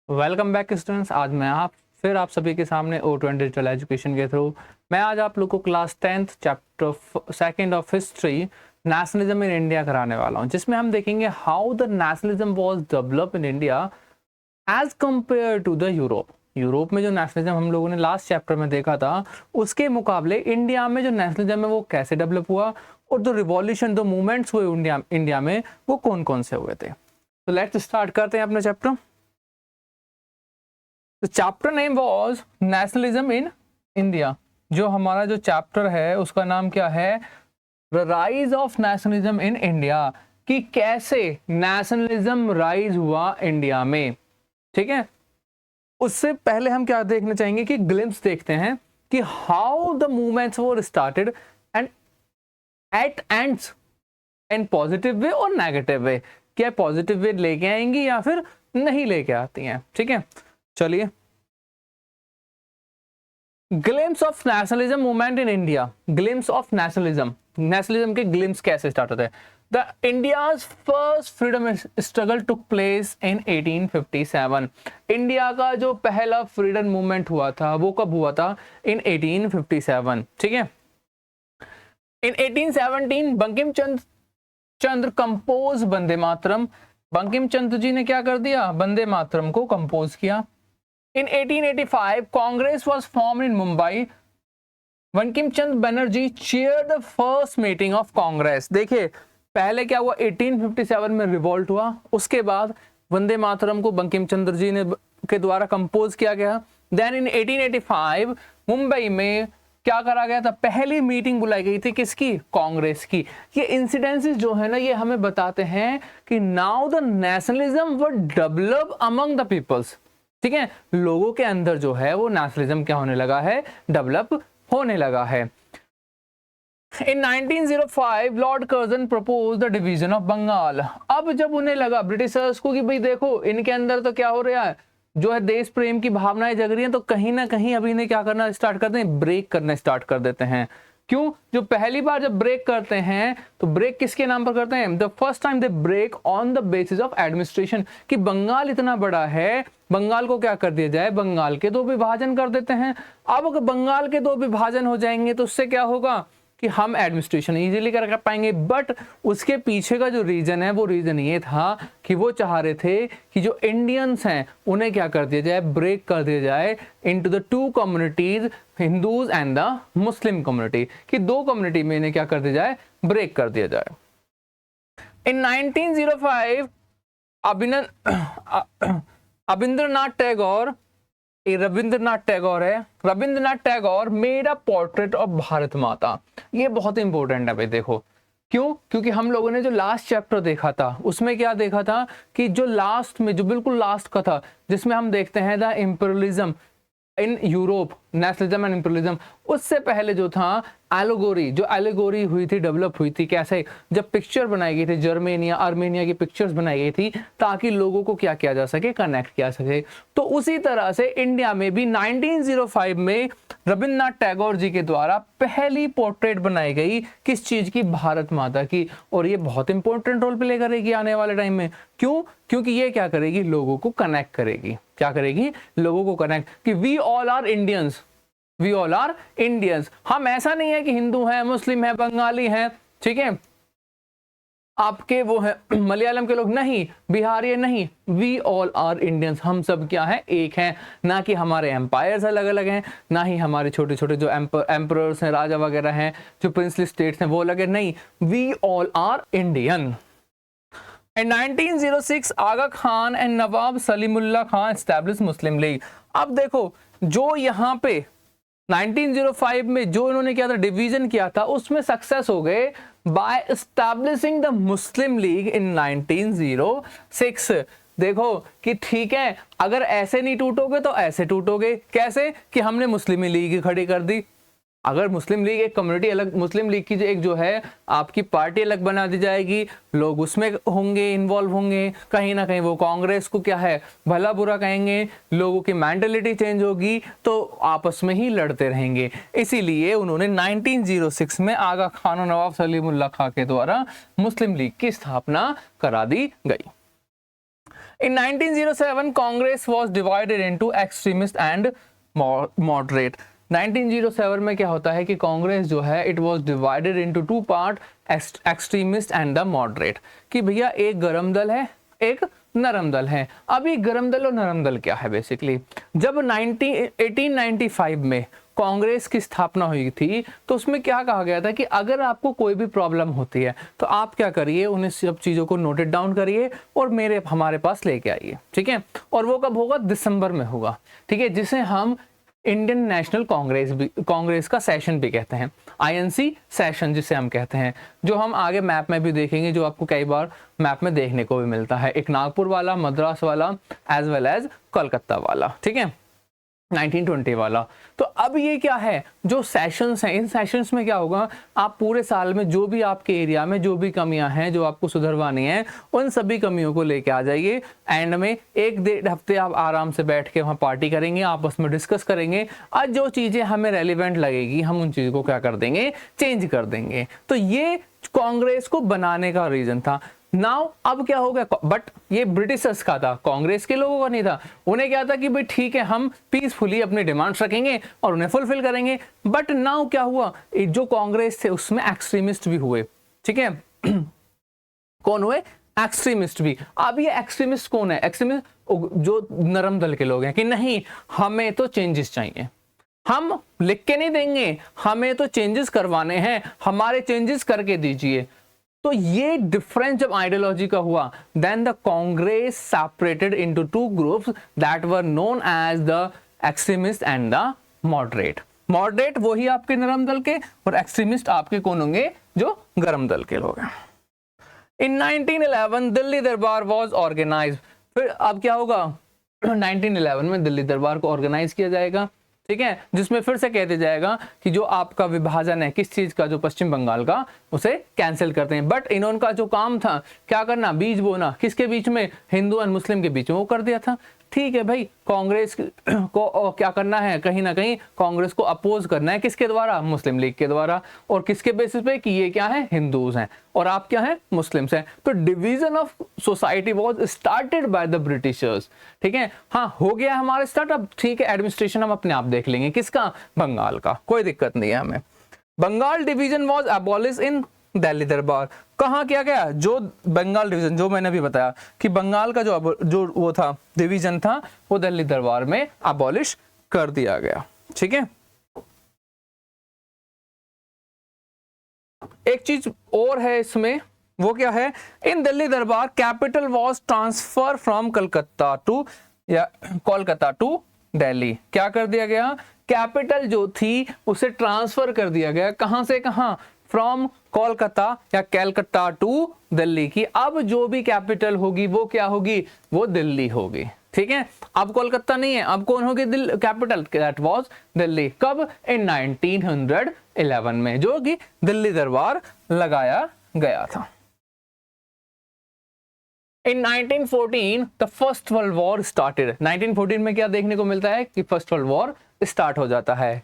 Welcome back students. आज मैं आप सभी के सामने O20 डिजिटल एजुकेशन के थ्रू मैं आज आप लोग को class 10th chapter second of history nationalism in India कराने वाला हूं, जिसमें हम देखेंगे how the nationalism was develop in India as compare to the Europe. Europe में जो नेशनलिज्म हम लोगों ने लास्ट चैप्टर में देखा था, उसके मुकाबले इंडिया में जो नेशनलिज्म है वो कैसे डेवलप हुआ और जो रिवॉल्यूशन, जो मूवमेंट्स हुए इंडिया में, वो कौन कौन से हुए थे। तो लेट्स स्टार्ट करते हैं अपना चैप्टर। तो chapter name was nationalism in India. जो हमारा जो चैप्टर है उसका नाम क्या है? The rise of nationalism in India, कि कैसे नेशनलिज्म राइज हुआ इंडिया में। ठीक है, उससे पहले हम क्या देखना चाहेंगे कि ग्लिम्स देखते हैं कि how the movements were started and at ends in positive way और नेगेटिव वे। क्या पॉजिटिव वे लेके आएंगी या फिर नहीं लेके आती हैं। ठीक है, चलिए। Glimpse of nationalism movement in India. Glimpse of nationalism, nationalism के ग्लिम्स कैसे स्टार्ट होते हैं? The India's first freedom struggle took place in 1857। India का जो पहला फ्रीडम मूवमेंट हुआ था वो कब हुआ था? इन 1857। ठीक है, इन 1817 बंकिम चंद्र कंपोज वंदे मातरम। बंकिम चंद्र जी ने क्या कर दिया? वंदे मातरम को कंपोज किया। In 1885, Congress was formed in Mumbai. Bankim Chandra Banerjee chaired the first meeting of Congress. देखिए, पहले क्या हुआ? 1857 में रिवॉल्ट हुआ, उसके बाद वंदे मातरम को बंकिम चंद्र जी ने के द्वारा कंपोज किया गया। देन इन 1885 मुंबई में क्या करा गया था? पहली मीटिंग बुलाई गई थी, किसकी? कांग्रेस की। ये इंसिडेंसेस जो है ना, ये हमें बताते हैं कि now the nationalism were develop among the peoples. ठीक है, लोगों के अंदर जो है वो नेशनलिज्म क्या होने लगा है? डेवलप होने लगा है। In 1905 lord Curzon propose the division of Bengal. अब जब उन्हें लगा ब्रिटिशर्स को कि भाई देखो, इनके अंदर तो क्या हो रहा है, जो है देश प्रेम की भावनाएं जग रही हैं, तो कहीं ना कहीं अभी इन्हें क्या करना स्टार्ट करते हैं? ब्रेक करना स्टार्ट कर देते हैं। क्यों? जो पहली बार जब ब्रेक करते हैं तो ब्रेक किसके नाम पर करते हैं? The first time they break on the basis of administration, कि बंगाल इतना बड़ा है, बंगाल को क्या कर दिया जाए? बंगाल के दो विभाजन कर देते हैं। अब अगर बंगाल के दो विभाजन हो जाएंगे तो उससे क्या होगा कि हम एडमिनिस्ट्रेशन इजीली कर पाएंगे। बट उसके पीछे का जो रीजन है वो रीजन ये था कि वो चाह रहे थे कि जो इंडियंस हैं उन्हें क्या कर दिया जाए? ब्रेक कर दिया जाए into the two communities, Hindus and the Muslim community, कि दो कम्युनिटी में इन्हें क्या कर दिया जाए? ब्रेक कर दिया जाए। इन 1905 अबिंद्रनाथ टैगोर, रविंद्रनाथ टैगोर है, Rabindranath Tagore made a portrait of Bharat माता। ये बहुत इंपॉर्टेंट है भाई, देखो क्यों? क्योंकि हम लोगों ने जो लास्ट चैप्टर देखा था उसमें क्या देखा था कि जो लास्ट में, जो बिल्कुल लास्ट का था, जिसमें हम देखते हैं the imperialism in Europe, nationalism and imperialism, उससे पहले जो था एलोगोरी, जो एलोगोरी हुई थी, डेवलप हुई थी कैसे? जब पिक्चर बनाई गई थी, जर्मेनिया आर्मेनिया की पिक्चर्स बनाई गई थी ताकि लोगों को क्या किया जा सके? कनेक्ट किया सके। तो उसी तरह से इंडिया में भी 1905 में रविंद्रनाथ टैगोर जी के द्वारा पहली पोर्ट्रेट बनाई गई, किस चीज की? भारत माता की। और ये बहुत इंपॉर्टेंट रोल प्ले करेगी आने वाले टाइम में। क्यों? क्योंकि ये क्या करेगी? लोगों को कनेक्ट करेगी। क्या करेगी? लोगों को कनेक्ट, कि we all are Indians, we all are Indians. हम ऐसा नहीं है कि हिंदू हैं, मुस्लिम हैं, बंगाली हैं, ठीक है, आपके वो है मलयालम के लोग नहीं, बिहारी नहीं, वी ऑल आर इंडियंस। हम सब क्या है? एक हैं। ना कि हमारे एम्पायर्स अलग अलग हैं, ना ही हमारे छोटे छोटे जो एम्परर्स हैं, राजा वगैरह हैं, जो प्रिंसली स्टेट्स हैं वो अलग है, नहीं, we all are Indian. In 1906 Aga Khan and Nawab Salimullah Khan establish Muslim League. अब देखो, जो यहाँ पे 1905 में जो इन्होंने किया था, डिवीजन किया था, उसमें सक्सेस हो गए by establishing the Muslim League in 1906। देखो कि ठीक है, अगर ऐसे नहीं टूटोगे तो ऐसे टूटोगे। कैसे? कि हमने मुस्लिम लीग खड़ी कर दी। अगर मुस्लिम लीग एक कम्युनिटी अलग, मुस्लिम लीग की जो एक जो है आपकी पार्टी अलग बना दी जाएगी, लोग उसमें होंगे, इन्वॉल्व होंगे, कहीं ना कहीं वो कांग्रेस को क्या है? भला बुरा कहेंगे, लोगों की मेंटालिटी चेंज होगी, तो आपस में ही लड़ते रहेंगे। इसीलिए उन्होंने 1906 में आगा खान और नवाब सलीमुल्लाह खां के द्वारा मुस्लिम लीग की स्थापना करा दी गई। In 1907 Congress was divided into extremist and moderate. 1907 में क्या होता है कि कांग्रेस जो है it was divided into two part, extremist and the moderate, कि भैया एक गरम दल है एक नरम दल है। अब ये गरम दल और नरम दल क्या है बेसिकली, जब 1895 में कांग्रेस की स्थापना हुई थी तो उसमें क्या कहा गया था कि अगर आपको कोई भी प्रॉब्लम होती है तो आप क्या करिए, उन सब चीज़ों को नोटेड डाउन करिए और हमारे पास लेके आइए, ठीक है। और वो कब होगा, दिसंबर में होगा, ठीक है, जिसे हम इंडियन नेशनल कांग्रेस का सेशन भी कहते हैं, INC सेशन जिसे हम कहते हैं, जो हम आगे मैप में भी देखेंगे, जो आपको कई बार मैप में देखने को भी मिलता है, एक नागपुर वाला, मद्रास वाला एज वेल एज कोलकाता वाला, ठीक है, 1920 वाला। तो अब ये क्या है, जो सेशंस हैं, इन सेशंस में क्या होगा, आप पूरे साल में जो भी आपके एरिया में जो भी कमियां हैं जो आपको सुधरवानी है, उन सभी कमियों को लेके आ जाइए। एंड में 1-1.5 हफ्ते आप आराम से बैठ के वहाँ पार्टी करेंगे, आपस में डिस्कस करेंगे, आज जो चीज़ें हमें रेलिवेंट लगेगी हम उन चीज़ों को क्या कर देंगे, चेंज कर देंगे। तो ये कांग्रेस को बनाने का रीज़न था। नाउ अब क्या हो गया, बट ये ब्रिटिशर्स का था, कांग्रेस के लोगों का नहीं था। उन्हें क्या था कि भाई ठीक है हम पीसफुली अपने डिमांड्स रखेंगे और उन्हें फुलफिल करेंगे। बट नाउ क्या हुआ, जो कांग्रेस थे उसमें एक्सट्रीमिस्ट भी हुए, ठीक है कौन हुए, एक्सट्रीमिस्ट भी। अब ये एक्सट्रीमिस्ट कौन है, एक्सट्रीमिस्ट जो नरम दल के लोग हैं कि नहीं हमें तो चेंजेस चाहिए, हम लिख के नहीं देंगे, हमें तो चेंजेस करवाने हैं, हमारे चेंजेस करके दीजिए। तो ये डिफरेंस जब आइडियोलॉजी का हुआ, then the Congress separated into two groups that were known as the extremist and the moderate. Moderate वही आपके नरम दल के और एक्सट्रीमिस्ट आपके कौन होंगे, जो गरम दल के लोग हैं। इन 1911 दिल्ली दरबार वाज ऑर्गेनाइज्ड। फिर अब क्या होगा, 1911 में दिल्ली दरबार को ऑर्गेनाइज किया जाएगा, ठीक है, जिसमें फिर से कह दिया जाएगा कि जो आपका विभाजन है किस चीज का, जो पश्चिम बंगाल का, उसे कैंसिल करते हैं। बट इन्होंने जो काम था क्या करना, बीज बोना, किसके बीच में, हिंदू और मुस्लिम के बीच में, वो कर दिया था। ठीक है भाई, कांग्रेस को क्या करना है, कहीं ना कहीं कांग्रेस को अपोज करना है, किसके द्वारा, मुस्लिम लीग के द्वारा, और किसके बेसिस पे कि ये क्या है, हिंदूज हैं और आप क्या हैं, मुस्लिम्स हैं। तो division of society was started by the Britishers, ठीक है। हाँ हो गया हमारे स्टार्ट, अब ठीक है एडमिनिस्ट्रेशन हम अपने आप देख लेंगे, किसका, बंगाल का, कोई दिक्कत नहीं है हमें। बंगाल डिवीजन वाज अबॉलिश इन दिल्ली दरबार। कहाँ किया गया, जो बंगाल डिवीजन, जो मैंने अभी बताया कि बंगाल का जो वो था डिवीजन था, वो दिल्ली दरबार में अबॉलिश कर दिया गया, ठीक है। एक चीज और है इसमें, वो क्या है, in Delhi Darbar capital was transfer from Calcutta to या कोलकाता टू दिल्ली। क्या कर दिया गया, कैपिटल जो थी उसे ट्रांसफर कर दिया गया, कहां से कहां, फ्रॉम कोलकाता या कैलकत्ता टू दिल्ली की। अब जो भी कैपिटल होगी वो क्या होगी, वो दिल्ली होगी, ठीक है। अब कोलकाता नहीं है, अब कौन होगी कैपिटल, दैट वाज दिल्ली। कब, इन 1911 में, जो कि दिल्ली दरबार लगाया गया था। इन 1914 the first world war started. 1914 में क्या देखने को मिलता है कि फर्स्ट वर्ल्ड वॉर स्टार्ट हो जाता है,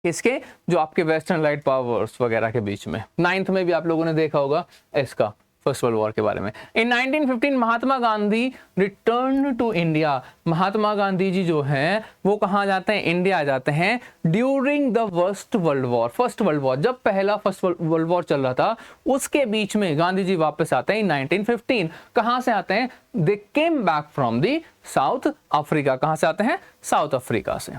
किसके, जो आपके वेस्टर्न लाइट पावर्स वगैरह के बीच में। 9th में भी आप लोगों ने देखा होगा इसका, फर्स्ट वर्ल्ड वॉर के बारे में। इन 1915 महात्मा गांधी रिटर्न टू इंडिया। महात्मा गांधी जी जो हैं वो कहाँ जाते हैं, इंडिया जाते हैं during the first world war. First world war, जब पहला फर्स्ट वर्ल्ड वॉर चल रहा था, उसके बीच में गांधी जी वापस आते हैं 1915। कहाँ से आते हैं, they came back from the South Africa. कहाँ से आते हैं, साउथ अफ्रीका से।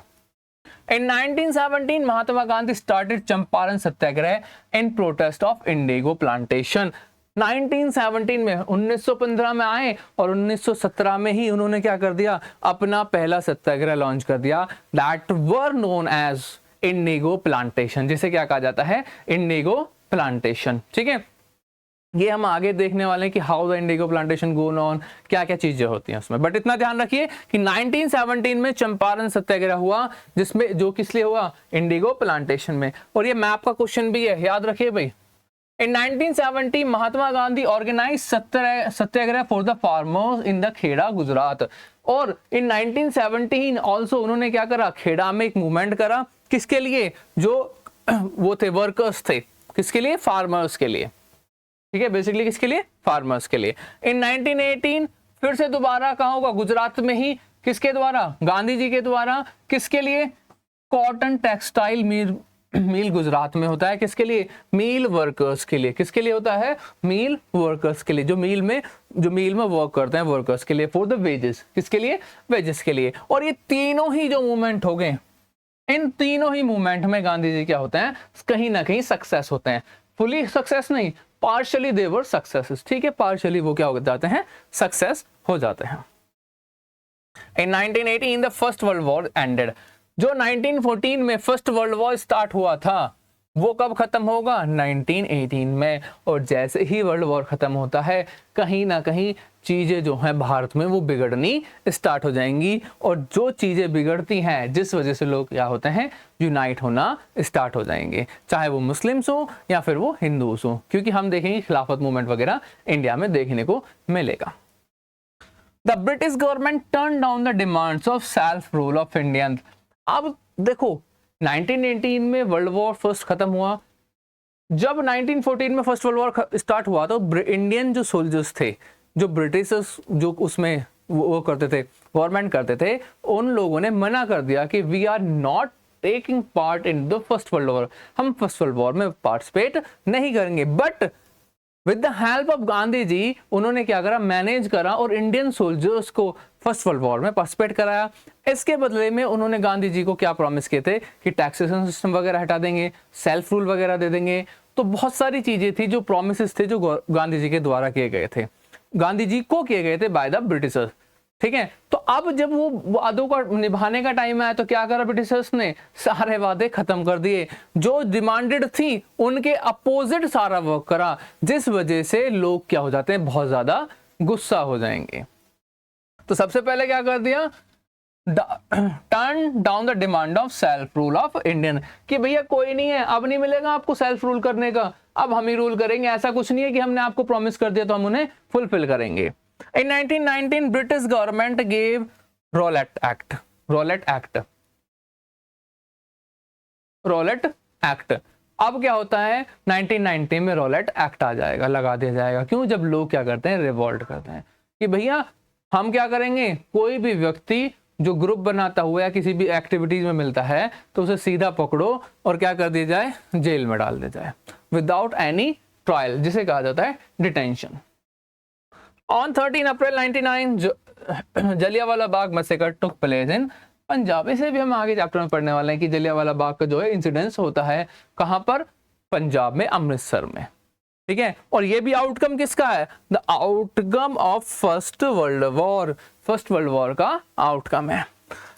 In 1917 Mahatma Gandhi started Champaran Satyagraha in protest of indigo plantation। 1917 में, 1915 में आए और 1917 में ही उन्होंने क्या कर दिया, अपना पहला सत्याग्रह लॉन्च कर दिया, that were known as indigo plantation, जिसे क्या कहा जाता है, indigo plantation, ठीक है। ये हम आगे देखने वाले हैं कि how the indigo plantation gone on, क्या क्या चीजें होती हैं उसमें। बट इतना ध्यान रखिए कि 1917 में चंपारण सत्याग्रह हुआ, जिसमें जो किस लिए हुआ, इंडिगो प्लांटेशन में। और ये मैप का क्वेश्चन भी है, याद रखिए भाई। In 1970 Mahatma Gandhi organise satyagraha for the farmers in the Kheda Gujarat. और इन 1917 ऑल्सो उन्होंने क्या करा, खेड़ा में एक मूवमेंट करा, किसके लिए, जो वो थे वर्कर्स थे, किसके लिए, फार्मर्स के लिए, ठीक है, बेसिकली किसके लिए, फार्मर्स के लिए। इन 1918 फिर से दोबारा कहाँ होगा, गुजरात में ही। किसके द्वारा, गांधी जी के द्वारा। किसके लिए, कॉटन टेक्सटाइल मील गुजरात में होता है। किसके लिए, मील वर्कर्स के लिए। किसके लिए होता है, मील वर्कर्स के लिए, जो मील में वर्क करते हैं वर्कर्स के लिए, फॉर द वेजेस। किसके लिए, वेजेस के लिए। और ये तीनों ही जो मूवमेंट हो गए, इन तीनों ही मूवमेंट में गांधी जी क्या होते हैं, कहीं ना कहीं सक्सेस होते हैं। फुली सक्सेस नहीं, पार्शियली दे वर सक्सेस। ठीक है, पार्शियली वो क्या हो जाते हैं, सक्सेस हो जाते हैं। इन 1918 the first world war ended. जो 1914 में फर्स्ट वर्ल्ड वॉर स्टार्ट हुआ था, वो कब खत्म होगा, 1918 में। और जैसे ही वर्ल्ड वॉर खत्म होता है, कहीं ना कहीं चीजें जो हैं भारत में वो बिगड़नी स्टार्ट हो जाएंगी। और जो चीजें बिगड़ती हैं, जिस वजह से लोग क्या होते हैं, यूनाइट होना स्टार्ट हो जाएंगे, चाहे वो मुस्लिम्स हो या फिर वो हिंदूस हो। क्योंकि हम देखेंगे खिलाफत मूवमेंट वगैरह इंडिया में देखने को मिलेगा। The British government turned down the demands of self-rule of Indians। अब देखो 1918 में वर्ल्ड वॉर फर्स्ट खत्म हुआ, जब 1914 में फर्स्ट वर्ल्ड वॉर स्टार्ट हुआ तो इंडियन जो सोल्जर्स थे, जो ब्रिटिशर्स जो उसमें वो करते थे, गवर्नमेंट करते थे, उन लोगों ने मना कर दिया कि we are not taking part in the first world War, हम फर्स्ट वर्ल्ड वॉर में पार्टिसिपेट नहीं करेंगे। But with the help of Gandhi ji, उन्होंने क्या करा, मैनेज करा और इंडियन सोल्जर्स को फर्स्ट वर्ल्ड वॉर में पार्टिसिपेट कराया। इसके बदले में उन्होंने गांधी जी को क्या प्रॉमिस किए थे कि टैक्सेशन सिस्टम वगैरह हटा देंगे, सेल्फ रूल वगैरह दे देंगे। तो बहुत सारी चीजें थी जो प्रॉमिसेस थे जो गांधी जी के द्वारा किए गए थे, गांधी जी को किए गए थे बाय द ब्रिटिशर्स। ठीक है, तो अब जब वो वादों का निभाने का टाइम आया तो क्या करा ब्रिटिशर्स ने, सारे वादे खत्म कर दिए, जो डिमांडेड थी उनके अपोजिट सारा वर्क करा, जिस वजह से लोग क्या हो जाते हैं, बहुत ज्यादा गुस्सा हो जाएंगे। तो सबसे पहले क्या कर दिया, turn down the demand of self rule of Indian, कि भैया कोई नहीं है, अब नहीं मिलेगा आपको सेल्फ रूल करने का, अब हम ही रूल करेंगे। ऐसा कुछ नहीं है कि हमने आपको प्रॉमिस कर दिया तो हम उन्हें फुलफिल करेंगे। In 1919, British government gave Rowlatt Act. Rowlatt Act. Rowlatt Act. अब क्या होता है, 1990 में रॉलेट एक्ट आ जाएगा, लगा दिया जाएगा। क्यों, जब लोग क्या करते हैं, रिवॉल्ट करते हैं कि भैया हम क्या करेंगे, कोई भी व्यक्ति जो ग्रुप बनाता हुआ या किसी भी एक्टिविटीज में मिलता है तो उसे सीधा पकड़ो और क्या कर दिया जाए, जेल में डाल दिया जाए, विदाउट एनी ट्रायल, जिसे कहा जाता है detention. On 13 April 1999 Jallianwala Bagh massacre took place in Punjab. इसे भी हम आगे चैप्टर में पढ़ने वाले हैं कि जलियांवाला बाग का जो है इंसिडेंस होता है कहां पर, पंजाब में, अमृतसर में। ठीक है, और ये भी आउटकम किसका है, the outcome of first world war, first world war का आउटकम है।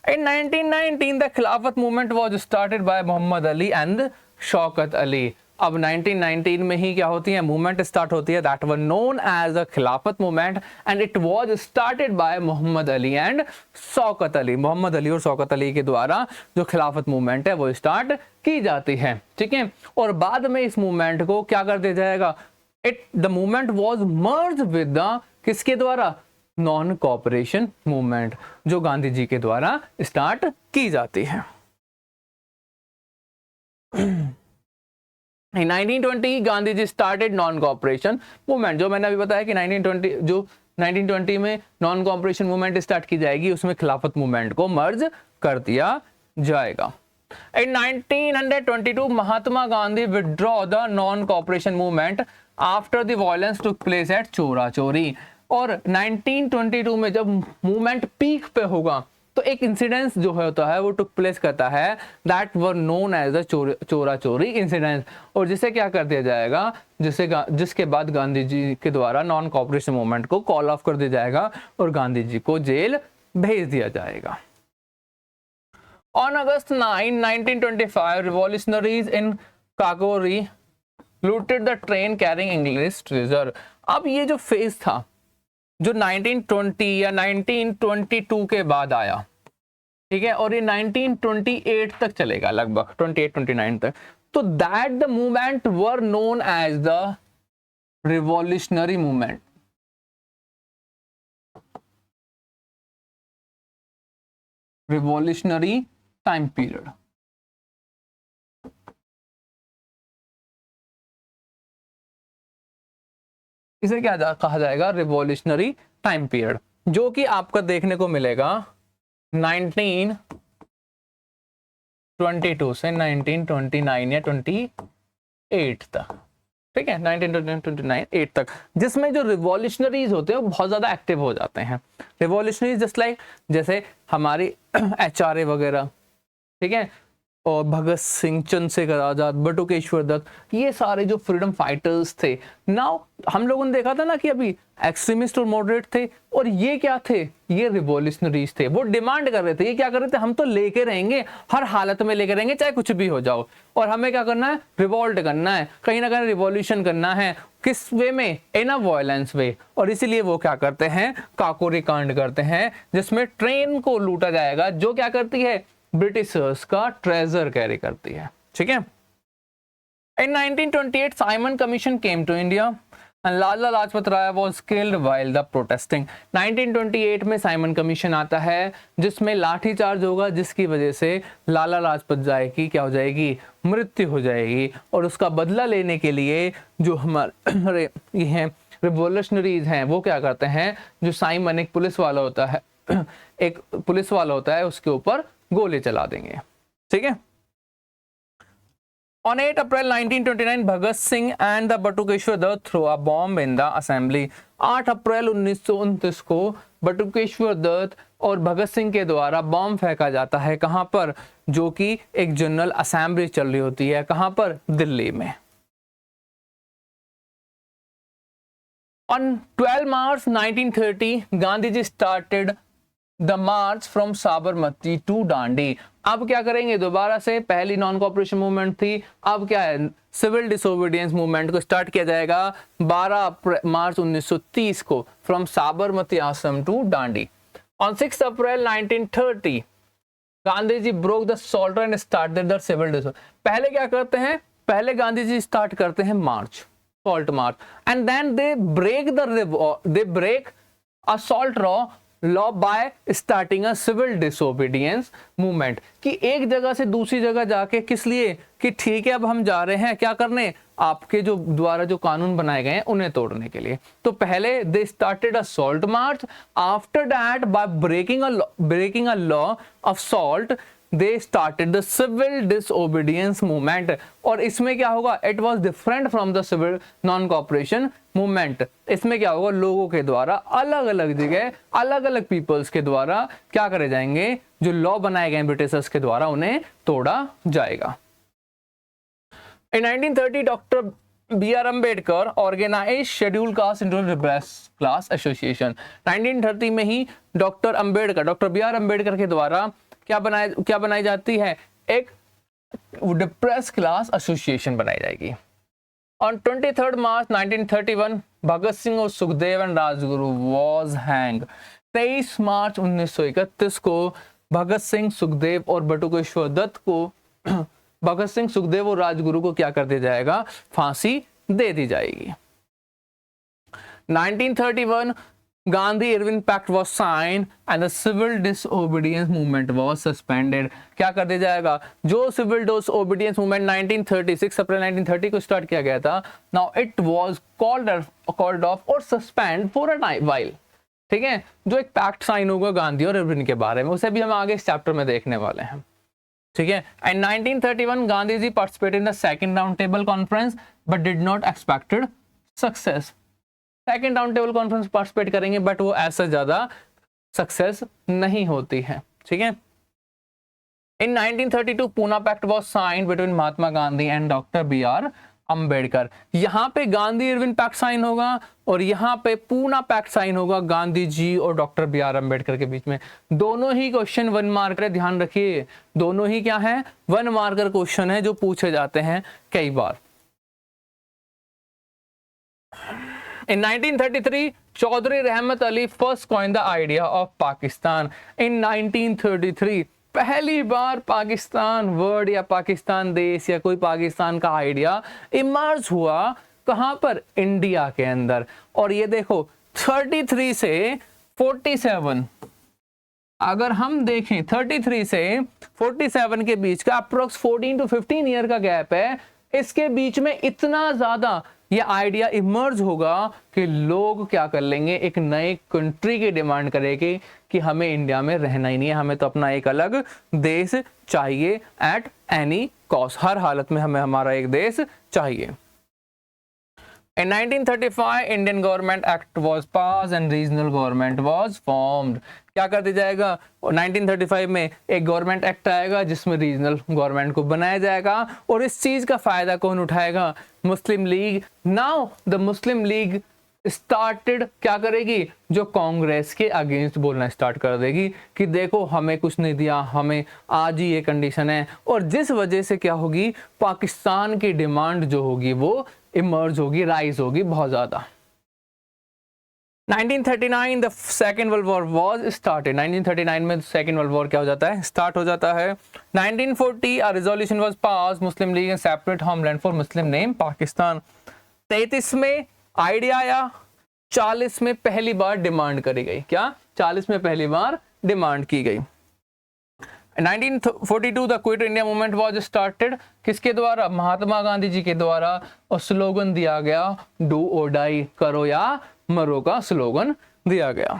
In 1919 the Khilafat movement was started by Mohammad Ali and Shaukat Ali. अब 1919 में ही क्या होती है, मूवमेंट स्टार्ट होती है, that were known as a Khilafat movement and it was started by Mohammad Ali and Shaukat Ali. Mohammad Ali और शौकत अली के द्वारा जो खिलाफत मूवमेंट है वो स्टार्ट की जाती है। ठीक है, और बाद में इस मूवमेंट को क्या कर दिया जाएगा, the movement was merge with the, किसके द्वारा, नॉन कोऑपरेशन मूवमेंट, जो गांधी जी के द्वारा स्टार्ट की जाती है। In 1920 Gandhi ji started non cooperation movement. जो मैंने अभी बताया कि 1920 में नॉन कोऑपरेशन मूवमेंट स्टार्ट की जाएगी, उसमें खिलाफत मूवमेंट को मर्ज कर दिया जाएगा। In 1922 Mahatma Gandhi withdraw the non cooperation movement after the violence took place at चोरा चोरी। और 1922 में जब मूवमेंट पीक पे होगा तो एक इंसिडेंस जो होता है वो टुक प्लेस करता है, that were known as the Chaura Chauri incidence, और जिसे क्या कर दिया जाएगा, जिसके बाद गांधी जी के द्वारा नॉन कोऑपरेशन मूवमेंट को कॉल ऑफ कर दिया जाएगा और गांधी जी को जेल भेज दिया जाएगा। On August 9, 1925 revolutionaries in Kakori looted the train carrying English treasure. अब ये जो फेज था जो 1920 या 1922 के बाद आया, ठीक है, और ये 1928 तक चलेगा, लगभग 28-29 तक, तो that the movement were known as the revolutionary movement. Revolutionary time period, इसे क्या कहा जाएगा, रिवॉल्यूशनरी टाइम पीरियड। जो कि आपका देखने को मिलेगा 1922 से 1929 या 28 तक, ठीक है, 1929 8 तक, जिसमें जो रिवॉल्यूशनरीज होते हैं वो बहुत ज्यादा एक्टिव हो जाते हैं। रिवॉल्यूशनरीज जस्ट लाइक जैसे हमारी HRA वगैरह, ठीक है, और भगत सिंह, चंद्रशेखर आजाद, बटुकेश्वर दत्त, ये सारे जो फ्रीडम फाइटर्स थे। नाउ हम लोगों ने देखा था ना कि अभी एक्सट्रीमिस्ट और मॉडरेट थे, और ये क्या थे, ये रिवॉल्यूशनरीज थे। वो डिमांड कर रहे थे, ये क्या कर रहे थे, हम तो लेके रहेंगे, हर हालत में लेके रहेंगे, चाहे कुछ भी हो जाओ, और हमें क्या करना है, रिवॉल्ट करना है, कहीं ना कहीं रिवॉल्यूशन करना है। किस वे में, इन अ वायलेंस वे। और इसीलिए वो क्या करते हैं, काकोरी कांड करते हैं, जिसमें ट्रेन को लूटा जाएगा, जो क्या करती है, ब्रिटिशर्स का ट्रेजर कैरी करती है, ठीक है। In 1928 Simon Commission came to India and Lala Lajpat Rai was killed while the protesting. 1928 में साइमन कमीशन आता है, जिसमें लाठीचार्ज होगा, जिसकी वजह से लाला लाजपत राय की क्या हो जाएगी, मृत्यु हो जाएगी। और उसका बदला लेने के लिए जो हमारे ये हैं रिवॉल्यूशनरीज हैं, वो क्या करते हैं, जो साइमन एक पुलिस वाला होता है, एक पुलिस वाला होता है, उसके ऊपर गोली चला देंगे, ठीक है। On 8 April 1929, Bhagat Singh and the Batukeshwar Dutt throw a bomb in the assembly. 8 April 1929 को बटुकेश्वर दत्त और भगत सिंह के द्वारा बॉम्ब फेंका जाता है, कहां पर, जो कि एक जनरल असेंबली चल रही होती है, कहां पर, दिल्ली में। On 12 March 1930, Gandhi ji started the march from Sabarmati to Dandi. अब क्या करेंगे, दोबारा से पहली नॉन कॉपरेशन मूवमेंट थी, अब क्या है, सिविल डिसोबीडियंस मूवमेंट को स्टार्ट किया जाएगा 12 मार्च 1930 को, from Sabarmati Ashram to Dandi. On 6 April 1930, Gandhi ji broke the salt and started the civil disobedience. पहले क्या करते हैं, पहले गांधी जी स्टार्ट करते हैं march, salt march, and then they break a salt law by starting a civil disobedience movement. कि एक जगह से दूसरी जगह जाके, किस लिए, कि ठीक है अब हम जा रहे हैं क्या करने, आपके जो द्वारा जो कानून बनाए गए हैं उन्हें तोड़ने के लिए। तो पहले they started a salt march, after that by breaking a law of salt they started the civil disobedience movement. और इसमें क्या होगा, it was different from the civil non cooperation movement. इसमें क्या होगा, लोगों के द्वारा अलग अलग जगह, अलग अलग पीपल्स के द्वारा क्या करे जाएंगे, जो लॉ बनाए गए ब्रिटिशर्स के द्वारा उन्हें तोड़ा जाएगा। In 1930, Dr. B.R. Ambedkar organized scheduled caste into repress class association। 1930 में ही डॉक्टर बी आर अम्बेडकर के द्वारा क्या बनाई जाती है, एक डिप्रेस क्लास एसोसिएशन बनाई जाएगी। ऑन 23 मार्च 1931, भगत सिंह और Sukhdev and Rajguru was hang. 23 मार्च 1931 को भगत सिंह, सुखदेव और बटुकेश्वर दत्त को भगत सिंह, सुखदेव और राजगुरु को क्या कर दिया जाएगा, फांसी दे दी जाएगी। 1931, Gandhi Irwin pact was sign and the civil disobedience movement was suspended. क्या कर दिया जाएगा, जो सिविल डिसओबीडियंस मूवमेंट 1936 अप्रैल 1930 को स्टार्ट किया गया था, now it was called off और सस्पेंड फॉर अ व्हाइल, ठीक है। जो एक पैक्ट साइन होगा गांधी और इरविन के बारे में, उसे भी हम आगे इस चैप्टर में देखने वाले हैं, ठीक है। And 1931, Gandhi ji participated in the second round table conference but did not expected success. Second round table conference participate करेंगे, बट वो ऐसा ज्यादा सक्सेस नहीं होती है, ठीक है। In 1932, Poona pact was signed between Mahatma Gandhi and doctor B R Ambedkar. यहाँ पे गांधी इरविन पैक्ट साइन होगा और यहाँ पे पूना पैक्ट साइन होगा गांधी जी और डॉक्टर बी आर अम्बेडकर के बीच में। दोनों ही क्वेश्चन 1 मार्कर है, ध्यान रखिए, दोनों ही क्या है, 1 मार्कर क्वेश्चन है जो पूछे जाते हैं कई बार। In 1933, चौधरी रहमत Ali first coin the idea of Pakistan. In 1933, पहली बार पाकिस्तान वर्ड या पाकिस्तान देश या कोई पाकिस्तान का आइडिया इमर्ज हुआ, कहां पर, इंडिया के अंदर। और ये देखो 33 से 47, अगर हम देखें 33 से 47 के बीच का अप्रोक्स 14 to 15 ईयर का गैप है। इसके बीच में इतना ज्यादा ये आइडिया इमर्ज होगा कि लोग क्या कर लेंगे, एक नए कंट्री की डिमांड करेंगे कि हमें इंडिया में रहना ही नहीं है, हमें तो अपना एक अलग देश चाहिए एट एनी कॉस्ट, हर हालत में हमें हमारा एक देश चाहिए। In 1935 Indian Government Act was passed and regional government was formed। क्या कर दिया जाएगा, 1935 में एक गवर्नमेंट एक्ट आएगा जिसमें रीजनल गवर्नमेंट को बनाया जाएगा, और इस चीज का फायदा कौन उठाएगा, Muslim League. Now the Muslim League started क्या करेगी, जो कांग्रेस के अगेंस्ट बोलना स्टार्ट कर देगी कि देखो हमें कुछ नहीं दिया, हमें आज ही ये कंडीशन है, और जिस वजह से क्या होगी, पाकिस्तान की डिमांड जो होगी वो इमर्ज होगी, राइज होगी बहुत ज्यादा। 1939 the second world war was started. 1939 में सेकेंड वर्ल्ड वॉर क्या हो जाता है, स्टार्ट हो जाता है। 1940 अ resolution was pass, Muslim league and separate homeland for Muslim name Pakistan. 33 में आइडिया आया, 40 में पहली बार डिमांड करी गई, क्या 40 में पहली बार डिमांड की गई। 1942 the quit India movement was started, किसके द्वारा, महात्मा गांधी जी के द्वारा, और स्लोगन दिया गया डू और डाई, करो या मरो का स्लोगन दिया गया।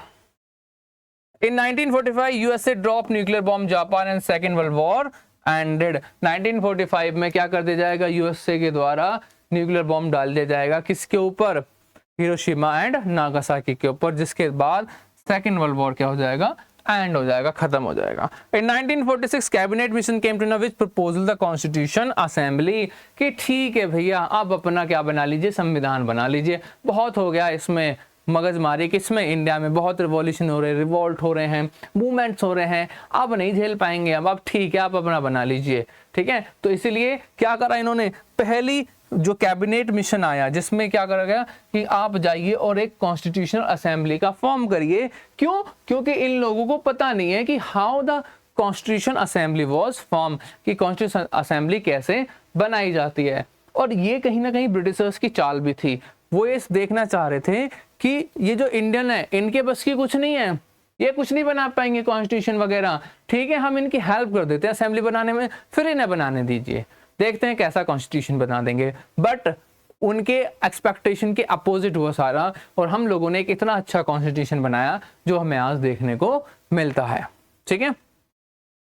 In 1945 USA drop nuclear bomb Japan and second world war ended. 1945 में क्या कर दिया जाएगा, यूएसए के द्वारा न्यूक्लियर बॉम्ब डाल दिया जाएगा, किसके ऊपर, हिरोशिमा एंड नागासाकी के ऊपर, जिसके बाद सेकेंड वर्ल्ड वॉर क्या हो जाएगा, एंड हो जाएगा, खत्म हो जाएगा। In 1946 cabinet mission came to know which proposal the constitution assembly, कि ठीक है भैया आप अपना क्या बना लीजिए, संविधान बना लीजिए, बहुत हो गया इसमें मगजमारी, किसमें, इंडिया में बहुत रिवॉल्यूशन हो रहे हैं, रिवॉल्ट हो रहे हैं, मूवमेंट्स हो रहे हैं, आप नहीं झेल पाएंगे अब ठीक है आप अपना बना लीजिए, ठीक है। तो इसीलिए क्या करा इन्होंने, पहली जो कैबिनेट मिशन आया जिसमें क्या करा गया कि आप जाइए और एक कॉन्स्टिट्यूशनल असेंबली का फॉर्म करिए। क्यों, क्योंकि इन लोगों को पता नहीं है कि how the constitution assembly was form, कि कॉन्स्टिट्यूशन असेंबली कैसे बनाई जाती है। और ये कहीं ना कहीं ब्रिटिशर्स की चाल भी थी, वो ये देखना चाह रहे थे कि ये जो इंडियन है इनके बस की कुछ नहीं है, ये कुछ नहीं बना पाएंगे कॉन्स्टिट्यूशन वगैरह, ठीक है हम इनकी हेल्प कर देते हैं असेंबली बनाने में, फिर इन्हें बनाने दीजिए, देखते हैं कैसा कॉन्स्टिट्यूशन बना देंगे। बट उनके एक्सपेक्टेशन के अपोजिट हुआ सारा, और हम लोगों ने एक इतना अच्छा कॉन्स्टिट्यूशन बनाया जो हमें आज देखने को मिलता है, ठीक है।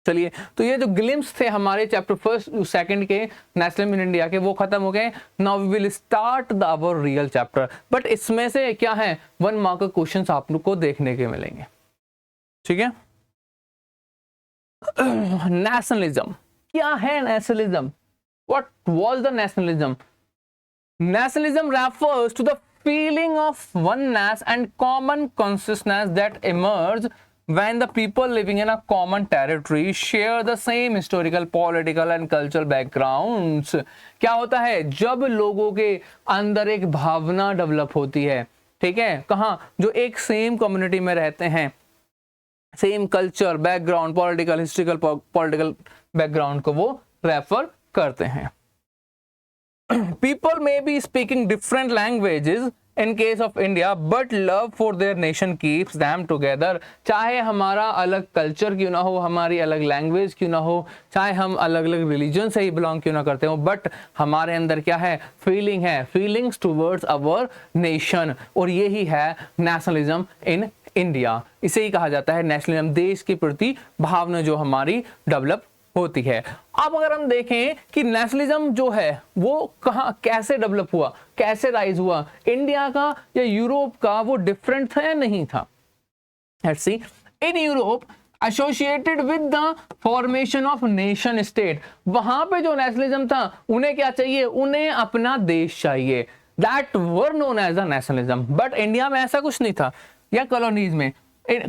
चलिए, तो ये जो ग्लिम्स थे हमारे चैप्टर फर्स्ट सेकंड के नेशनल इन इंडिया के, वो खत्म हो गए। Now we will start the our real chapter. But इसमें से क्या है, 1 मार्क के क्वेश्चंस आप लोग को देखने के मिलेंगे, ठीक है। नेशनलिज्म क्या है, nationalism, what was the nationalism? Nationalism refers to the feeling of oneness and common consciousness that emerge when the people living in a common territory share the same historical, political and cultural backgrounds। क्या होता है, जब लोगों के अंदर एक भावना develop होती है, ठीक है, कहाँ, जो एक सेम कम्युनिटी में रहते हैं, same culture background, political, historical, political background को वो रेफर करते हैं। People may be speaking different languages in case of India, but love for their nation keeps them together। चाहे हमारा अलग कल्चर क्यों ना हो, हमारी अलग लैंग्वेज क्यों ना हो, चाहे हम अलग अलग रिलीजन से ही बिलोंग क्यों ना करते हो, बट हमारे अंदर क्या है, फीलिंग है, फीलिंग्स टूवर्ड्स अवर नेशन, और यही है नेशनलिज्म इन इंडिया। इसे ही कहा जाता है नेशनलिज्म, देश के प्रति भावना जो हमारी डेवलप होती है। अब अगर हम देखें कि नेशनलिज्म जो है वो कहाँ कैसे डेवलप हुआ, कैसे राइज हुआ, इंडिया का या यूरोप का, वो डिफरेंट था या नहीं था। Let's see, in Europe associated with the formation of nation state, वहां पे जो नेशनलिज्म था उन्हें क्या चाहिए, उन्हें अपना देश चाहिए, that were known as a nationalism. But India में ऐसा कुछ नहीं था, या कॉलोनीज में,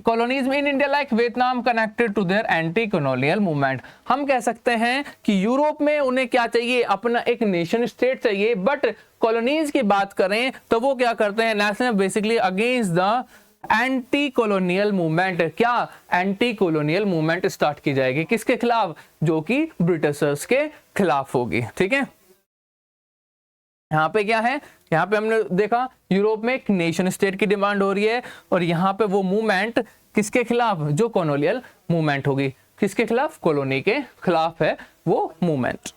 colonies in India like Vietnam connected to their anti-colonial movement। हम कह सकते हैं कि यूरोप में उन्हें क्या चाहिए, अपना एक नेशन स्टेट चाहिए, बट कॉलोनीज की बात करें तो वो क्या करते हैं, national basically against the anti colonial movement. क्या एंटी कॉलोनियल मूवमेंट स्टार्ट की जाएगी, किसके खिलाफ, जो कि ब्रिटिशर्स के खिलाफ होगी, ठीक है। यहाँ पे क्या है, यहाँ पे हमने देखा यूरोप में एक नेशन स्टेट की डिमांड हो रही है, और यहाँ पे वो मूवमेंट किसके खिलाफ, जो कॉलोनियल मूवमेंट होगी, किसके खिलाफ, कॉलोनी के खिलाफ है वो मूवमेंट,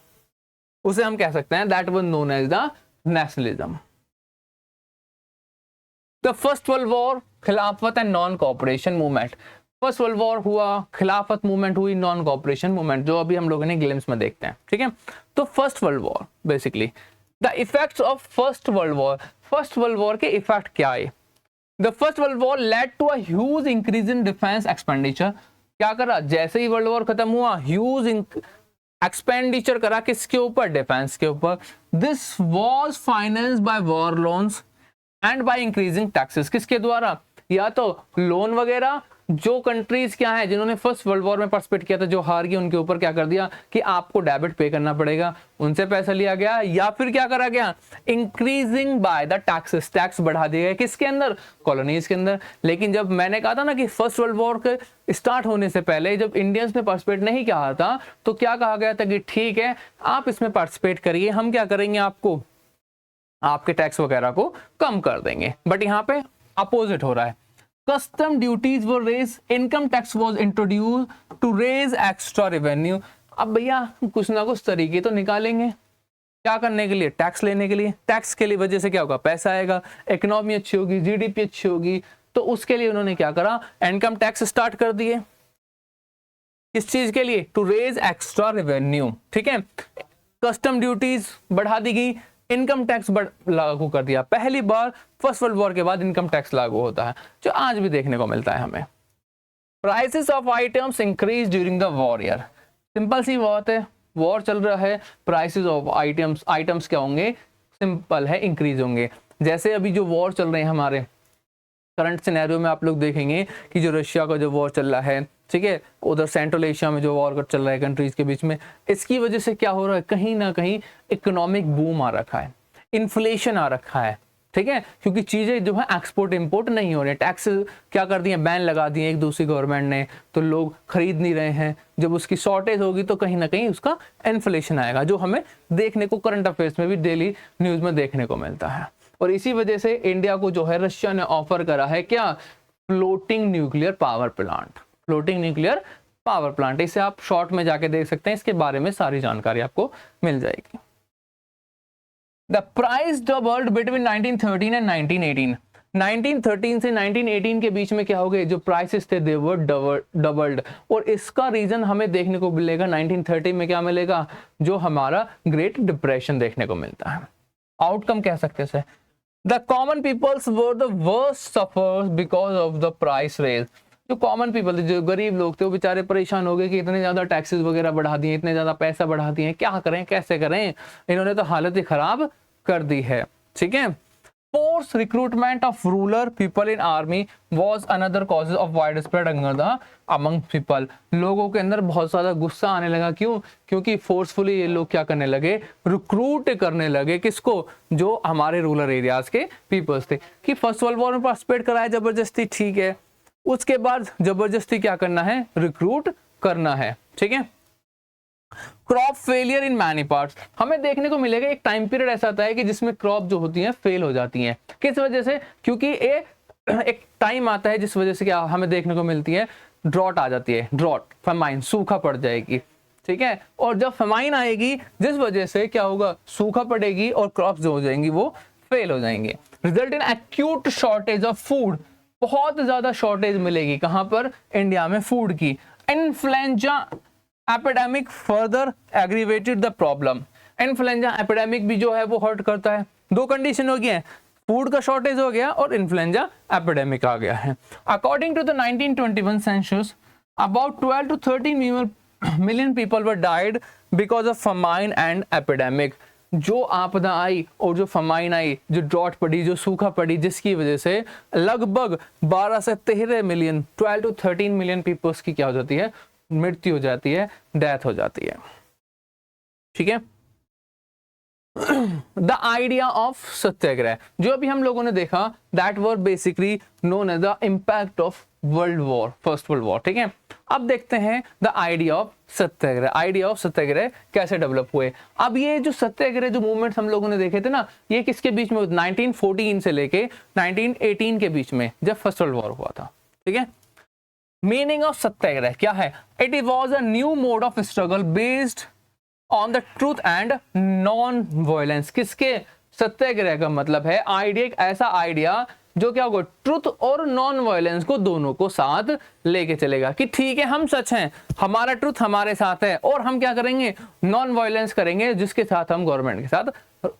उसे हम कह सकते हैं that was known as the nationalism. The first world War, Khilafat and non cooperation movement. First world War हुआ, खिलाफत मूवमेंट हुई, नॉन कोऑपरेशन मूवमेंट, जो अभी हम लोगों ने ग्लिम्स में देखते हैं, ठीक है। तो first world war basically the effects of first world war, first world war के इफेक्ट क्या है? The first world war led to a huge increase in defence expenditure. क्या करा? जैसे ही वर्ल्ड वॉर खत्म हुआ, ह्यूज एक्सपेंडिचर करा किसके ऊपर? डिफेंस के ऊपर। This was financed by war loans and by increasing taxes. किसके द्वारा? या तो लोन वगैरह, जो कंट्रीज क्या है जिन्होंने फर्स्ट वर्ल्ड वॉर में पार्टिसिपेट किया था, जो हार गई, उनके ऊपर क्या कर दिया कि आपको डेबिट पे करना पड़ेगा, उनसे पैसा लिया गया। या फिर क्या करा गया? Increasing by the taxes, tax बढ़ा दिए गए किसके अंदर? कॉलोनीज के अंदर। लेकिन जब मैंने कहा था ना कि फर्स्ट वर्ल्ड वॉर के स्टार्ट होने से पहले जब इंडियंस ने पार्टिसिपेट नहीं किया था, तो क्या कहा गया था कि ठीक है आप इसमें पार्टिसिपेट करिए, हम क्या करेंगे, आपको आपके टैक्स वगैरह को कम कर देंगे। बट यहाँ पे अपोजिट हो रहा है। Custom duties were raise, income tax was introduce to raise extra revenue. अब भैया कुछ ना कुछ तरीके तो निकालेंगे, क्या करने के लिए? टैक्स लेने के लिए। टैक्स के लिए वजह से क्या होगा? पैसा आएगा, इकोनॉमी अच्छी होगी, जीडीपी अच्छी होगी। तो उसके लिए उन्होंने क्या करा? इनकम टैक्स स्टार्ट कर दिए। किस चीज के लिए? टू रेज एक्स्ट्रा रेवेन्यू, ठीक है। कस्टम ड्यूटीज बढ़ा दी गई, इनकम टैक्स लागू कर दिया। पहली बार फर्स्ट वर्ल्ड वॉर के बाद इनकम टैक्स लागू होता है, जो आज भी देखने को मिलता है हमें। Prices of items increase during the war year. Simple सी बात है, वॉर चल रहा है, प्राइसेस ऑफ आइटम्स क्या होंगे? सिंपल है, इंक्रीज होंगे। जैसे अभी जो वॉर चल रहे हैं हमारे करंट सिनेरियो में, आप लोग देखेंगे कि जो रशिया का जो वॉर चल रहा है, ठीक है, उधर सेंट्रल एशिया में जो वॉर चल रहा है कंट्रीज के बीच में, इसकी वजह से क्या हो रहा है? कहीं ना कहीं इकोनॉमिक बूम आ रखा है, इन्फ्लेशन आ रखा है, ठीक है, क्योंकि चीजें जो है एक्सपोर्ट इंपोर्ट नहीं हो रही। टैक्स क्या कर दिए? बैन लगा दिए एक दूसरी गवर्नमेंट ने, तो लोग खरीद नहीं रहे हैं। जब उसकी शॉर्टेज होगी तो कहीं ना कहीं उसका इन्फ्लेशन आएगा, जो हमें देखने को करंट अफेयर्स में भी डेली न्यूज में देखने को मिलता है। और इसी वजह से इंडिया को जो है रशिया ने ऑफर करा है क्या? Floating nuclear power plant. Floating nuclear power plant, इसे आप शॉर्ट में जाके देख सकते हैं, इसके बारे में सारी जानकारी आपको मिल जाएगी। The price doubled between 1913 and 1918। 1913 से 1918 के बीच में क्या हो गए? जो प्राइसेस थे दे वर डबल्ड। और इसका रीजन हमें देखने को मिलेगा 1930 में, क्या मिलेगा? जो हमारा ग्रेट डिप्रेशन देखने को मिलता है। आउटकम कह सकते हैं। The common peoples were the worst suffers because of the price raise. जो कॉमन पीपल थे, जो गरीब लोग थे, वो बेचारे परेशान हो गए कि इतने ज्यादा टैक्सेस वगैरह बढ़ा दिए, इतने ज्यादा पैसा बढ़ा दिए, क्या करें, कैसे करें, इन्होंने तो हालत ही खराब कर दी है, ठीक है। Force recruitment of rural people in army was another causes of wide spread among people. लोगों के अंदर बहुत ज्यादा गुस्सा आने लगा। क्यों? क्योंकि फोर्सफुली ये लोग क्या करने लगे? रिक्रूट करने लगे। किसको? जो हमारे रूरल एरियाज के पीपल्स थे। कि फर्स्ट वर्ल्ड वॉर में पार्टिसिपेट कराया जबरदस्ती, ठीक है, उसके बाद जबरदस्ती क्या करना है? रिक्रूट करना है, ठीक है। Crop failure in many parts, हमें देखने को मिलेगा एक टाइम पीरियड ऐसा आता है कि जिसमें क्रॉप जो होती है फेल हो जाती हैं। किस वजह से? क्योंकि एक टाइम आता है जिस वजह से क्या हमें देखने को मिलती है? ड्रॉट आ जाती है, ड्रॉट, फेमाइन, सूखा पड़ जाएगी, ठीक है। और जब फेमाइन आएगी जिस वजह से क्या होगा? सूखा पड़ेगी और क्रॉप्स जो हो जाएंगी वो फेल हो जाएंगे। Result in acute shortage of food, बहुत ज्यादा शॉर्टेज मिलेगी। कहां पर? इंडिया में फूड की। Influenza epidemic further aggravated the problem. Influenza epidemic भी जो है वो हर्ट करता है। दो कंडीशन हो गई है, फूड का शॉर्टेज हो गया और इन्फ्लुएंजा एपिडेमिक आ गया है। According to the 1921 census, about 12 to 13 million people were died because of famine and epidemic। जो आपदा आई और जो फमाइन आई, जो ड्रॉट पड़ी, जो सूखा पड़ी, जिसकी वजह से लगभग 12 से 13 मिलियन, 12 to 13 मिलियन पीपल्स की क्या हो जाती है? मृत्यु हो जाती है, डेथ हो जाती है, ठीक है। द आइडिया ऑफ सत्याग्रह, जो अभी हम लोगों ने देखा, that were basically known as the impact of World war, first world War, ठीक है। अब देखते हैं the idea of satyagraha. Idea of satyagraha कैसे डेवलप हुए? अब ये जो सत्याग्रह जो मूवमेंट्स हम लोगों ने देखे थे ना, ये किसके बीच में? 1914 से लेके 1918 के बीच में, जब फर्स्ट वर्ल्ड वॉर हुआ था, ठीक है। मीनिंग ऑफ सत्याग्रह क्या है? It was a new mode of struggle based on the truth and non violence. किसके? सत्याग्रह का मतलब है आइडिया, एक ऐसा आइडिया जो क्या होगा, ट्रुथ और नॉन वायलेंस को दोनों को साथ लेके चलेगा कि ठीक है हम सच हैं, हमारा ट्रुथ हमारे साथ है, और हम क्या करेंगे, नॉन वायलेंस करेंगे, जिसके साथ हम गवर्नमेंट के साथ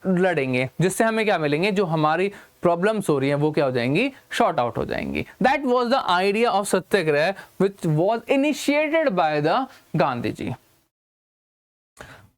लड़ेंगे, जिससे हमें क्या मिलेंगे, जो हमारी प्रॉब्लम्स हो रही हैं वो क्या हो जाएंगी, शॉर्ट आउट हो जाएंगी। That was the idea of satyagraha which was initiated by the Gandhi ji.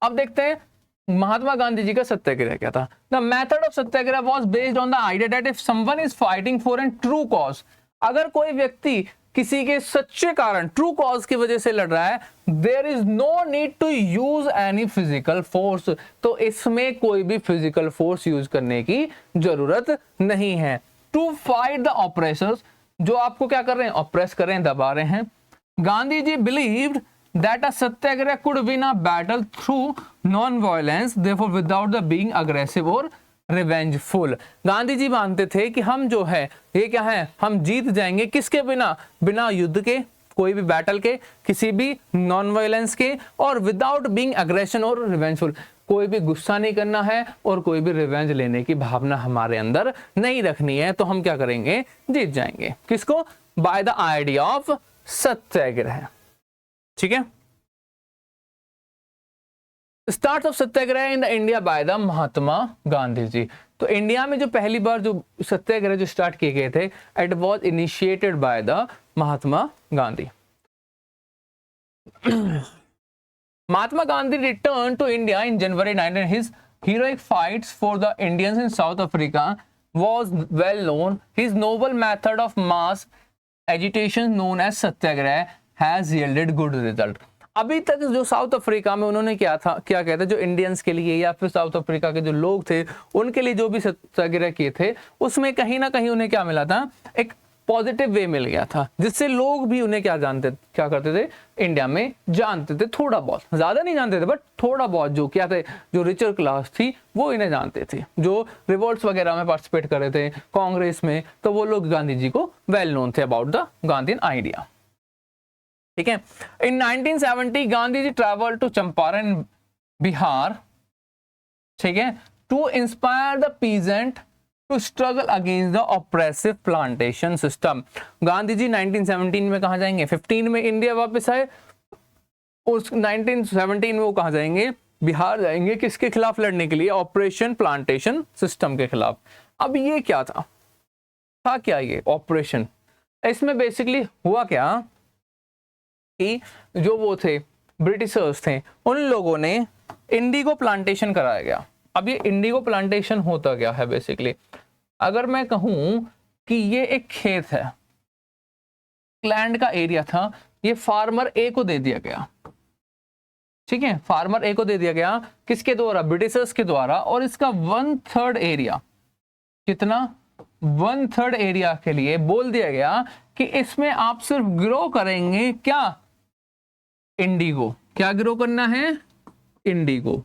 अब देखते हैं महात्मा गांधी जी का सत्याग्रह क्या था। The method of Satyagraha was based on the idea that if someone is fighting for an true cause, अगर कोई व्यक्ति किसी के सच्चे कारण, ट्रू कॉज की वजह से लड़ रहा है, there is no need to use any physical force, तो इसमें कोई भी फिजिकल फोर्स यूज करने की जरूरत नहीं है। टू फाइट द ऑपरेसर्स, जो आपको क्या कर रहे हैं, ऑप्रेस कर रहे हैं, दबा रहे हैं। Gandhi ji believed that a satyagraha could win a battle through non-violence, therefore without the being aggressive or revengeful। Gandhi ji मानते थे कि हम जो है ये क्या है, हम जीत जाएंगे किसके बिना, बिना युद्ध के, कोई भी बैटल के, किसी भी नॉन वायलेंस के, और विदाउट बीइंग अग्रेशन और रिवेंजफुल, कोई भी गुस्सा नहीं करना है और कोई भी रिवेंज लेने की भावना हमारे अंदर नहीं रखनी है, तो हम क्या करेंगे, जीत जाएंगे। किसको, by the idea of satyagraha. ठीक है, start of satyagraha in the India by the Mahatma Gandhi ji. तो इंडिया में जो पहली बार जो सत्याग्रह जो स्टार्ट किए गए थे, it was initiated by the Mahatma Gandhi. Mahatma Gandhi return to India in January 19। His heroic fights for the Indians in South Africa was well known. His noble method of mass agitation known as Satyagraha has yielded good result। अभी तक जो south Africa में उन्होंने क्या कहते हैं, जो Indians के लिए या फिर साउथ अफ्रीका के जो लोग थे उनके लिए जो भी सत्याग्रह किए थे, उसमें कहीं ना कहीं उन्हें क्या मिला था, एक पॉजिटिव वे मिल गया था, जिससे लोग भी उन्हें क्या करते थे, इंडिया में जानते थे, थोड़ा बहुत, ज्यादा नहीं जानते थे बट थोड़ा बहुत, जो क्या थे, जो रिचर क्लास थी वो इन्हें जानते थे, जो रिवोल्ट्स वगैरह में पार्टिसिपेट कर रहे थे कांग्रेस में, तो वो लोग गांधी जी को वेल नोन थे अबाउट द गांधीन आइडिया। ठीक है, in 1970 Gandhi ji travel to Champaran Bihar, ठीक है, to inspire the peasant to struggle against the oppressive plantation system. Gandhi ji 1917 में कहा जाएंगे, 15 में इंडिया वापस आए, उस 1917 में वो कहा जाएंगे, बिहार जाएंगे, किसके खिलाफ लड़ने के लिए, ऑपरेशन प्लांटेशन सिस्टम के खिलाफ। अब ये क्या था क्या ये ऑपरेशन, इसमें बेसिकली हुआ क्या कि जो वो थे ब्रिटिशर्स थे, उन लोगों ने इंडिगो प्लांटेशन कराया गया। अब ये इंडिगो प्लांटेशन होता क्या है, बेसिकली अगर मैं कहूं कि ये एक खेत है, लैंड का एरिया था, ये फार्मर ए को दे दिया गया, ठीक है, फार्मर ए को दे दिया गया, किसके द्वारा, ब्रिटिशर्स के द्वारा, और इसका 1/3 एरिया, कितना, 1/3 एरिया के लिए बोल दिया गया कि इसमें आप सिर्फ ग्रो करेंगे क्या, इंडिगो। क्या ग्रो करना है, इंडिगो।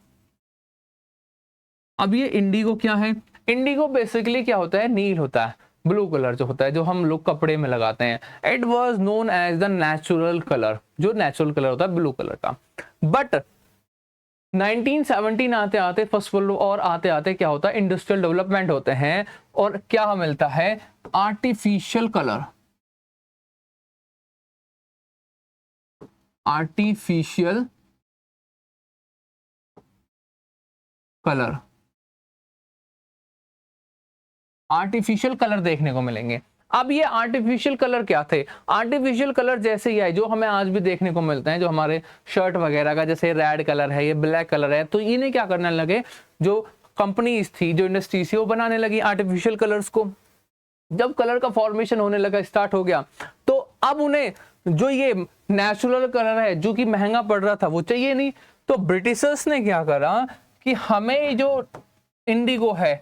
अब ये इंडिगो क्या है, इंडिगो बेसिकली क्या होता है, नील होता है, ब्लू कलर जो होता है, जो हम लोग कपड़े में लगाते हैं। It was known as the natural colour, जो नेचुरल कलर होता है ब्लू कलर का। बट 1917 आते आते फर्स्ट वर्ल्ड और आते आते क्या होता है, इंडस्ट्रियल डेवलपमेंट होते हैं, और क्या मिलता है, artificial colour, artificial colour, artificial colour देखने को मिलेंगे। अब ये आर्टिफिशियल कलर क्या थे, आर्टिफिशियल कलर जैसे ही है जो हमें आज भी देखने को मिलते हैं, जो हमारे शर्ट वगैरह का, जैसे रेड कलर है, ये ब्लैक कलर है, तो इन्हें क्या करने लगे, जो कंपनीज थी, जो इंडस्ट्रीज थी, वो बनाने लगी आर्टिफिशियल कलर्स को। जब कलर का फॉर्मेशन होने लगा, स्टार्ट हो गया, तो अब उन्हें जो ये नेचुरल कलर है जो कि महंगा पड़ रहा था वो चाहिए नहीं, तो ब्रिटिशर्स ने क्या करा कि हमें जो इंडिगो है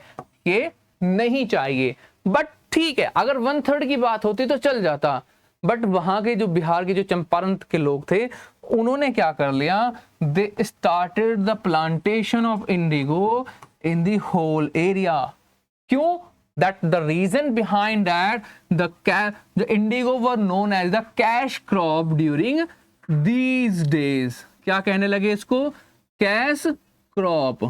ये नहीं चाहिए। बट ठीक है, अगर 1/3 की बात होती तो चल जाता, बट वहां के जो बिहार के जो चंपारण के लोग थे, उन्होंने क्या कर लिया, they started the plantation of indigo in the whole area. क्यों, that the reason behind that the indigo were known as the cash crop during these days। क्या कहने लगे इसको, कैश क्रॉप,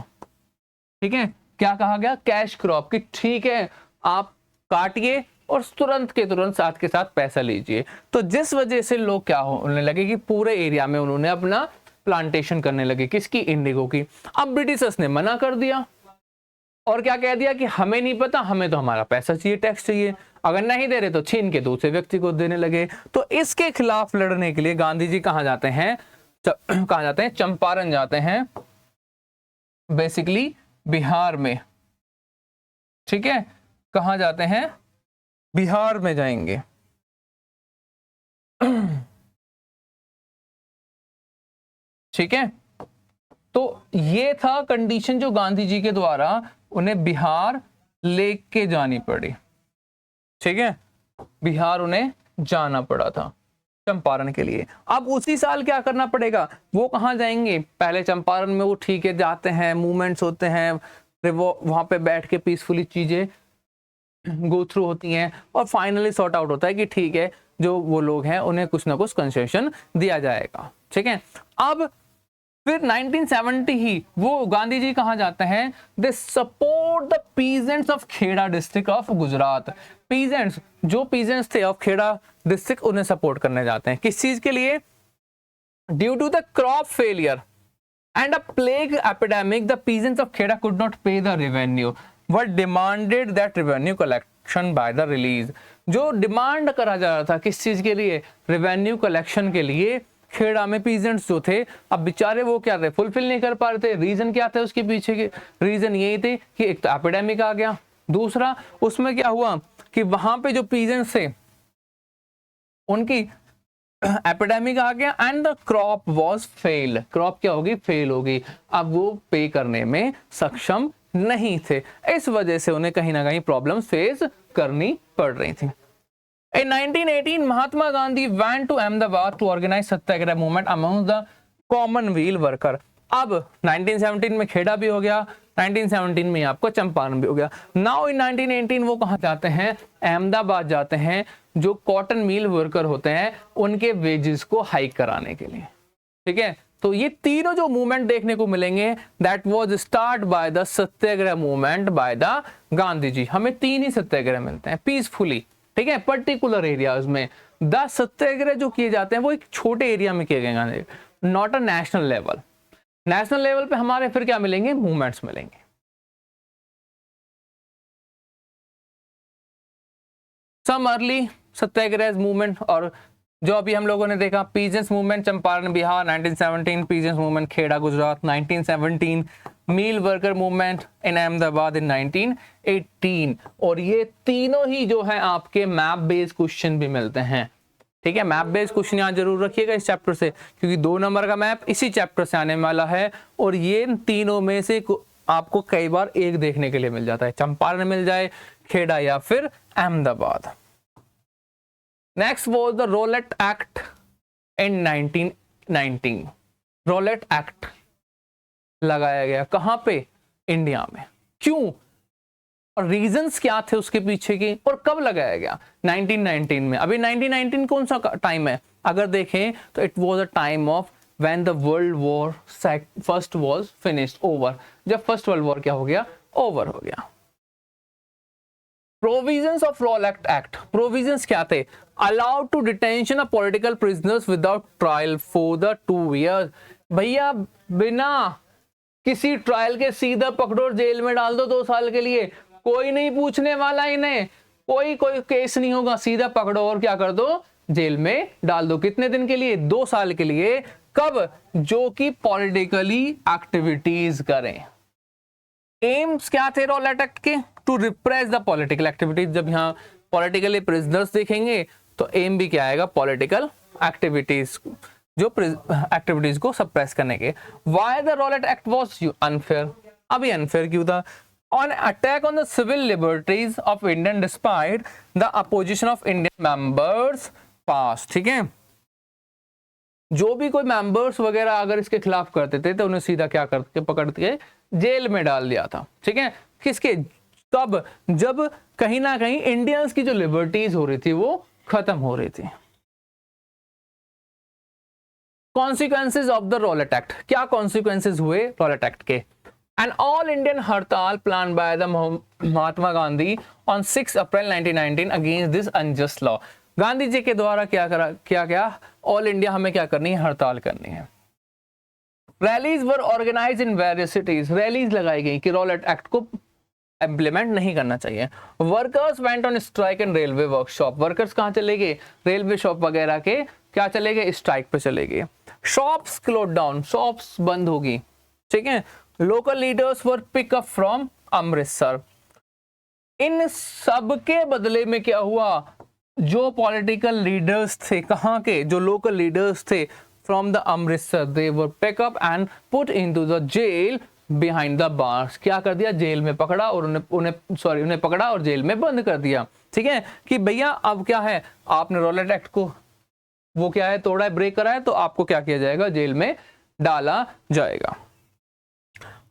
ठीक है, क्या कहा गया, कैश क्रॉप, कि ठीक है आप काटिए और तुरंत के तुरंत साथ के साथ पैसा लीजिए। तो जिस वजह से लोग क्या होने लगे कि पूरे एरिया में उन्होंने अपना प्लांटेशन करने लगे, किसकी, इंडिगो की। अब ब्रिटिशर्स ने मना कर दिया और क्या कह दिया कि हमें नहीं पता, हमें तो हमारा पैसा चाहिए, टैक्स चाहिए, अगर नहीं दे रहे तो छीन के दूसरे व्यक्ति को देने लगे। तो इसके खिलाफ लड़ने के लिए गांधी जी कहाँ जाते हैं, कहाँ जाते हैं, चंपारण जाते हैं, बेसिकली बिहार में। ठीक है, कहाँ जाते हैं, बिहार में जाएंगे। ठीक है, तो ये था कंडीशन जो गांधी जी के द्वारा उन्हें बिहार लेके जानी पड़ी। ठीक है, बिहार उन्हें जाना पड़ा था चंपारण के लिए। अब उसी साल क्या करना पड़ेगा, वो कहाँ जाएंगे, पहले चंपारण में वो ठीक है जाते हैं, मूवमेंट्स होते हैं, फिर वो वहां पे बैठ के पीसफुली चीजें गो थ्रू होती हैं और फाइनली सॉर्ट आउट होता है कि ठीक है जो वो लोग हैं उन्हें कुछ ना कुछ कंसेशन दिया जाएगा। ठीक है, अब फिर 1970 ही वो गांधी जी कहाँ जाते हैं, they support the peasants of Kheda district of Gujarat. Peasants, जो पीजेंट्स थे ऑफ खेड़ा डिस्ट्रिक्ट, उन्हें सपोर्ट करने जाते हैं, किस चीज के लिए, due to the crop failure and a plague epidemic, the peasants of Kheda could not pay the revenue, but demanded that revenue collection by the release। जो डिमांड करा जा रहा था किस चीज के लिए, रेवेन्यू कलेक्शन के लिए। खेड़ा में पीजेंट्स जो थे, अब बेचारे वो क्या थे, फुलफिल नहीं कर पा रहे थे। रीजन क्या था उसके पीछे के, रीजन यही थे कि एक तो एपिडेमिक आ गया, दूसरा उसमें क्या हुआ कि वहां पे जो पीजेंट्स थे उनकी एपिडेमिक आ गया and the crop was fail. Crop क्या होगी, फेल होगी। अब वो पे करने में सक्षम नहीं थे, इस वजह से उन्हें कहीं ना कहीं प्रॉब्लम फेस करनी पड़ रही थी। In 1918, Mahatma Gandhi went to Ahmedabad to organize Satyagraha movement among the commonweal worker। अब 1917 में खेड़ा भी हो गया, 1917 में आपको चंपारण भी हो गया। नाउ इन 1918 वो कहाँ जाते हैं, अहमदाबाद जाते हैं, जो कॉटन मिल वर्कर होते हैं उनके वेजेस को हाइक कराने के लिए। ठीक है, तो ये तीनों जो मूवमेंट देखने को मिलेंगे, that was start by the satyagraha movement by the Gandhi ji. हमें तीन ही सत्याग्रह मिलते हैं पीसफुली, ठीक है, पर्टिकुलर एरियाज में। 10 सत्याग्रह जो किए जाते हैं वो एक छोटे एरिया में किए गए, not a national level. National level पे हमारे फिर क्या मिलेंगे, मूवमेंट्स मिलेंगे। सम अर्ली सत्याग्रह मूवमेंट, और जो अभी हम लोगों ने देखा peasants movement Champaran Bihar 1917, peasants movement Kheda Gujarat 1917, mill worker movement in Ahmedabad in 1918। और ये तीनों ही जो है आपके मैप बेस्ड क्वेश्चन भी मिलते हैं। ठीक है, मैप बेस्ड क्वेश्चन यहाँ जरूर रखिएगा इस चैप्टर से, क्योंकि 2 नंबर का मैप इसी चैप्टर से आने वाला है। और ये तीनों में से आपको कई बार एक देखने के लिए मिल जाता है, चंपारण मिल जाए, खेड़ा या फिर Ahmedabad. Next was the Rowlatt Act in 1919। Rowlatt Act लगाया गया कहां पे, इंडिया में। क्यों और रीजंस क्या थे उसके पीछे की, और कब लगाया गया, 1919 में। अभी 1919 कौन सा टाइम है, अगर देखें तो it was a time of when the world war first was finished, over. जब फर्स्ट वर्ल्ड वॉर क्या हो गया, ओवर हो गया। Provisions of Rowlatt Act, provisions क्या थे, allowed to detention of political prisoners without trial for the 2 years। भैया बिना किसी ट्रायल के सीधा पकड़ो जेल में डाल दो 2 साल के लिए, कोई नहीं पूछने वाला इन्हें, कोई केस नहीं होगा, सीधा पकड़ो और क्या कर दो, जेल में डाल दो। कितने दिन के लिए, 2 साल के लिए। कब, जो कि पॉलिटिकली एक्टिविटीज करें। एम्स क्या थे रोलेट एक्ट के, to repress the political activities. जब यहाँ पॉलिटिकली प्रिजनर्स देखेंगे तो एम भी क्या आएगा, पॉलिटिकल एक्टिविटीज, जो एक्टिविटीज को सप्रेस करने के। Why the Rowlatt act was unfair, अभी अनफेयर क्यों था, on attack on the civil liberties of Indian despite the opposition of Indian members pass. ठीक है, जो भी कोई मेंबर्स वगैरह अगर इसके खिलाफ करते थे तो उन्हें सीधा क्या करके पकड़ के जेल में डाल दिया था। ठीक है, किसके, तब जब कहीं ना कहीं इंडियंस की जो लिबर्टीज हो रही थी वो खत्म हो रही थी। Consequences of the Rowlatt Act, क्या कॉन्सिक्वेंसेज हुए रोलेट एक्ट के, An all-Indian hartal planned by the Mahatma Gandhi on 6 April 1919 against this unjust law. Gandhi ji के द्वारा क्या क्या ऑल इंडिया हमें क्या करनी है, हड़ताल करनी है. Rallies were organise in various cities, rallies लगाई गई कि रॉलेट एक्ट को इम्प्लीमेंट नहीं करना चाहिए. Workers went on strike in railway workshop, workers कहाँ चले गए, रेलवे शॉप वगैरह के क्या चले गए, स्ट्राइक पे चले गए. शॉप्स क्लोज डाउन, शॉप्स बंद होगी. ठीक है. Local leaders were pick up from Amritsar. इन सब के बदले में क्या हुआ, जो पॉलिटिकल लीडर्स थे, कहाँ के, जो लोकल लीडर्स थे from the Amritsar, they were pick up and put into the jail behind the bars. क्या कर दिया, जेल में पकड़ा और उन्हें पकड़ा और जेल में बंद कर दिया. ठीक है, कि भैया अब क्या है, आपने रॉलेट एक्ट को वो क्या है तोड़ा है, ब्रेक करा है, तो आपको क्या किया जाएगा, जेल में डाला जाएगा.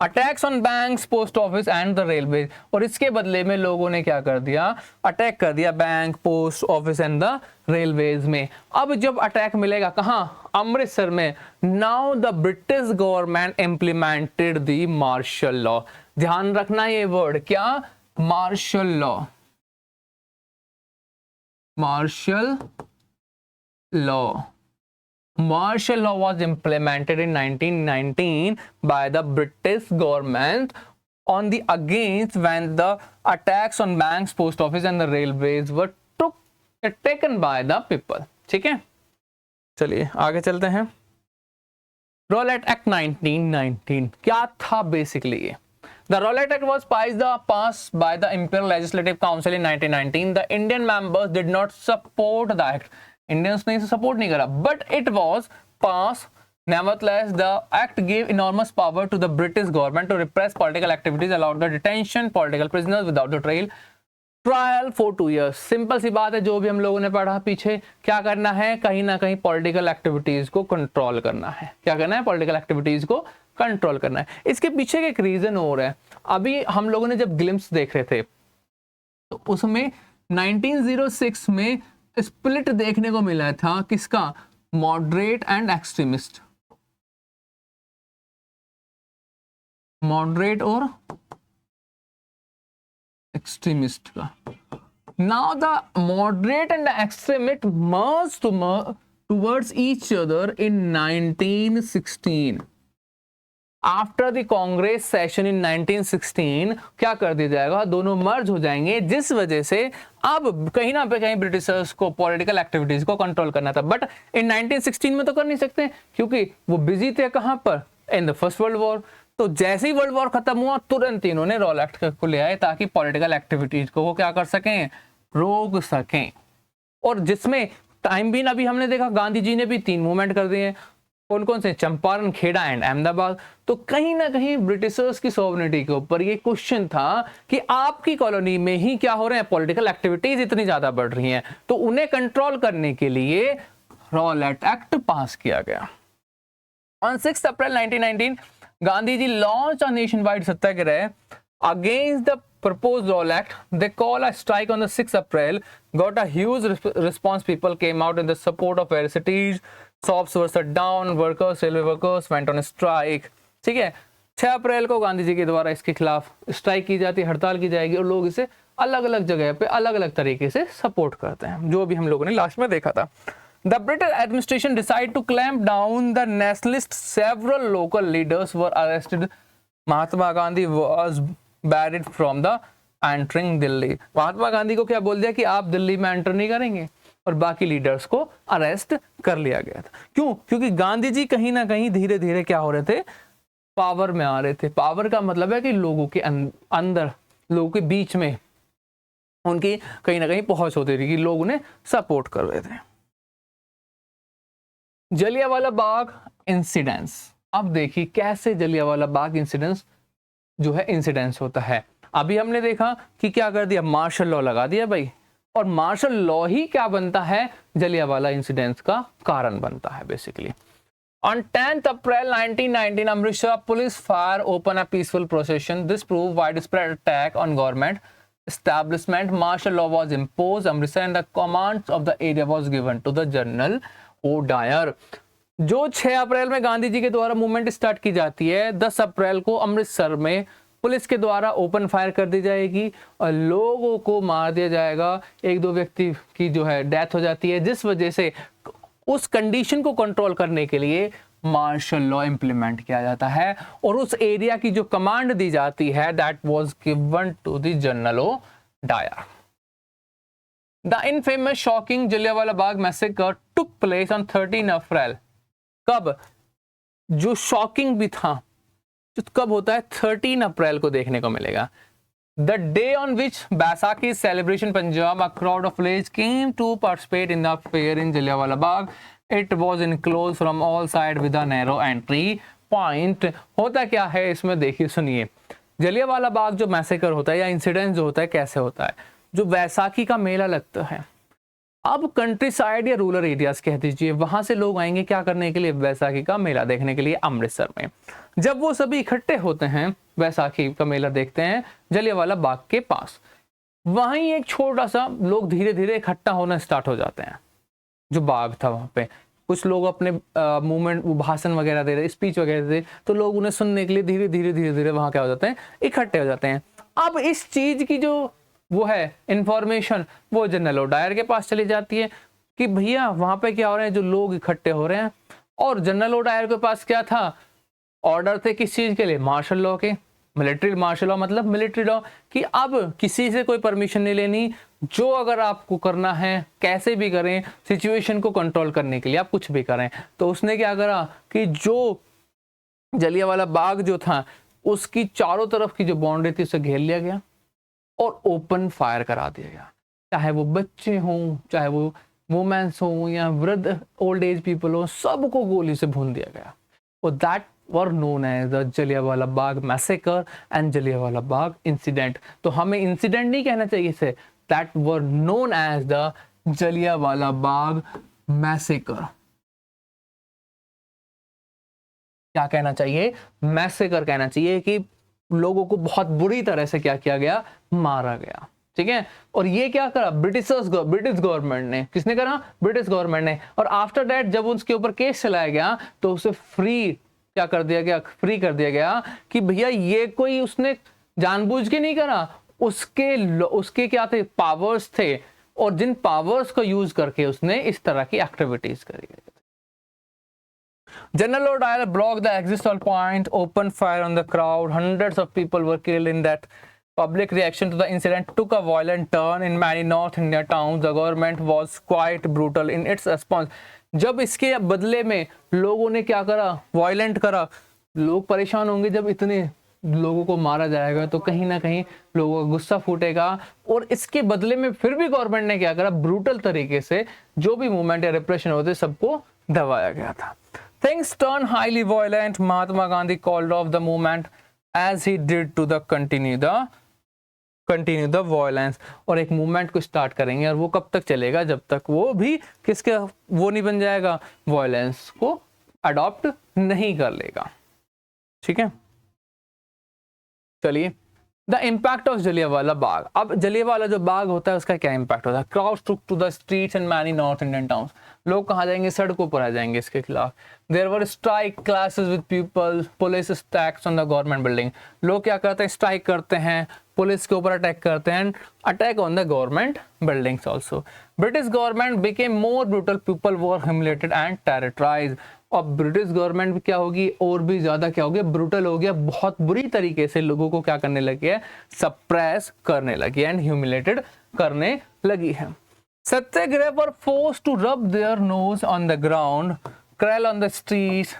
Attacks on banks, post office and the railway, और इसके बदले में लोगों ने क्या कर दिया, अटैक कर दिया bank, post office and the railways में. अब जब अटैक मिलेगा कहाँ, अमृतसर में. Now the British government implemented the martial law. ध्यान रखना ये वर्ड, क्या, martial law. Martial law. Martial law was implemented in 1919 by the British government on the against when the attacks on banks, post office and the railways were taken by the people. ठीक है, चलिए आगे चलते हैं. Rowlatt Act 1919 क्या था basically ये. The Rowlatt Act was passed by the Imperial Legislative Council in 1919. The Indian members did not support the act. Indians ने इसे सपोर्ट नहीं करा, but it was pass. Nevertheless, the act gave enormous power to the British government to repress political activities, allowed the detention political prisoners without the trial for 2 years. Simple सी बात है, जो भी हम लोगों ने पढ़ा पीछे, क्या करना है, कहीं ना कहीं पॉलिटिकल एक्टिविटीज को कंट्रोल करना है. क्या करना है, पॉलिटिकल एक्टिविटीज को कंट्रोल करना है. इसके पीछे का एक रीजन और है. अभी हम लोगों ने जब ग्लिम्स देख रहे थे तो उसमें 1906 में स्प्लिट देखने को मिला था, किसका, मॉडरेट एंड एक्सट्रीमिस्ट. मॉडरेट और एक्सट्रीमिस्ट का. Now the moderate and the extremist merge towards each other in 1916. After the Congress session in 1916 क्या कर दिया जाएगा, दोनों मर्ज हो जाएंगे, जिस वजह से अब कहीं ना कहीं ब्रिटिशर्स को पॉलिटिकल एक्टिविटीज को कंट्रोल करना था. बट इन 1916 में तो कर नहीं सकते, क्योंकि वो बिजी थे कहां पर, इन द फर्स्ट वर्ल्ड वॉर. तो जैसे ही वर्ल्ड वॉर खत्म हुआ तुरंत इन्होंने रॉलेट एक्ट को ले आए ताकि पॉलिटिकल एक्टिविटीज को वो क्या कर सकें, रोक सकें. और जिसमें टाइम भी अभी हमने देखा, गांधी जी ने भी 3 मूवमेंट कर दिए. कौन कौन से, चंपारण, खेड़ा एंड अहमदाबाद. तो कहीं ना कहीं ब्रिटिशर्स की सॉवरेनिटी के ऊपर ये क्वेश्चन था कि आपकी कॉलोनी में ही क्या हो रहे हैं, पॉलिटिकल एक्टिविटीज इतनी ज्यादा बढ़ रही हैं, तो उन्हें कंट्रोल करने के लिए रॉलेट एक्ट पास किया गया. On 6 April 1919 Gandhi ji launch a nation wide satyagraha against the proposed Rowlatt Act. They call a strike on the 6th April, got a huge response. People came out in the support of various cities. Shops were shut down. Workers, railway workers went on a strike. ठीक है, 6 अप्रैल को गांधी जी के द्वारा इसके खिलाफ strike की जाती है, हड़ताल की जाएगी, और लोग इसे अलग अलग जगह पे अलग अलग तरीके से सपोर्ट करते हैं, जो भी हम लोगों ने लास्ट में देखा था. The British administration decided to clamp down the nationalists. Several local leaders were arrested. Mahatma Gandhi was barred from the entering Delhi. Mahatma Gandhi को क्या बोल दिया कि आप दिल्ली में एंटर नहीं करेंगे, और बाकी लीडर्स को अरेस्ट कर लिया गया था. क्यों, क्योंकि गांधी जी कहीं ना कहीं धीरे धीरे क्या हो रहे थे, पावर में आ रहे थे. पावर का मतलब है कि लोगों के अंदर, लोगों के बीच में उनकी कहीं ना कहीं पहुंच होती थी कि लोग उन्हें सपोर्ट कर रहे थे. जलियांवाला बाग इंसिडेंट्स. अब देखिए कैसे जलियांवाला बाग इंसिडेंट्स जो है इंसिडेंस होता है. अभी हमने देखा कि क्या कर दिया, मार्शल लॉ लगा दिया भाई, और मार्शल लॉ ही क्या बनता है, जलियांवाला इंसिडेंट्स का कारण बनता है basically. On 10th April 1919, Amritsar police fire open a peaceful procession. This proved widespread attack on government establishment. Martial law was imposed. Amritsar and the command of the area was given to the General O'Dwyer. जो 6 अप्रैल में गांधी जी के द्वारा movement start की जाती है, 10 अप्रैल को अमृतसर में police के द्वारा ओपन फायर कर दी जाएगी और लोगों को मार दिया जाएगा। 1-2 व्यक्ति की जो है डेथ हो जाती है, जिस वजह से उस कंडीशन को कंट्रोल करने के लिए मार्शल लॉ इंप्लीमेंट किया जाता है और उस एरिया की जो कमांड दी जाती है that was given to the General O Dyer. The infamous shocking Jallianwala Bagh massacre took place on 13 April. कब? जो शॉकिंग भी था, जो कब होता है? 13 अप्रैल को देखने को मिलेगा। The day on which Baisakhi celebration Punjab, a crowd of villagers came to participate in the fair in Jallianwala Bagh. It was enclosed from all sides with a narrow entry point. होता क्या है इसमें, देखिए सुनिए। जलियांवाला बाग जो massacre होता है या इंसिडेंट जो होता है, कैसे होता है? जो बैसाखी का मेला लगता है, अब कंट्री साइड या रूरल एरियाज कह दीजिए, वहां से लोग आएंगे क्या करने के लिए? बैसाखी का मेला देखने के लिए अमृतसर में। जब वो सभी इकट्ठे होते हैं, बैसाखी का मेला देखते हैं जलियांवाला बाग के पास, वहीं एक छोटा सा लोग धीरे धीरे इकट्ठा होना स्टार्ट हो जाते हैं। जो बाग था वहां पे कुछ लोग अपने मूवमेंट, भाषण वगैरह दे रहे, स्पीच वगैरह दे, तो लोग उन्हें सुनने के लिए धीरे धीरे वहां क्या हो जाते हैं? इकट्ठे हो जाते हैं। अब इस चीज की जो वो है इंफॉर्मेशन, वो जनरल ओ डायर के पास चली जाती है कि भैया वहां पे क्या हो रहे हैं, जो लोग इकट्ठे हो रहे हैं। और जनरल ओ डायर के पास क्या था? ऑर्डर थे किस चीज के लिए? मार्शल लॉ के। मिलिट्री मार्शल लॉ मतलब मिलिट्री लॉ, कि अब किसी से कोई परमिशन नहीं लेनी, जो अगर आपको करना है कैसे भी करें, सिचुएशन को कंट्रोल करने के लिए आप कुछ भी करें। तो उसने क्या करा कि जो जलियांवाला बाग जो था उसकी चारों तरफ की जो बाउंड्री थी उसे घेर लिया गया और ओपन फायर करा दिया गया। चाहे वो बच्चे हों, चाहे वो वुमेन्स हों या वृद्ध ओल्ड एज पीपल हो, सबको गोली से भून दिया गया। और that were known as the Jallianwala Bagh massacre and Jallianwala Bagh incident. तो हमें इंसिडेंट नहीं कहना चाहिए इसे, that were known as the Jallianwala Bagh massacre. क्या कहना चाहिए? मैसेकर कहना चाहिए कि लोगों को बहुत बुरी तरह से क्या किया गया? मारा गया। ठीक है। और ये क्या करा? ब्रिटिश गवर्नमेंट ने। किसने करा? ब्रिटिश गवर्नमेंट ने। और आफ्टर दैट जब उसके ऊपर केस चलाया गया तो उसे फ्री क्या कर दिया गया? फ्री कर दिया गया कि भैया ये कोई उसने जानबूझ के नहीं करा, उसके क्या थे? पावर्स थे, और जिन पावर्स को यूज करके उसने इस तरह की एक्टिविटीज करी। General O'Donnell blocked the exit point, opened fire on the crowd. Hundreds of people were killed in that. Public reaction to the incident took a violent turn in many North India towns. The government was quite brutal in its response. जब इसके बदले में लोगों ने क्या करा? Violent करा। लोग परेशान होंगे जब इतने लोगों को मारा जाएगा, तो कहीं ना कहीं लोगों का गुस्सा फूटेगा। और इसके बदले में फिर भी गवर्नमेंट ने क्या करा? ब्रूटल तरीके से जो भी मूवमेंट या रिप्रेशन होते सबको दबाया गया था। Things turned highly violent. Mahatma Gandhi called off the movement as he did to continue the violence. और एक मूवमेंट को स्टार्ट करेंगे, और वो कब तक चलेगा? जब तक वो भी किसके वो नहीं बन जाएगा, वायलेंस को अडॉप्ट नहीं कर लेगा। ठीक है, चलिए। The impact of Jallianwala Bagh. अब जलियांवाला जो बाग होता है उसका क्या इम्पैक्ट होता है? Crowds took to the streets in many north Indian towns. लोग कहाँ जाएंगे? सड़कों पर आ जाएंगे इसके खिलाफ। There were strike clashes with people, police attacks on the government building. लोग क्या करते हैं? स्ट्राइक करते हैं, पुलिस के ऊपर अटैक करते हैं, attack on the government buildings also. British government became more brutal, people were humiliated and terrorised. और ब्रिटिश गवर्नमेंट भी क्या होगी? और भी ज्यादा क्या हो गया? ब्रूटल हो गया। बहुत बुरी तरीके से लोगों को क्या करने लगी है? सप्रेस करने लगी एंड ह्यूमिलेटेड करने लगी है। Satyagraha were forced to rub their noses on the ground, crawl on the streets,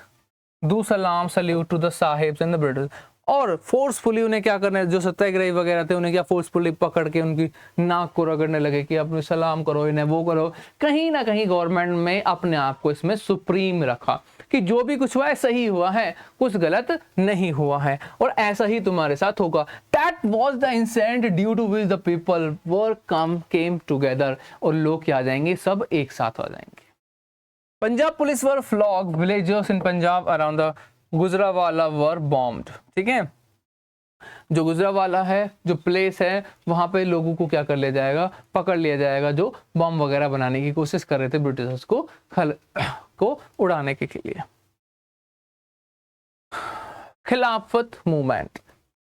do सलाम सल्यूट टू द साहिब्स एंड द ब्रिटिश। और फोर्सफुली उन्हें क्या करना है? जो सत्याग्रही वगैरह थे उन्हें क्या फोर्सफुली पकड़ के उनकी नाक को रगड़ने लगे कि अपने सलाम करो, इन्हें वो करो। कहीं ना कहीं गवर्नमेंट में अपने आप को इसमें सुप्रीम रखा कि जो भी कुछ हुआ है सही हुआ है, कुछ गलत नहीं हुआ है, और ऐसा ही तुम्हारे साथ होगा। That was the incident due to which the people were came together। और लोग क्या आ जाएंगे? सब एक साथ आ जाएंगे। Punjab police were flog, villagers in Punjab around the Gujranwala were bombed. ठीक है, जो गुजरावाला है, जो प्लेस है, वहां पे लोगों को क्या कर लिया जाएगा? पकड़ लिया जाएगा, जो बम वगैरह बनाने की कोशिश कर रहे थे ब्रिटिशर्स को उड़ाने के लिए। खिलाफत मूवमेंट,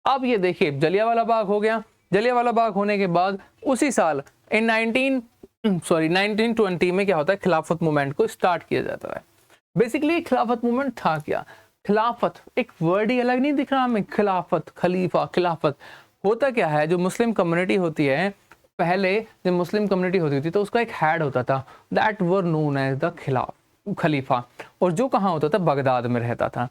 अब ये देखिए जलियांवाला बाग हो गया। जलियांवाला बाग होने के बाद उसी साल इन 1920 में क्या होता है, खिलाफत मूवमेंट को स्टार्ट किया जाता है। बेसिकली खिलाफत मूवमेंट था क्या, खिलाफत एक वर्ड ही अलग नहीं दिख रहा हमें, खिलाफत, खलीफा, खिलाफत। होता क्या है, जो मुस्लिम कम्युनिटी होती है, पहले जब मुस्लिम कम्युनिटी होती थी तो उसका एक हेड होता था, that were known as the खलीफा, और जो कहाँ होता था, बगदाद में रहता था।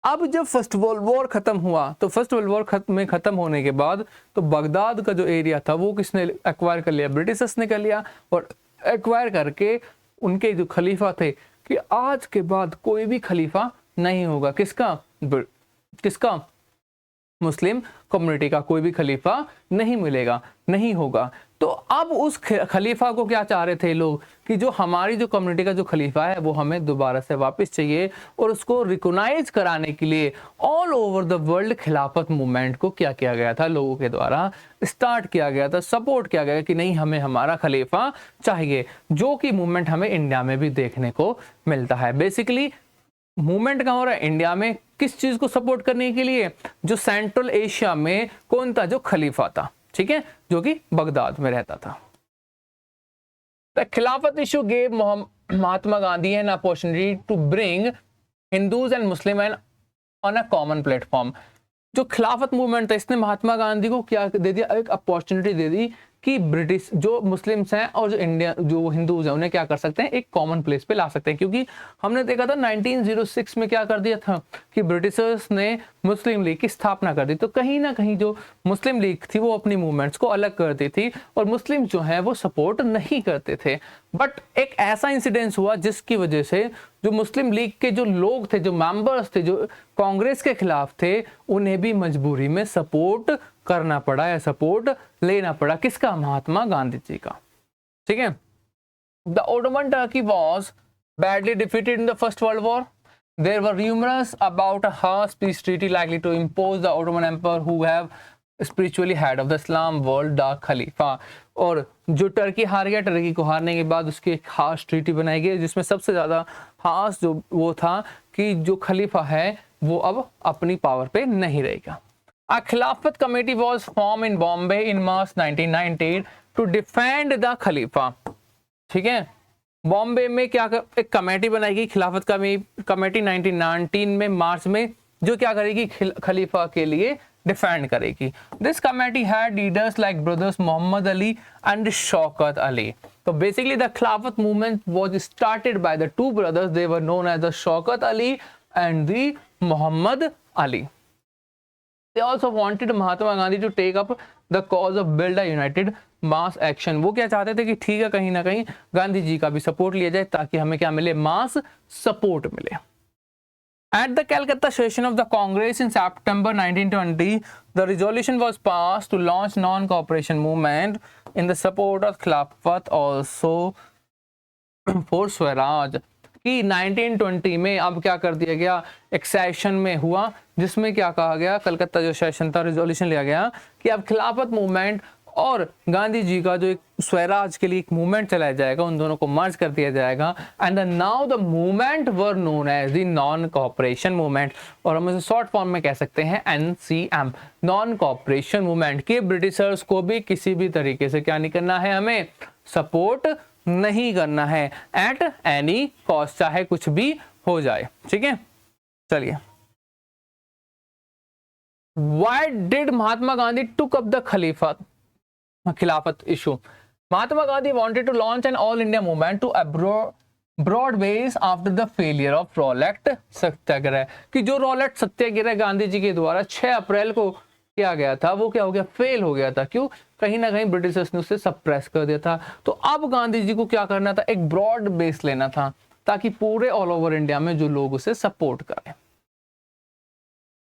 अब जब फर्स्ट वर्ल्ड वॉर खत्म हुआ तो फर्स्ट वर्ल्ड वॉर खत्म होने के बाद तो बगदाद का जो एरिया था वो किसने एक्वायर कर लिया, ब्रिटिशर्स ने कर लिया। और एक्वायर करके उनके जो खलीफा थे कि आज के बाद कोई भी खलीफा नहीं होगा, किसका, मुस्लिम कम्युनिटी का कोई भी खलीफा नहीं मिलेगा, नहीं होगा। तो अब उस खलीफा को क्या चाह रहे थे लोग कि जो हमारी जो कम्युनिटी का जो खलीफा है वो हमें दोबारा से वापस चाहिए, और उसको रिकॉग्नाइज कराने के लिए ऑल ओवर द वर्ल्ड खिलाफत मूवमेंट को क्या किया गया था, लोगों के द्वारा स्टार्ट किया गया था, सपोर्ट किया गया कि नहीं हमें हमारा खलीफा चाहिए, जो कि मूवमेंट हमें इंडिया में भी देखने को मिलता है। बेसिकली मूवमेंट कहाँ हो रहा है, इंडिया में, किस चीज को सपोर्ट करने के लिए, जो सेंट्रल एशिया में कौन था, जो खलीफा था, ठीक है, जो कि बगदाद में रहता था। The Khilafat issue gave Mahatma Gandhi an opportunity to bring Hindus and Muslim on a common platform. जो खिलाफत मूवमेंट था इसने महात्मा गांधी को क्या दे दिया, एक अपॉर्चुनिटी दे दी कि ब्रिटिश जो मुस्लिम्स हैं और जो इंडिया जो हिंदूज हैं उन्हें क्या कर सकते हैं, एक कॉमन प्लेस पे ला सकते हैं। क्योंकि हमने देखा था 1906 में क्या कर दिया था कि ब्रिटिशर्स ने मुस्लिम लीग की स्थापना कर दी, तो कहीं ना कहीं जो मुस्लिम लीग थी वो अपनी मूवमेंट्स को अलग करती थी और मुस्लिम जो है वो सपोर्ट नहीं करते थे। बट एक ऐसा इंसिडेंस हुआ जिसकी वजह से जो मुस्लिम लीग के जो लोग थे, जो मेंबर्स थे, जो कांग्रेस के खिलाफ थे, उन्हें भी मजबूरी में सपोर्ट करना पड़ा या सपोर्ट लेना पड़ा, किसका, महात्मा गांधी जी का, ठीक है। The Ottoman Turkey was badly defeated in the First World War. There were rumors about a harsh peace treaty likely to impose the Ottoman Empire, who have spiritually head of the Islam world, the Khalifa. और जो Turkey हार गया, Turkey को हारने के बाद उसकी एक हार्श ट्रीटी बनाई गई जिसमें सबसे ज़्यादा हार्श जो वो था कि जो खलीफा है वो अब अपनी पावर पे नहीं रहेगा। A Khilafat committee was formed in Bombay in March 1919 to defend the Khalifa. ठीक है, बॉम्बे में क्या एक कमेटी बनाई गई, खिलाफत कमेटी 1919 में मार्च में, जो क्या करेगी, खलीफा के लिए डिफेंड करेगी। This committee had leaders like brothers Mohammad Ali and Shaukat Ali. तो basically the Khilafat movement was started by the two brothers, they were known as the Shaukat Ali and the Mohammad Ali. They also wanted Mahatma Gandhi to take up the cause of build a united mass action. वो क्या चाहते थे कि ठीक है कहीं ना कहीं गांधी जी का भी सपोर्ट लिया जाए ताकि हमें क्या मिले, मास सपोर्ट मिले। At the Calcutta session of the Congress in September 1920, the resolution was passed to launch non-cooperation movement in the support of Khilafat, also for Swaraj. कि 1920 में अब क्या कर दिया गया, एक सेशन में हुआ जिसमें क्या कहा गया, कलकत्ता जो सेशन था, रिजोल्यूशन लिया गया कि अब खिलाफत मूवमेंट और गांधी जी का जो एक स्वराज के लिए एक मूवमेंट चलाया जाएगा, उन दोनों को मर्ज कर दिया जाएगा। And now the movement were known as the non cooperation movement, और हम इसे शॉर्ट फॉर्म में कह सकते हैं NCM, नॉन कोऑपरेशन मूवमेंट। कि ब्रिटिशर्स को भी किसी भी तरीके से क्या नहीं करना है, हमें सपोर्ट नहीं करना है एट एनी कॉस्ट, चाहे कुछ भी हो जाए, ठीक है। चलिए, why did Mahatma Gandhi took up the Khilafat issue? Mahatma Gandhi wanted to launch an all India movement to broad base after the failure of Rowlatt satyagraha. कि जो रॉलेट सत्याग्रह गांधी जी के द्वारा 6 अप्रैल को किया गया था वो क्या हो गया, फेल हो गया था। क्यों, कहीं ना कहीं ब्रिटिशर्स ने उसे सप्रेस कर दिया था। तो अब गांधी जी को क्या करना था, एक ब्रॉड बेस लेना था ताकि पूरे ऑल ओवर इंडिया में जो लोग उसे सपोर्ट करें।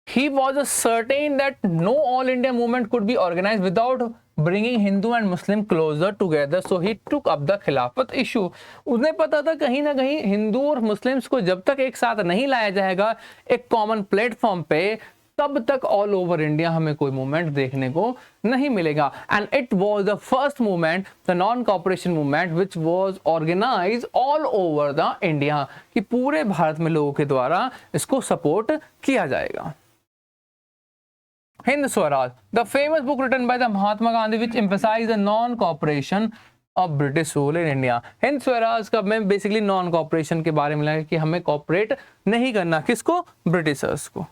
He was certain that no all India movement could be organized without bringing Hindu and Muslim closer together, so he took up the खिलाफत issue. उन्हें पता था कहीं ना कहीं हिंदू और मुस्लिम्स को जब तक एक साथ नहीं लाया जाएगा एक कॉमन प्लेटफॉर्म पे, तब तक ऑल ओवर इंडिया हमें कोई मूवमेंट देखने को नहीं मिलेगा। And it was the first movement, the non cooperation movement, which was organised all over the India, कि पूरे भारत में लोगों के द्वारा इसको सपोर्ट किया जाएगा। Hind Swaraj, the famous book written by the Mahatma Gandhi which emphasise the non cooperation of British rule in India. Hind Swaraj का में बेसिकली नॉन कॉपरेशन के बारे में लगा कि हमें कॉपरेट नहीं करना, किसको, ब्रिटिशर्स को।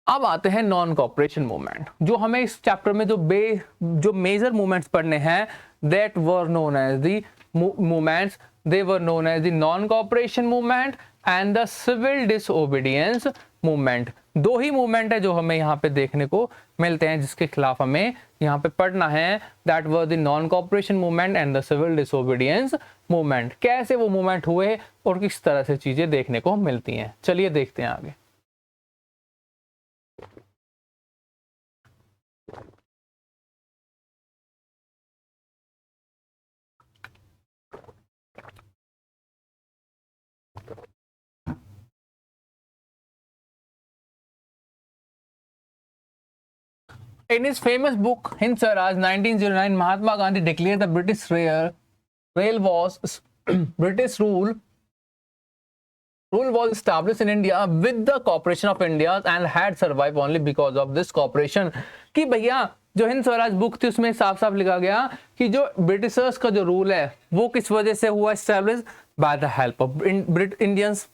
अब आते हैं नॉन कॉपरेशन मूवमेंट, जो हमें इस चैप्टर में जो मेजर मूवमेंट्स पढ़ने हैं, that were known as the movements, they were known as the non cooperation movement and the civil disobedience movement. दो ही मूवमेंट है जो हमें यहाँ पे देखने को मिलते हैं, जिसके खिलाफ हमें यहाँ पे पढ़ना है, that were the non cooperation movement and the civil disobedience movement. कैसे वो मूवमेंट हुए और किस तरह से चीजें देखने को मिलती हैं, चलिए देखते हैं आगे। In his famous book Hind Swaraj 1909, Mahatma Gandhi declared the British rail was British rule was established in India with the cooperation of India and had survived only because of this cooperation। कि भैया जो Hind Swaraj book थी उसमें साफ साफ लिखा गया कि जो ब्रिटिशर्स का जो रूल है वो किस वजह से हुआ establish, by the help of Indians,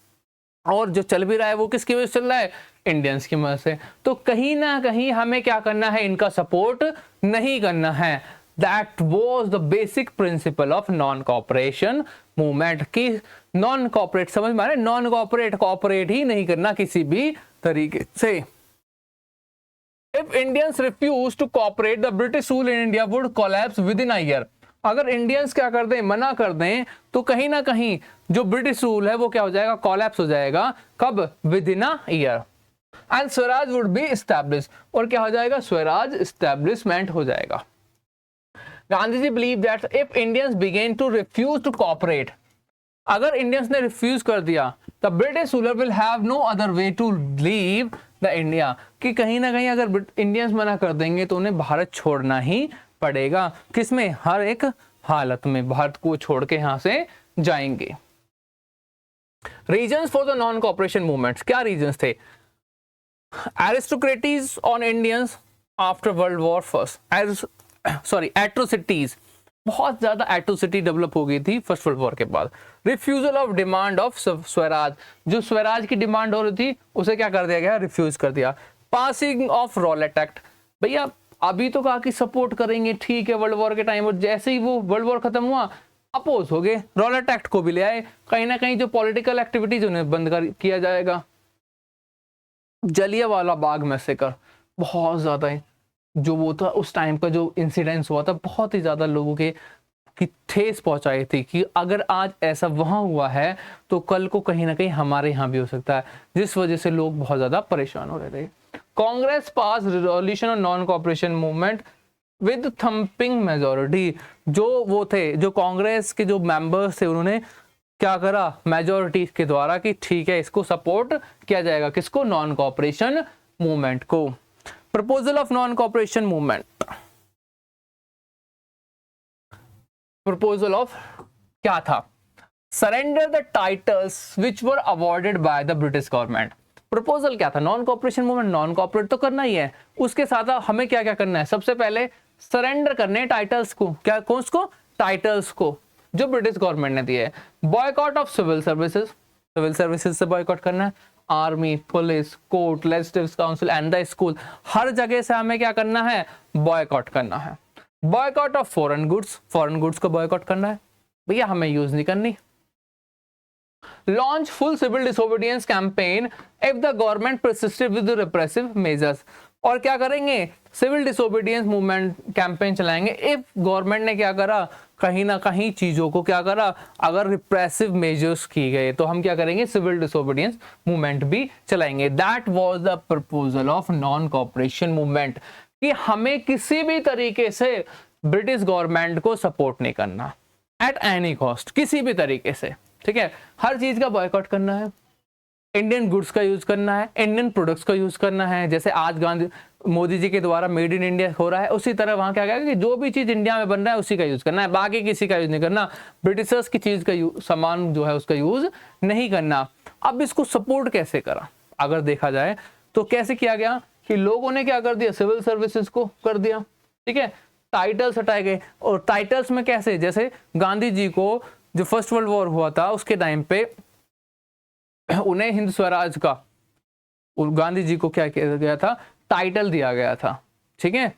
और जो चल भी रहा है वो किसकी वजह से चल रहा है, इंडियंस की मदद से। तो कहीं ना कहीं हमें क्या करना है, इनका सपोर्ट नहीं करना है। That was the basic principle of non cooperation movement, की नॉन कॉपरेट, समझ में आ रहा है, नॉन कॉपरेट, कॉपरेट ही नहीं करना किसी भी तरीके से। If Indians refuse to cooperate the British rule in India would collapse within a year. अगर इंडियंस क्या कर दें, मना कर दें, तो कहीं ना कहीं जो ब्रिटिश रूल है वो क्या हो जाएगा, कोलैप्स हो जाएगा। कब, within a year. And swaraj would be establish, और क्या हो जाएगा, स्वराज एस्टैब्लिशमेंट हो जाएगा। Gandhi ji believe that if Indians began to refuse to cooperate, अगर इंडियंस ने रिफ्यूज कर दिया, the British ruler will have no other way to leave the India, कि कहीं ना कहीं अगर इंडियंस मना कर देंगे तो उन्हें भारत छोड़ना ही पड़ेगा। किसमें, हर एक हालत में भारत को छोड़ के यहां से जाएंगे। Reasons for the non cooperation movements, क्या रीजंस थे, aristocracies on Indians after world war first, atrocities, बहुत ज्यादा एट्रोसिटी डेवलप हो गई थी फर्स्ट वर्ल्ड वॉर के बाद। Refusal of demand of Swaraj, जो स्वराज की डिमांड हो रही थी उसे क्या कर दिया गया, रिफ्यूज कर दिया। पासिंग ऑफ रॉलेट एक्ट, भैया अभी तो कहा कि सपोर्ट करेंगे, ठीक है, वर्ल्ड वॉर के टाइम, और जैसे ही वो वर्ल्ड वॉर खत्म हुआ अपोज हो गए, रॉलेट एक्ट को भी ले आए। कहीं ना कहीं जो पॉलिटिकल एक्टिविटीज उन्हें बंद किया जाएगा। जलियांवाला बाग मैसेकर, बहुत ज्यादा जो वो था उस टाइम का जो इंसिडेंस हुआ था, बहुत ही ज्यादा लोगों के की ठेस पहुंचाई थी कि अगर आज ऐसा वहां हुआ है तो कल को कहीं ना कहीं हमारे यहाँ भी हो सकता है, जिस वजह से लोग बहुत ज्यादा परेशान हो रहे थे। Congress pass resolution on non cooperation movement with thumping majority, जो वो थे, जो कांग्रेस के जो मेंबर्स थे, उन्होंने क्या करा, मेजोरिटी के द्वारा, कि ठीक है इसको सपोर्ट किया जाएगा, किसको, नॉन कॉपरेशन मूवमेंट को। Proposal of non cooperation movement, proposal of क्या था, surrender the titles which were awarded by the British government. Proposal क्या था, non cooperation movement, non cooperate तो करना ही है, उसके साथ हमें क्या क्या करना है, सबसे पहले सरेंडर करने टाइटल्स को, क्या, कौन को, टाइटल्स को जो ब्रिटिश गवर्नमेंट ने दिए। Boycott of civil services, civil services से बॉयकॉट करना है, army, police, court, legislative council and the school, हर जगह से हमें क्या करना है, बॉयकॉट करना है। बॉयकॉट ऑफ फॉरेन गुड्स को बॉयकॉट करना है, भैया हमें यूज नहीं करनी। Launch full civil disobedience campaign if the government persisted with repressive measures, और क्या करेंगे, सिविल डिसोबीडियंस मूवमेंट कैंपेन चलाएंगे इफ गवर्नमेंट ने क्या करा, कहीं ना कहीं चीजों को क्या करा, अगर रिप्रेसिव मेजर्स की गए तो हम क्या करेंगे, सिविल डिसोबीडियंस मूवमेंट भी चलाएंगे। That was the proposal of non cooperation movement, कि हमें किसी भी तरीके से ब्रिटिश गवर्नमेंट को सपोर्ट नहीं करना एट एनी कॉस्ट, किसी भी तरीके से, ठीक है, हर चीज का बॉयकॉट करना है। इंडियन गुड्स का यूज करना है, इंडियन प्रोडक्ट्स का यूज करना है। जैसे आज गांधी मोदी जी के द्वारा मेड इन इंडिया हो रहा है, उसी तरह वहां क्या कहेगा कि जो भी चीज इंडिया में बन रहा है उसी का यूज करना है, बाकी किसी का यूज नहीं करना, ब्रिटिशर्स की चीज का सामान जो है उसका यूज नहीं करना। अब इसको सपोर्ट कैसे करा अगर देखा जाए तो कैसे किया गया कि लोगों ने क्या कर दिया, सिविल सर्विसेज को कर दिया, ठीक है, टाइटल्स हटाए गए। और टाइटल्स में कैसे, जैसे गांधी जी को जो फर्स्ट वर्ल्ड वॉर हुआ था उसके टाइम पे उन्हें हिंद स्वराज का, गांधी जी को क्या किया गया था, टाइटल दिया गया था, ठीक है,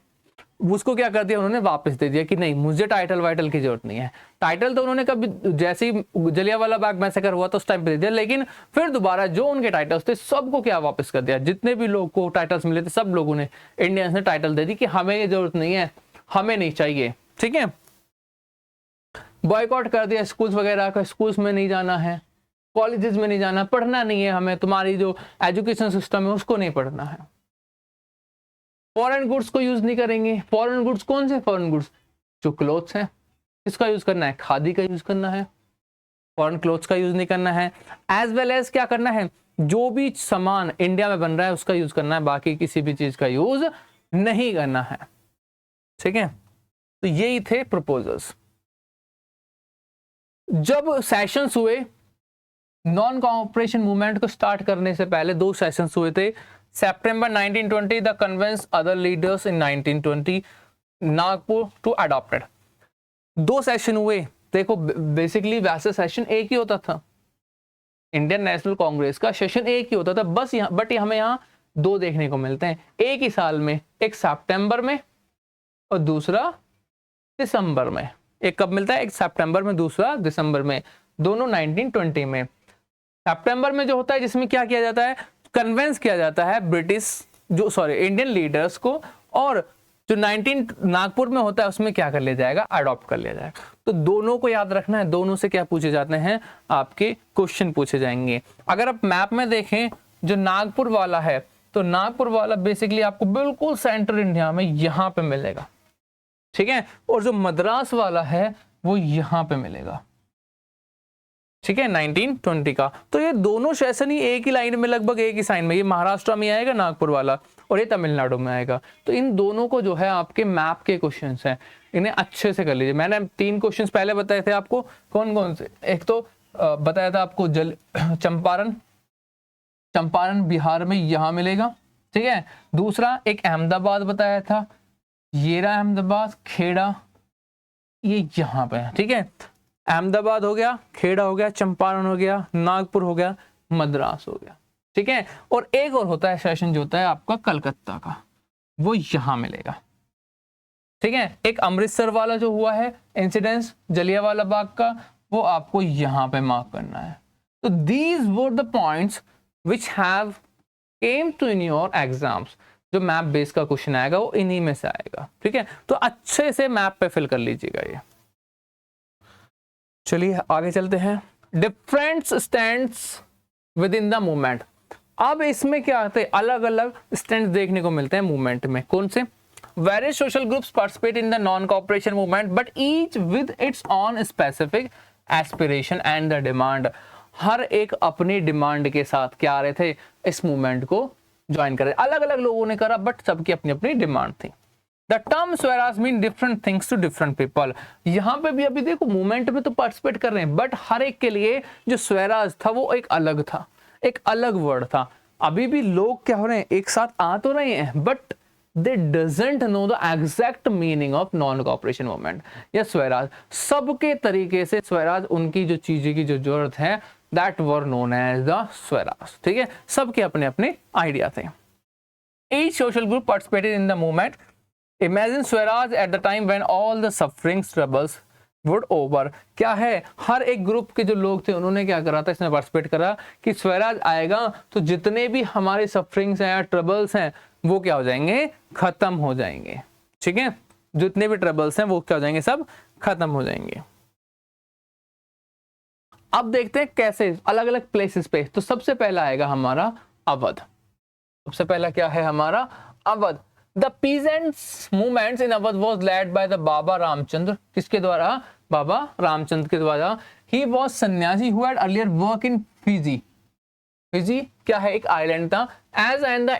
उसको क्या कर दिया उन्होंने, वापस दे दिया कि नहीं मुझे टाइटल वाइटल की जरूरत नहीं है। टाइटल तो उन्होंने कभी जैसे ही जलियांवाला बाग मैसेकर हुआ तो उस टाइम पे दे दिया, लेकिन फिर दोबारा जो उनके टाइटल्स थे सबको क्या वापस कर दिया, जितने भी लोग को टाइटल्स मिले थे सब लोगों ने, इंडियंस ने टाइटल दे दी कि हमें ये जरूरत नहीं है, हमें नहीं चाहिए, ठीक है। बॉयकॉट कर दिया स्कूल्स वगैरह का, स्कूल्स में नहीं जाना है, कॉलेजेस में नहीं जाना, पढ़ना नहीं है हमें, तुम्हारी जो एजुकेशन सिस्टम है उसको नहीं पढ़ना है। फॉरेन गुड्स को यूज नहीं करेंगे। फॉरेन गुड्स कौन से फॉरेन गुड्स, जो क्लोथ्स हैं, किसका यूज करना है, खादी का यूज करना है, फॉरेन क्लोथ्स का यूज नहीं करना है। एज वेल एज क्या करना है, जो भी सामान इंडिया में बन रहा है उसका यूज करना है, बाकी किसी भी चीज का यूज नहीं करना है, ठीक है। तो यही थे प्रपोजल्स। जब सेशंस हुए नॉन कोऑपरेशन मूवमेंट को स्टार्ट करने से पहले, 2 सेशंस हुए थे। September 1920 the convince other leaders in 1920 Nagpur to adopted. 2 session हुए। देखो बेसिकली वैसे सेशन एक ही होता था, इंडियन नेशनल कांग्रेस का सेशन एक ही होता था, बस यहाँ बट हमें यहाँ 2 देखने को मिलते हैं एक ही साल में, एक सितंबर में और दूसरा दिसंबर में। एक कब मिलता है, एक सितंबर में, दूसरा दिसंबर में, दोनों 1920 में। सितंबर में जो होता है जिसमें क्या किया जाता है, कन्वेंस किया जाता है इंडियन लीडर्स को, और जो 19 नागपुर में होता है उसमें क्या कर लिया जाएगा, अडॉप्ट कर लिया जाएगा। तो दोनों को याद रखना है, दोनों से क्या पूछे जाते हैं, आपके क्वेश्चन पूछे जाएंगे। अगर आप मैप में देखें जो नागपुर वाला है, तो नागपुर वाला बेसिकली आपको बिल्कुल सेंटर इंडिया में यहां पे मिलेगा, ठीक है, और जो मद्रास वाला है वो यहां पे मिलेगा, ठीक है, 1920 का। तो ये दोनों सेशन ही एक ही लाइन में, लगभग एक ही साइन में, ये महाराष्ट्र में आएगा नागपुर वाला और ये तमिलनाडु में आएगा। तो इन दोनों को जो है आपके मैप के क्वेश्चंस हैं, इन्हें अच्छे से कर लीजिए। मैंने 3 क्वेश्चंस पहले बताए थे आपको, कौन कौन से, एक तो बताया था आपको चंपारण बिहार में यहां मिलेगा, ठीक है। दूसरा एक अहमदाबाद बताया था, ये रहा अहमदाबाद, खेड़ा ये यहां पे है, ठीक है। अहमदाबाद हो गया, खेड़ा हो गया, चंपारण हो गया, नागपुर हो गया, मद्रास हो गया, ठीक है। और एक और होता है सेशन जो होता है आपका कलकत्ता का, वो यहां मिलेगा, ठीक है। एक अमृतसर वाला जो हुआ है इंसिडेंस जलियांवाला बाग का, वो आपको यहां पे मार्क करना है। तो these were the points which have came to in your exams. जो मैप बेस का क्वेश्चन आएगा वो इन्हीं में से आएगा, ठीक है। तो अच्छे से मैप पे फिल कर लीजिएगा ये। चलिए आगे चलते हैं। Different stands with in the movement. अब इसमें क्या आते हैं, अलग अलग स्टैंड देखने को मिलते हैं मूवमेंट में। कौन से, various social groups participate in the non cooperation movement but each with its own specific aspiration and the demand. हर एक अपनी डिमांड के साथ क्या आ रहे थे, इस मूवमेंट को ज्वाइन कर रहे। अलग अलग लोगों ने करा बट सबकी अपनी अपनी डिमांड थी। The term Swaraj mean different things to different people। यहाँ पे भी अभी देखो मूवमेंट में तो पार्टिसिपेट कर रहे हैं बट हर एक के लिए जो स्वराज था वो एक अलग था, एक अलग वर्ड था। अभी भी लोग क्या हो रहे हैं, एक साथ आ तो रहे हैं but they doesn't know the exact meaning of non cooperation movement या स्वराज। सबके तरीके से स्वराज, उनकी जो चीजें की जो जरूरत है, that were known as the Swaraj, ठीक है। सबके अपने अपने आइडिया थे। Each social group participated in the movement। Imagine Swaraj at the time when all the sufferings troubles would over। क्या है, हर एक ग्रुप के जो लोग थे उन्होंने क्या करा था, इसमें पार्टिसिपेट करा कि स्वराज आएगा तो जितने भी हमारे सफरिंग्स हैं या ट्रबल्स हैं वो क्या हो जाएंगे, खत्म हो जाएंगे, ठीक है। जितने भी ट्रबल्स हैं वो क्या हो जाएंगे, सब खत्म हो जाएंगे। अब देखते हैं कैसे अलग अलग प्लेसेस पे। तो सबसे पहला आएगा हमारा अवध। सबसे पहला क्या है हमारा, Awadh. The peasants movements in Awadh was led by the Baba Ramchandra। किसके द्वारा, बाबा रामचंद्र के द्वारा। He was सन्यासी who had earlier worked in Fiji। Fiji क्या है, एक आइलैंड था। As and the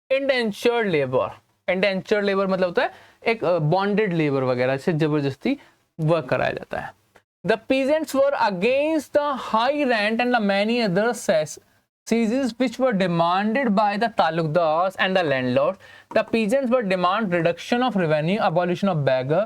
indentured labour, indentured labour मतलब होता है एक बॉन्डेड लेबर वगैरह से जबरदस्ती वर्क कराया जाता है। The peasants were against the high rent and the many other seizures which were demanded by the talukdars and the landlords. The peasants were demand reduction of revenue, abolition of beggar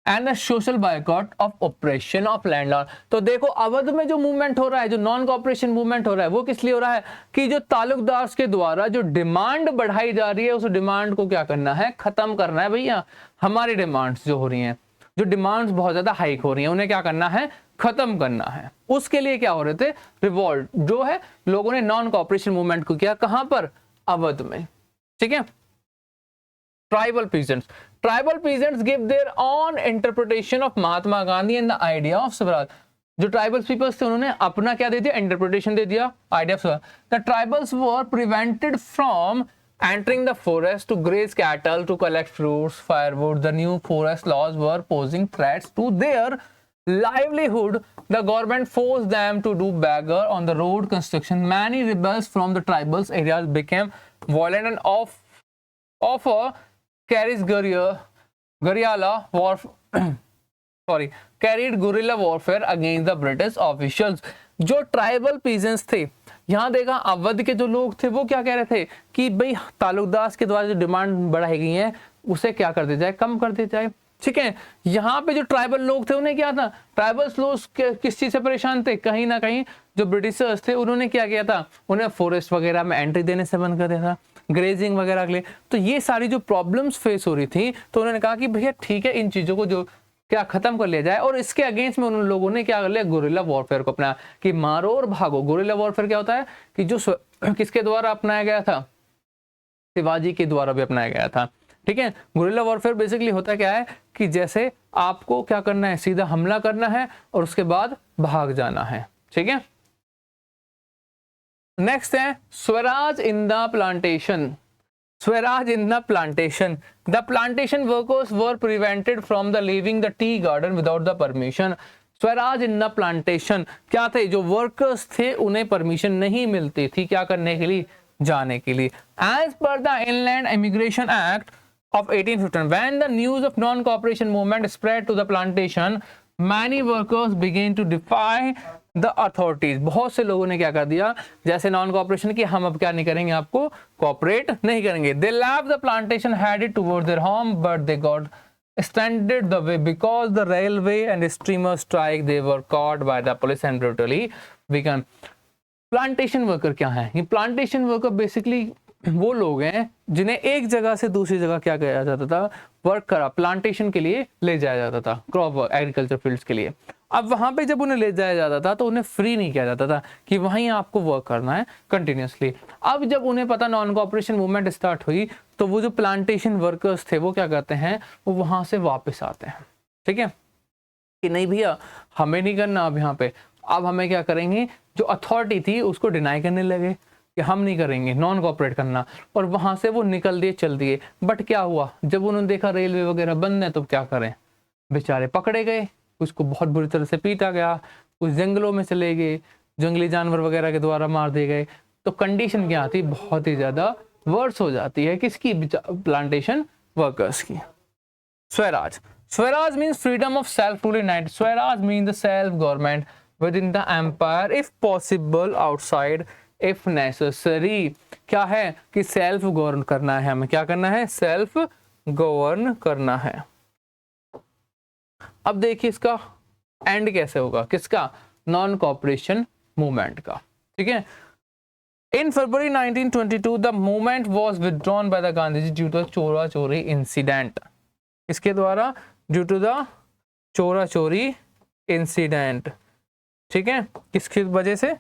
and a social boycott of oppression of landlord. तो देखो अवध में जो movement हो रहा है, जो non cooperation movement हो रहा है, वो किस लिए हो रहा है कि जो तालुकदार्स के द्वारा जो डिमांड बढ़ाई जा रही है, उस डिमांड को क्या करना है, खत्म करना है। भैया हमारी डिमांड्स जो हो रही हैं, जो डिमांड्स बहुत ज्यादा हाइक हो रही हैं, उन्हें क्या करना है, खत्म करना है। उसके लिए क्या हो रहे थे, रिवॉल्ट जो है, लोगों ने नॉन कॉपरेशन मूवमेंट को किया, कहां पर, अवध में। ठीक है। Tribal peasants give their on interpretation of Mahatma Gandhi and the idea of Swaraj. जो ट्राइबल पीपल्स थे उन्होंने अपना क्या दे दिया, इंटरप्रिटेशन दे दिया idea of Swaraj. The tribals were prevented from entering the forest to graze cattle, to collect fruits, firewood. The new forest laws were posing threats to their livelihood. The government forced them to do beggar on the road construction. Many rebels from the tribals areas became violent and offer carries carried guerrilla warfare against the British officials. जो tribal peasants थे, यहाँ देखा अवध के जो लोग थे वो क्या कह रहे थे कि भाई तालुकदार के द्वारा जो डिमांड बढ़ाई गई है उसे क्या कर दिया जाए, कम कर दिया जाए। ठीक है। यहाँ पे जो ट्राइबल लोग थे उन्हें क्या था, ट्राइबल्स लोग किस चीज से परेशान थे, कहीं ना कहीं जो ब्रिटिशर्स थे उन्होंने क्या किया था, उन्हें फॉरेस्ट वगैरह में एंट्री देने से बंद कर दिया था, ग्रेजिंग वगैरह के लिए। तो ये सारी जो प्रॉब्लम्स फेस हो रही थी, तो उन्होंने कहा कि भैया ठीक है, इन चीजों को जो क्या खत्म कर लिया जाए। और इसके अगेंस्ट में उन लोगों ने क्या कर लिया, गुरिल्ला वॉरफेयर को अपनाया कि मारो और भागो। गुरिल्ला वॉरफेयर क्या होता है कि जो किसके द्वारा अपनाया गया था, शिवाजी के द्वारा भी अपनाया गया था। ठीक है। गुरिल्ला वॉरफेयर बेसिकली होता क्या है कि जैसे आपको क्या करना है, सीधा हमला करना है और उसके बाद भाग जाना है। ठीक है। नेक्स्ट है Swaraj in the plantation. Swaraj in the plantation. The plantation workers were prevented from the leaving the tea garden without the permission. Swaraj in the plantation क्या थे, जो वर्कर्स थे उन्हें परमिशन नहीं मिलती थी क्या करने के लिए, जाने के लिए। As per the Inland Immigration Act of 1815, when the news of non-cooperation movement spread to the plantation, many workers began to defy the authorities. बहुत से लोगों ने क्या कर दिया, जैसे नॉन कॉपरेशन की, हम अब क्या नहीं करेंगे, आपको कॉपरेट नहीं करेंगे। They left the plantation headed towards their home but they got standard the way because the railway and steamer strike they were caught by the police and brutally beaten. Plantation worker क्या है, ये plantation worker basically वो लोग हैं जिन्हें एक जगह से दूसरी जगह क्या किया जाता था, वर्क करा, प्लांटेशन के लिए ले जाया जाता था, क्रॉप एग्रीकल्चर फील्ड्स के लिए। अब वहां पे जब उन्हें ले जाया जाता था तो उन्हें फ्री नहीं किया जाता था कि वहीं आपको वर्क करना है कंटिन्यूसली। अब जब उन्हें पता नॉन कॉपरेशन मूवमेंट स्टार्ट हुई तो वो जो प्लांटेशन वर्कर्स थे वो क्या करते हैं, वो वहां से वापस आते हैं। ठीक है कि नहीं भैया हमें नहीं करना अब यहाँ पे, अब हमें क्या करेंगे, जो अथॉरिटी थी उसको डिनाई करने लगे कि हम नहीं करेंगे, नॉन कॉपरेट करना, और वहां से वो निकल दिए, चल दिए। बट क्या हुआ, जब उन्होंने देखा रेलवे वगैरह बंद है तो क्या करें, बेचारे पकड़े गए, उसको बहुत बुरी तरह से पीटा गया, कुछ जंगलों में चले गए, जंगली जानवर वगैरह के द्वारा मार दिए गए। तो कंडीशन क्या आती, बहुत ही ज्यादा वर्स हो जाती है, किसकी, प्लांटेशन वर्कर्स की। Swaraj, Swaraj means freedom of self rule united. Swaraj means the self government within the empire if possible, outside if necessary. क्या है कि सेल्फ गवर्न करना है, हमें क्या करना है, सेल्फ गवर्न करना है। अब देखिए इसका एंड कैसे होगा, किसका, नॉन कॉपरेशन मूवमेंट का। ठीक है। In February 1922 the movement was withdrawn by the Gandhi ji due to Chaura Chauri incident. इसके द्वारा due to the Chaura Chauri incident. ठीक है, किसकी वजह से,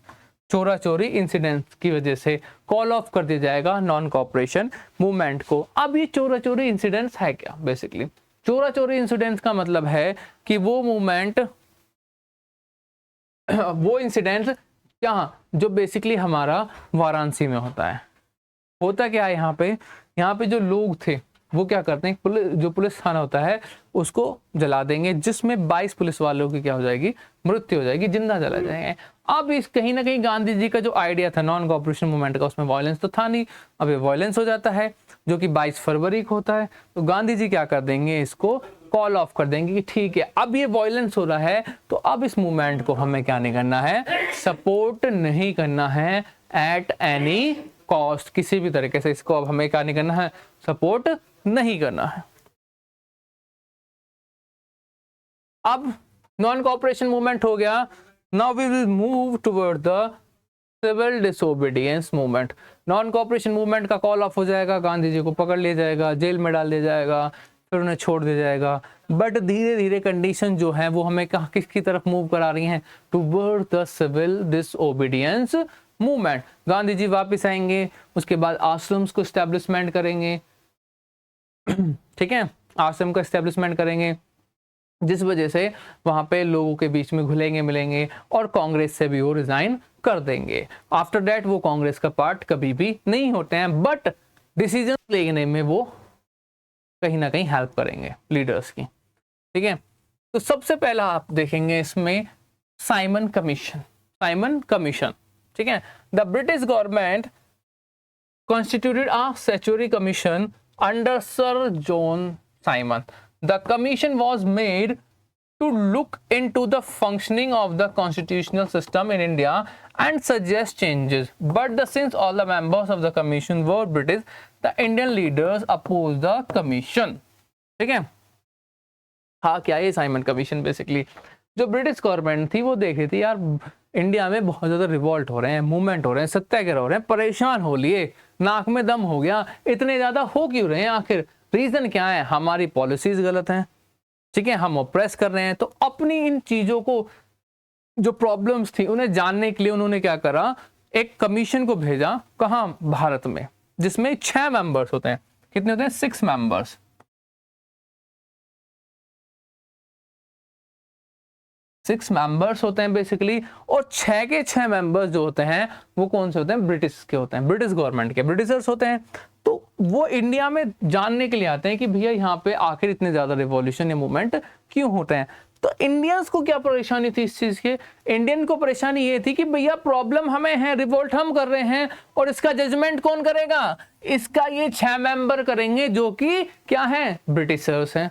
चोरा चोरी इंसिडेंट की वजह से कॉल ऑफ कर दिया जाएगा नॉन कॉपरेशन मूवमेंट को। अब ये चोरा चोरी इंसिडेंट्स है क्या, बेसिकली चोरा चोरी इंसिडेंट्स का मतलब है कि वो मूवमेंट, वो इंसिडेंट्स क्या, जो बेसिकली हमारा वाराणसी में होता है। होता क्या है यहाँ पे जो लोग थे वो क्या करते हैं, जो पुलिस थाना होता है उसको जला देंगे, जिसमें 22 पुलिस वालों की क्या हो जाएगी, मृत्यु हो जाएगी, जिंदा जला जाएंगे। अब इस कहीं ना कहीं गांधी जी का जो आइडिया था नॉन कोऑपरेशन मूवमेंट का, उसमें वायलेंस तो था नहीं, अब ये वायलेंस हो जाता है जो कि 22 फरवरी को होता है। तो गांधी जी क्या कर देंगे, इसको कॉल ऑफ कर देंगे कि ठीक है अब ये वायलेंस हो रहा है तो अब इस मूवमेंट को हमें क्या नहीं करना है, सपोर्ट नहीं करना है एट एनी कॉस्ट, किसी भी तरीके से इसको अब हमें क्या नहीं करना है, सपोर्ट नहीं करना है। अब नॉन कोऑपरेशन मूवमेंट हो गया, now we will move toward the civil disobedience movement. Non cooperation movement का कॉल ऑफ हो जाएगा, गांधी जी को पकड़ लिया जाएगा, जेल में डाल दिया जाएगा, फिर उन्हें छोड़ दिया जाएगा। बट धीरे धीरे कंडीशन जो है वो हमें किसकी तरफ मूव करा रही हैं, toward the civil disobedience movement. Gandhi ji वापस आएंगे, उसके बाद आश्रम्स को एस्टेब्लिशमेंट करेंगे, ठीक है, आश्रम का एस्टेब्लिशमेंट करेंगे, जिस वजह से वहां पे लोगों के बीच में घुलेंगे मिलेंगे और कांग्रेस से भी वो रिजाइन कर देंगे। आफ्टर दैट वो कांग्रेस का पार्ट कभी भी नहीं होते हैं, बट डिसीजन लेने में वो कहीं ना कहीं हेल्प करेंगे लीडर्स की, ठीक है। तो सबसे पहला आप देखेंगे इसमें साइमन कमीशन, साइमन कमीशन, ठीक है। The British government constituted a statutory commission under Sir John Simon. The commission was made to look into the functioning of the constitutional system in India and suggest changes. But since all the members of the commission were British, the Indian leaders opposed the commission. ठीक है, हाँ क्या है Simon commission, basically जो British government थी वो देख रही थी यार इंडिया में बहुत ज़्यादा रिवॉल्ट हो रहे हैं, मूवमेंट हो रहे हैं, सत्याग्रह हो रहे हैं, परेशान हो लिए, नाक में दम हो गया, इतने ज़्यादा हो क्यों रहे हैं, आखिर रीज़न क्या है, हमारी पॉलिसीज़ गलत हैं, ठीक है, हम ऑप्रेस कर रहे हैं। तो अपनी इन चीज़ों को, जो प्रॉब्लम्स थी उन्हें जानने के लिए उन्होंने क्या करा, एक कमीशन को भेजा, कहाँ, भारत में, जिसमें 6 मेंबर्स होते हैं। कितने होते हैं, 6 मेंबर्स, 6 मेंबर्स होते हैं बेसिकली, और 6 के 6 मेंबर्स जो होते हैं वो कौन से होते हैं, ब्रिटिश के होते हैं, ब्रिटिश गवर्नमेंट के, ब्रिटिशर्स होते हैं। तो वो इंडिया में जानने के लिए आते हैं कि भैया यहाँ पे आखिर इतने ज्यादा रिवॉल्यूशन या मूवमेंट क्यों होते हैं। तो इंडियंस को क्या परेशानी थी इस चीज के, इंडियन को परेशानी ये थी कि भैया प्रॉब्लम हमें है, रिवोल्ट हम कर रहे हैं, और इसका जजमेंट कौन करेगा, इसका ये 6 मेंबर करेंगे जो कि क्या है, ब्रिटिशर्स हैं।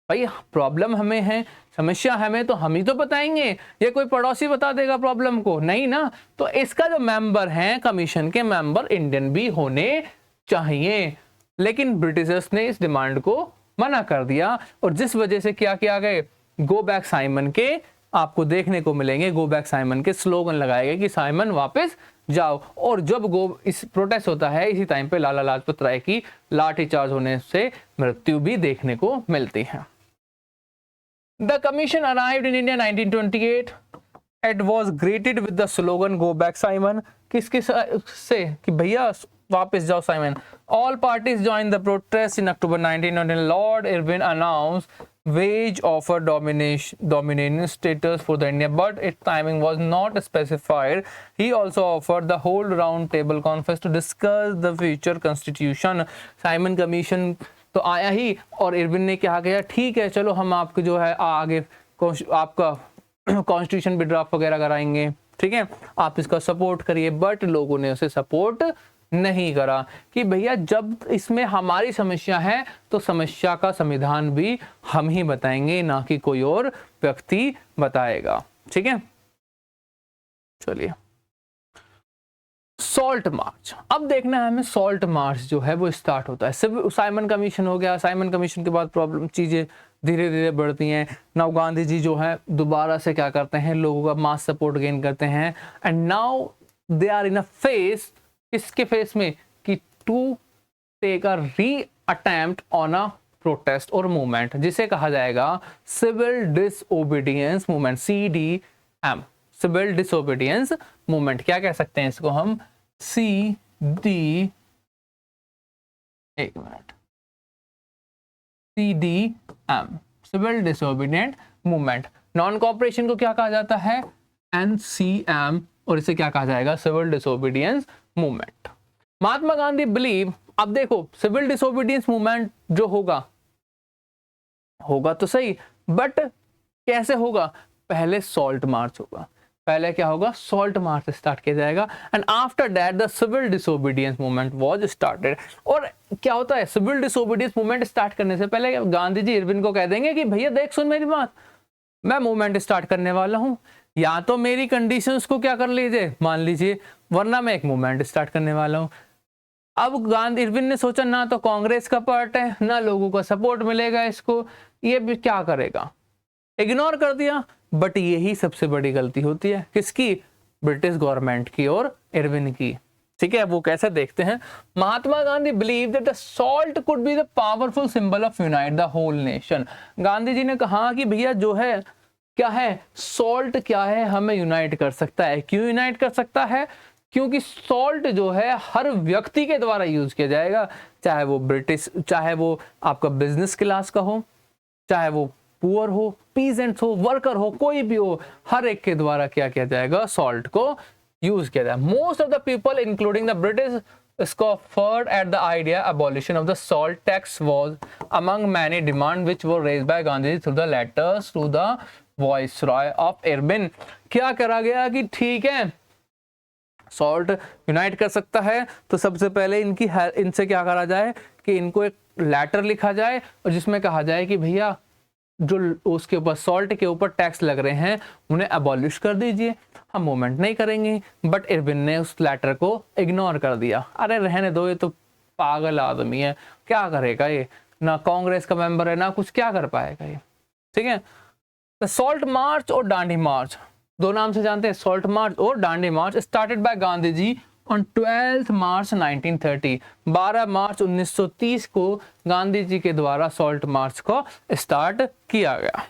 भाई प्रॉब्लम हमें है, समस्या हमें, तो हम ही तो बताएंगे, ये कोई पड़ोसी बता देगा प्रॉब्लम को, नहीं ना। तो इसका जो मेंबर हैं, कमीशन के मेंबर इंडियन भी होने चाहिए, लेकिन ब्रिटिशर्स ने इस डिमांड को मना कर दिया, और जिस वजह से क्या किया गए, गो बैक साइमन के आपको देखने को मिलेंगे, गो बैक साइमन के स्लोगन लगाए गए कि साइमन वापस जाओ। और जब इस प्रोटेस्ट होता है इसी टाइम पे लाला लाजपत राय की लाठीचार्ज होने से मृत्यु भी देखने को मिलती है। The commission arrived in India 1928. It was greeted with the slogan "Go back, Simon." किसके से कि भैया वापस जाओ Simon. All parties joined the protest in October 1919. Lord Irwin announced wage offer domination status for the India, but its timing was not specified. He also offered the whole round table conference to discuss the future constitution. Simon Commission तो आया ही, और Irwin ने कहा गया ठीक है चलो हम आपको जो है आगे आपका कॉन्स्टिट्यूशन भी ड्राफ्ट वगैरह कराएंगे, ठीक है, आप इसका सपोर्ट करिए। बट लोगों ने उसे सपोर्ट नहीं करा कि भैया जब इसमें हमारी समस्या है तो समस्या का समाधान भी हम ही बताएंगे, ना कि कोई और व्यक्ति बताएगा, ठीक है। चलिए सॉल्ट मार्च, अब देखना है हमें सॉल्ट मार्च जो है वो स्टार्ट होता है। सिर्फ साइमन कमीशन हो गया, साइमन कमीशन के बाद प्रॉब्लम चीजें धीरे धीरे बढ़ती हैं। नाउ गांधी जी जो है दोबारा से क्या करते हैं, लोगों का मास सपोर्ट गेन करते हैं, and now they are in a face, इसके फेस में कि to take a re attempt on a protest और मूवमेंट, जिसे कहा जाएगा civil disobedience movement, CDM, civil disobedience movement. क्या कह सकते हैं इसको हम, CDM, civil disobedient movement. Non cooperation को क्या कहा जाता है, NCM, और इसे क्या कहा जाएगा, सिविल डिसओबीडियंस मूवमेंट। महात्मा गांधी बिलीव, अब देखो सिविल डिसोबीडियंस मूवमेंट जो होगा तो सही, बट कैसे होगा? पहले सॉल्ट मार्च होगा, पहले क्या होगा? सॉल्ट मार्च स्टार्ट किया जाएगा, and after that the civil disobedience movement was started. और क्या होता है, सिविल डिसोबीडियंस मूवमेंट स्टार्ट करने से पहले गांधी जी इरविन को कह देंगे कि भैया देख सुन मेरी बात, मैं मूवमेंट स्टार्ट करने वाला हूं, या तो मेरी कंडीशंस को क्या कर लीजिए, मान लीजिए, वरना मैं एक मूवमेंट स्टार्ट करने वाला हूं। अब गांधी इरविन ने सोचा ना तो कांग्रेस का पार्ट है, ना लोगों का सपोर्ट मिलेगा इसको, ये भी क्या करेगा, इग्नोर कर दिया। बट यही सबसे बड़ी गलती होती है, किसकी? ब्रिटिश गवर्नमेंट की और इरविन की। ठीक है, वो कैसे देखते हैं? Mahatma Gandhi believe that the salt could be the powerful symbol of unite the whole nation. Gandhi ji ने कहा कि भैया जो है क्या है, सॉल्ट क्या है, हमें यूनाइट कर सकता है। क्यों यूनाइट कर सकता है? क्योंकि सॉल्ट जो है हर व्यक्ति के द्वारा यूज किया जाएगा, चाहे वो ब्रिटिश, चाहे वो आपका बिजनेस क्लास का हो, चाहे वो पुअर हो, पीजेंट्स हो, वर्कर हो, कोई भी हो, हर एक के द्वारा क्या किया जाएगा? सॉल्ट को यूज किया जाएगा। Most of the people including the British scoffed at the idea abolition of the salt tax was among many demands which were raised by Gandhi through the letters to the viceroy of Irvin। क्या करा गया कि ठीक है salt unite कर सकता है, तो सबसे पहले इनसे क्या करा जाए कि इनको एक लेटर लिखा जाए और जिसमें कहा जाए कि भैया जो उसके ऊपर सॉल्ट के ऊपर टैक्स लग रहे हैं उन्हें अबॉलिश कर दीजिए, हम मूवमेंट नहीं करेंगे। बट इरविन ने उस लेटर को इग्नोर कर दिया, अरे रहने दो, ये तो पागल आदमी है, क्या करेगा ये, ना कांग्रेस का मेंबर है, ना कुछ, क्या कर पाएगा ये। ठीक है, तो सॉल्ट मार्च और डांडी मार्च, दो नाम से जानते हैं, सॉल्ट मार्च और Dandi march, started by Gandhi ji on 12 March 1930। 12 March 1930 को गांधी जी के द्वारा सॉल्ट मार्च को स्टार्ट किया गया।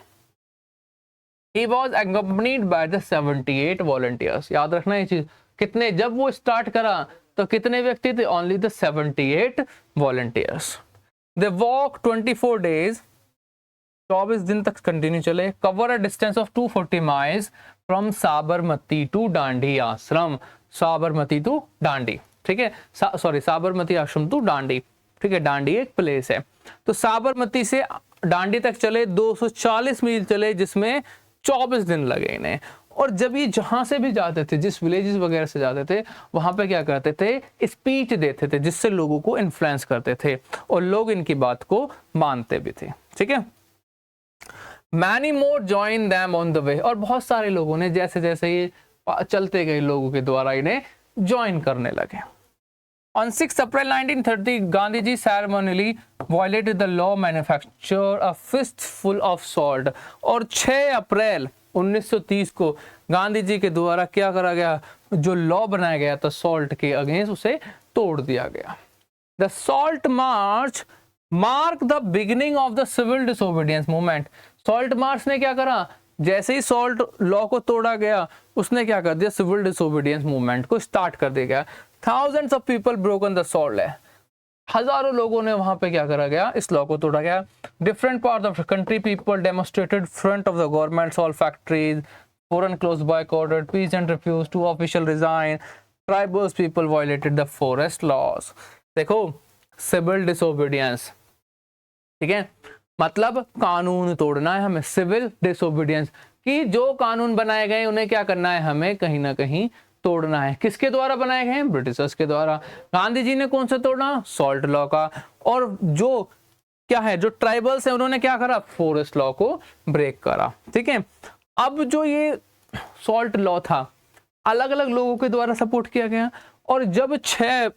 He was accompanied by the 78 volunteers। याद रखना ये चीज, कितने, जब वो स्टार्ट करा तो कितने व्यक्ति थे? Only the 78 volunteers। They walk 24 days, 24 दिन तक कंटिन्यू चले, cover a distance of 240 miles from Sabarmati to Dandi ashram. Sabarmati to डांडी, ठीक है, सॉरी साबरमती आश्रम टू डांडी, ठीक है, डांडी एक प्लेस है। तो साबरमती से डांडी तक चले, 240 मील चले, जिसमें 24 दिन लगे इन्हें। और जब ये जहां से भी जाते थे, जिस विलेजेस वगैरह से जाते थे, वहां पे क्या करते थे? स्पीच देते थे, जिससे लोगों को इन्फ्लुएंस करते थे और लोग इनकी बात को मानते भी थे। ठीक है, many more join them on the way, और बहुत सारे लोगों ने जैसे जैसे ये चलते गए लोगों के द्वारा इन्हें ज्वाइन करने लगे। On 6 April 1930, Gandhi ji ceremonially violated the law manufacture a fistful of salt। और 6 अप्रैल 1930 को गांधी जी के द्वारा क्या करा गया? जो लॉ बनाया गया था सॉल्ट के अगेंस्ट, उसे तोड़ दिया गया। The salt march mark the beginning of the civil disobedience movement. Salt march ने क्या करा? जैसे ही सॉल्ट लॉ को तोड़ा गया, उसने क्या कर दिया? सिविल डिसोबीडियंस मूवमेंट को स्टार्ट कर दिया गया। Thousands of people broken the salt। हजारों लोगों ने वहां पे क्या करा गया? इस लॉ को तोड़ा गया। Different parts of the country people demonstrated front of the government salt factories, foreign clothes boycotted, peasants refused to official resign, tribal people violated the forest laws। देखो सिविल डिसोबीडियंस, ठीक है, मतलब कानून तोड़ना है हमें। सिविल डिसोबीडियंस कि जो कानून बनाए गए उन्हें क्या करना है? हमें कहीं ना कहीं तोड़ना है। किसके द्वारा बनाए गए हैं? ब्रिटिशर्स के द्वारा। गांधी जी ने कौन सा तोड़ा? सॉल्ट लॉ का। और जो क्या है, जो ट्राइबल्स है, उन्होंने क्या करा? फॉरेस्ट लॉ को ब्रेक करा। ठीक है, अब जो ये सॉल्ट लॉ था, अलग अलग लोगों के द्वारा सपोर्ट किया गया। और जब 6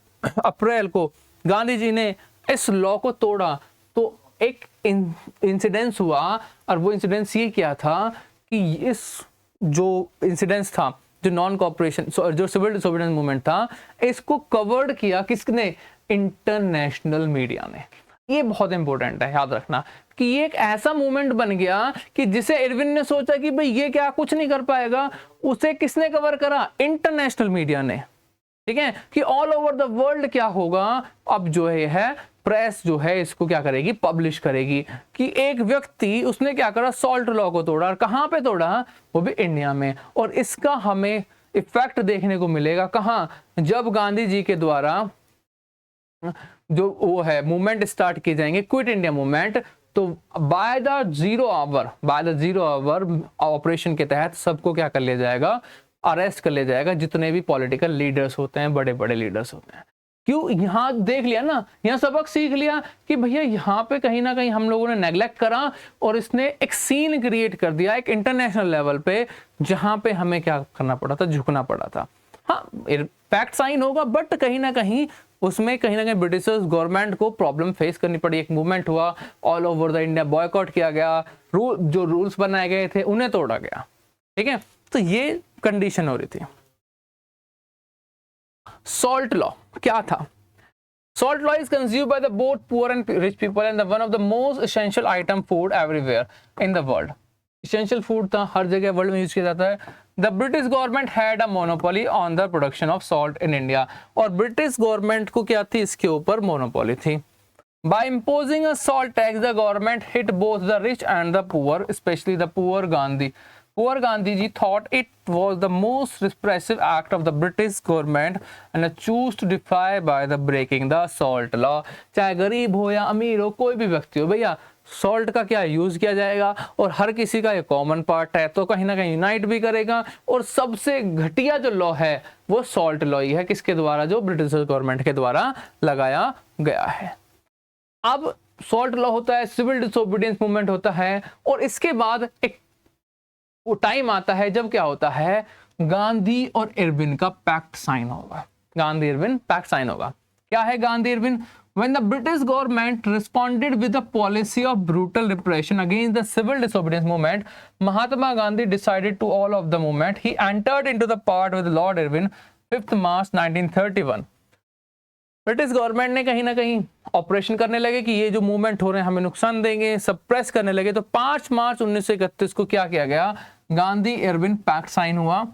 अप्रैल को गांधी जी ने इस लॉ को तोड़ा, तो एक इंसिडेंस हुआ, और वो इंसिडेंस ये क्या था कि इस जो इंसिडेंस था, जो नॉन कॉपरेशन, जो सिविल डिसोबीडियंस मूवमेंट था, इसको कवर्ड किया किसने? इंटरनेशनल मीडिया ने। ये बहुत इंपॉर्टेंट है, याद रखना कि ये एक ऐसा मूवमेंट बन गया कि जिसे इरविन ने सोचा कि भाई ये क्या कुछ नहीं कर पाएगा, उसे किसने कवर करा? इंटरनेशनल मीडिया ने। ठीक है, कि ऑल ओवर द वर्ल्ड क्या होगा, अब जो है प्रेस जो है इसको क्या करेगी? पब्लिश करेगी कि एक व्यक्ति उसने क्या करा? सॉल्ट लॉ को तोड़ा। और कहां पे तोड़ा? वो भी इंडिया में। और इसका हमें इफेक्ट देखने को मिलेगा कहां? जब गांधी जी के द्वारा जो वो है मूवमेंट स्टार्ट किए जाएंगे, क्विट इंडिया मूवमेंट, तो बाय द 0 आवर ऑपरेशन के तहत सबको क्या कर लिया जाएगा, अरेस्ट कर लिया जाएगा, जितने भी पॉलिटिकल लीडर्स होते हैं, बड़े बड़े लीडर्स होते हैं। क्यों, यहाँ देख लिया ना, यहाँ सबक सीख लिया कि भैया यहाँ पे कहीं ना कहीं हम लोगों ने नेग्लेक्ट करा और इसने एक सीन क्रिएट कर दिया एक इंटरनेशनल लेवल पे, जहां पे हमें क्या करना पड़ा था, झुकना पड़ा था। हाँ, फैक्ट साइन होगा, बट कहीं ना कहीं उसमें कहीं ना कहीं ब्रिटिशर्स गवर्नमेंट को प्रॉब्लम फेस करनी पड़ी। एक मूवमेंट हुआ, all over the India boycott किया गया, जो रूल्स बनाए गए थे उन्हें तोड़ा गया। ठीक है, तो ये कंडीशन हो रही थी। सॉल्ट लॉ क्या था? Salt law is consumed by the both poor and rich people and the one of the most essential item food everywhere in the world. Essential food था, हर जगह वर्ल्ड में यूज किया जाता है। The British government had a monopoly on the production of salt in India. और British government को क्या थी, इसके ऊपर मोनोपोली थी। By imposing a salt tax, the government hit both the rich and the poor, especially the poor Gandhi. Poor Gandhiji thought it was the most repressive act of the British government and chose to defy by the breaking the salt law. चाहे गरीब हो या अमीर हो, कोई भी व्यक्ति हो, भैया सॉल्ट का क्या यूज किया जाएगा और हर किसी का ये कॉमन पार्ट है, तो कहीं ना कहीं यूनाइट भी करेगा। और सबसे घटिया जो लॉ है वो सॉल्ट लॉ ही है, किसके द्वारा, जो ब्रिटिश गवर्नमेंट के द्वारा लगाया गया है। अब सॉल्ट लॉ होता है, सिविल डिसोबीडियंस मूवमेंट होता है, और इसके बाद एक वो टाइम आता है जब क्या होता है, गांधी और इरविन का पैक्ट साइन होगा। गांधी इरविन पैक्ट साइन होगा। क्या है Gandhi Irwin? When the British government responded with a policy of brutal repression against the civil disobedience movement, Mahatma Gandhi decided to all of the movement. He entered into the part with Lord Irwin 5th March 1931. British government ने कहीं ना कहीं operation करने लगे कि ये जो movement हो रहे हैं हमें नुकसान देंगे, सप्रेस करने लगे। तो 5 मार्च 1931 को क्या किया गया, गांधी इरविन पैक्ट साइन हुआ,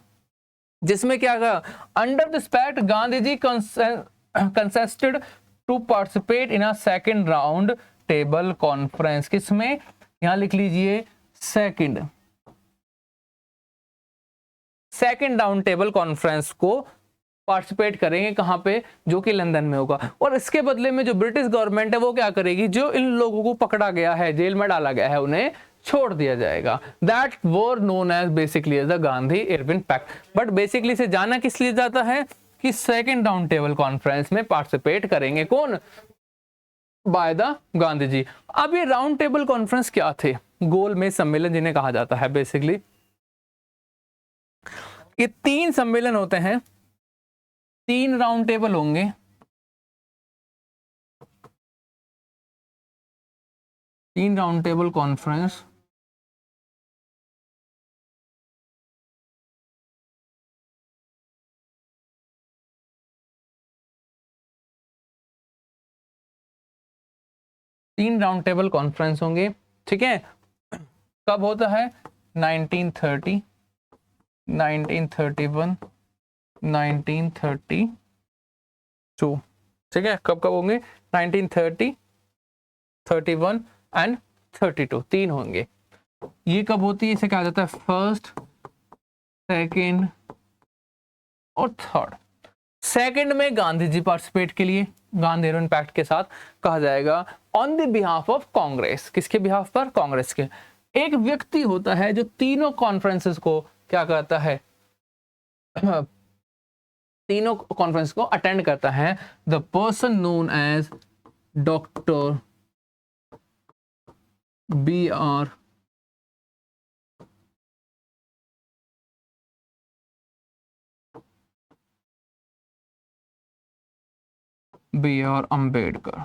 जिसमें क्या कहा, under this pact Gandhi ji consented to participate in a second round table conference. किसमें, यहां लिख लीजिए, सेकंड राउंड टेबल कॉन्फ्रेंस को पार्टिसिपेट करेंगे। कहां पे, जो कि लंदन में होगा। और इसके बदले में जो ब्रिटिश गवर्नमेंट है वो क्या करेगी, जो इन लोगों को पकड़ा गया है, जेल में डाला गया है, उन्हें छोड़ दिया जाएगा। That were known as basically as the Gandhi Irwin pact. But basically से जाना किस लिए जाता है कि सेकेंड राउंड टेबल कॉन्फ्रेंस में पार्टिसिपेट करेंगे कौन, बाय द गांधी जी। अब ये राउंड टेबल कॉन्फ्रेंस क्या थे, गोलमेज सम्मेलन जिन्हें कहा जाता है। बेसिकली ये 3 सम्मेलन होते हैं, 3 राउंड टेबल होंगे। तीन राउंड टेबल कॉन्फ्रेंस, होंगे। ठीक है, कब होता है, 1930, 1931, 1932। ठीक है, कब कब होंगे, 1930, 31 एंड 32, 3 होंगे। ये कब होती है, इसे कहा जाता है फर्स्ट, सेकेंड और थर्ड। सेकेंड में गांधी जी पार्टिसिपेट के लिए, गांधी इरविन पैक्ट के साथ कहा जाएगा, on the behalf of Congress. किसके बिहाफ पर, कांग्रेस के। एक व्यक्ति होता है जो तीनों कॉन्फ्रेंसेस को क्या कहता है, तीनों कॉन्फ्रेंस को अटेंड करता है। The person known as doctor B.R. Ambedkar.